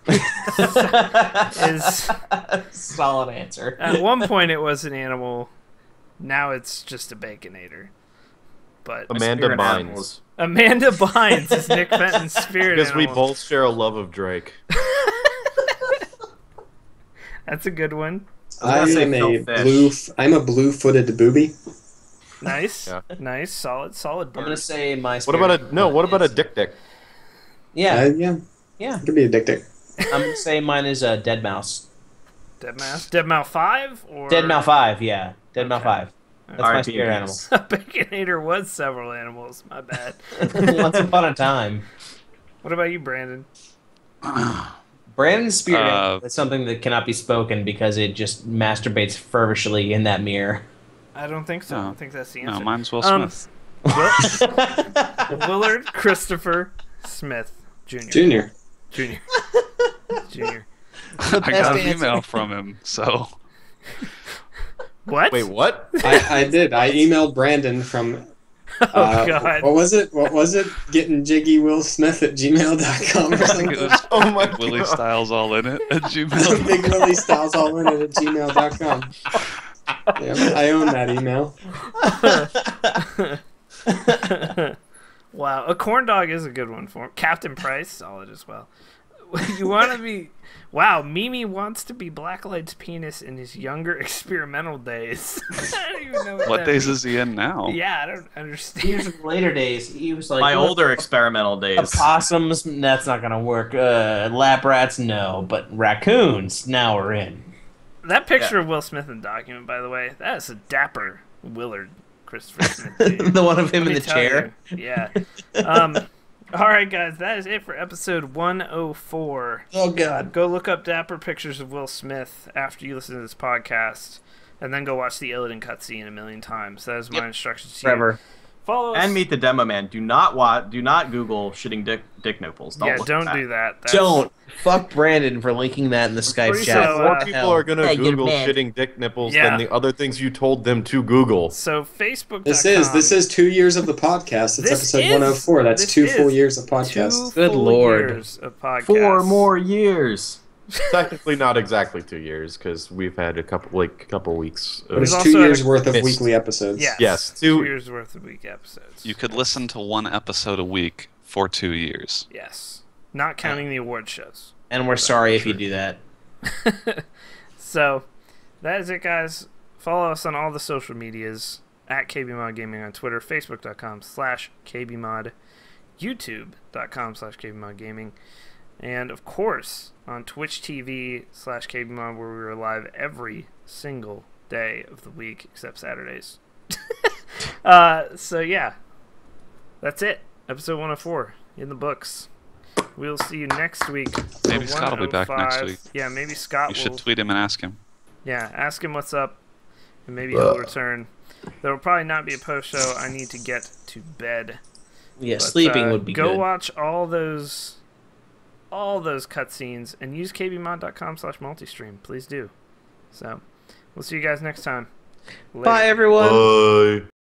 Speaker 1: Is
Speaker 2: Solid answer.
Speaker 1: at one point it was an animal, now it's just a baconator. But
Speaker 5: Amanda
Speaker 3: Spirit
Speaker 5: Bynes.
Speaker 3: animals.
Speaker 1: Amanda Bynes is Nick Fenton's spirit
Speaker 5: Because we
Speaker 1: animal.
Speaker 5: both share a love of Drake.
Speaker 1: That's a good one.
Speaker 3: I was gonna say Phil Fish.
Speaker 7: I'm a blue-footed booby.
Speaker 1: Nice,
Speaker 5: Yeah.
Speaker 1: nice, solid
Speaker 2: I'm
Speaker 1: bird.
Speaker 2: gonna say my.
Speaker 5: What about what about a
Speaker 2: is-
Speaker 5: dick dick?
Speaker 2: Yeah,
Speaker 7: Yeah,
Speaker 2: yeah.
Speaker 7: it could be a dick dick.
Speaker 2: I'm gonna say mine is a dead mouse.
Speaker 1: Dead Mouse, Dead Mouse 5 or
Speaker 2: Dead mouse 5. Yeah, dead mouse
Speaker 1: Okay.
Speaker 2: 5. That's my
Speaker 3: R.I.P.
Speaker 2: spirit animal.
Speaker 1: A baconator was several animals. My bad.
Speaker 2: Once upon a time.
Speaker 1: What about you, Brandon?
Speaker 2: Brandon's spirit animal is something that cannot be spoken because it just masturbates feverishly in that mirror.
Speaker 1: I don't think so. I
Speaker 6: No.
Speaker 1: don't think that's the
Speaker 6: No,
Speaker 1: answer.
Speaker 6: mine's Will
Speaker 1: Um,
Speaker 6: Smith.
Speaker 1: Willard Christopher Smith Jr.
Speaker 7: Junior.
Speaker 1: Junior. Junior.
Speaker 6: I got an
Speaker 2: answer.
Speaker 6: email from him, so
Speaker 1: What?
Speaker 5: Wait, what?
Speaker 7: I did. I emailed Brandon from.
Speaker 1: Oh God.
Speaker 7: What was it? Getting jiggy Will Smith at gmail.com or
Speaker 6: I think
Speaker 7: something.
Speaker 6: it was
Speaker 5: Oh my
Speaker 6: Willie
Speaker 5: God.
Speaker 6: Styles all in it at Gmail.
Speaker 7: Big Willie Styles all in it at gmail.com. Yeah, I own that email.
Speaker 1: Wow, a corn dog is a good one for him. Captain Price, solid as well. You want to be... Wow, Mimi wants to be Blacklight's penis in his younger experimental days. I don't even know
Speaker 6: What
Speaker 1: that
Speaker 6: days
Speaker 1: means.
Speaker 6: is he in now?
Speaker 1: Yeah, I don't
Speaker 2: He was
Speaker 1: understand.
Speaker 2: in later days. He was like
Speaker 3: My
Speaker 2: "What?
Speaker 3: older experimental days.
Speaker 2: Opossums, that's not gonna work. Lap rats, no. But raccoons, now we're in.
Speaker 1: That picture of Will Smith in the document, by the way, that is a dapper Willard Christopher Smith. Jr.
Speaker 2: The one of him
Speaker 1: Let
Speaker 2: in
Speaker 1: me
Speaker 2: the
Speaker 1: tell
Speaker 2: chair.
Speaker 1: you. Yeah. All right, guys, that is it for episode 104.
Speaker 2: Oh God.
Speaker 1: Go look up dapper pictures of Will Smith after you listen to this podcast, and then go watch the Illidan cutscene a million times. That is my instructions to you.
Speaker 2: Forever.
Speaker 1: Follow us.
Speaker 3: And meet the demo man. Do not Google shitting dick nipples.
Speaker 1: Yeah,
Speaker 3: look
Speaker 1: don't
Speaker 3: at
Speaker 1: do that. That's-
Speaker 2: Don't. Fuck Brandon for linking that in the Skype
Speaker 1: Pretty
Speaker 2: chat.
Speaker 1: so,
Speaker 2: What
Speaker 5: More
Speaker 2: the
Speaker 5: people
Speaker 2: hell?
Speaker 5: are going to
Speaker 2: Hey, you're
Speaker 5: Google
Speaker 2: mad.
Speaker 5: shitting dick nipples
Speaker 1: Yeah.
Speaker 5: than the other things you told them to Google.
Speaker 1: So Facebook.com.
Speaker 7: This is 2 years of the podcast. It's
Speaker 1: This
Speaker 7: episode
Speaker 1: is-
Speaker 7: 104. That's
Speaker 1: this
Speaker 7: 2
Speaker 1: is
Speaker 7: full years of
Speaker 1: 2
Speaker 7: podcast.
Speaker 2: Good
Speaker 1: full
Speaker 2: Lord.
Speaker 1: years of podcasts.
Speaker 3: 4 more years.
Speaker 5: Technically not exactly 2 years because we've had a couple weeks. Of,
Speaker 1: We've
Speaker 7: There's
Speaker 1: also
Speaker 7: 2 years
Speaker 1: had-
Speaker 7: worth of
Speaker 5: missed.
Speaker 7: weekly episodes.
Speaker 1: Yes.
Speaker 5: Yes,
Speaker 1: 2
Speaker 5: 2
Speaker 1: years worth of week episodes.
Speaker 6: You could listen to one episode a week for 2 years.
Speaker 1: Yes. Not counting the award shows.
Speaker 2: And we're sorry if you do that.
Speaker 1: So, that is it, guys. Follow us on all the social medias at KBMOD Gaming on Twitter, Facebook.com/KBMOD, YouTube.com/KBMOD Gaming, and of course on Twitch TV/KBMOD, where we are live every single day of the week except Saturdays. So, yeah, that's it. Episode 104 in the books. we'll see you next week.
Speaker 6: Maybe Scott will be back next week.
Speaker 1: Yeah, maybe Scott will.
Speaker 6: You should tweet him and ask him.
Speaker 1: Yeah, ask him what's up, and maybe he'll return. There will probably not be a post show. I need to get to bed.
Speaker 2: Yeah, sleeping would be good.
Speaker 1: Go watch all those cutscenes and use kbmod.com/multistream. Please do. So, we'll see you guys next time. Later.
Speaker 2: Bye, everyone.
Speaker 5: Bye.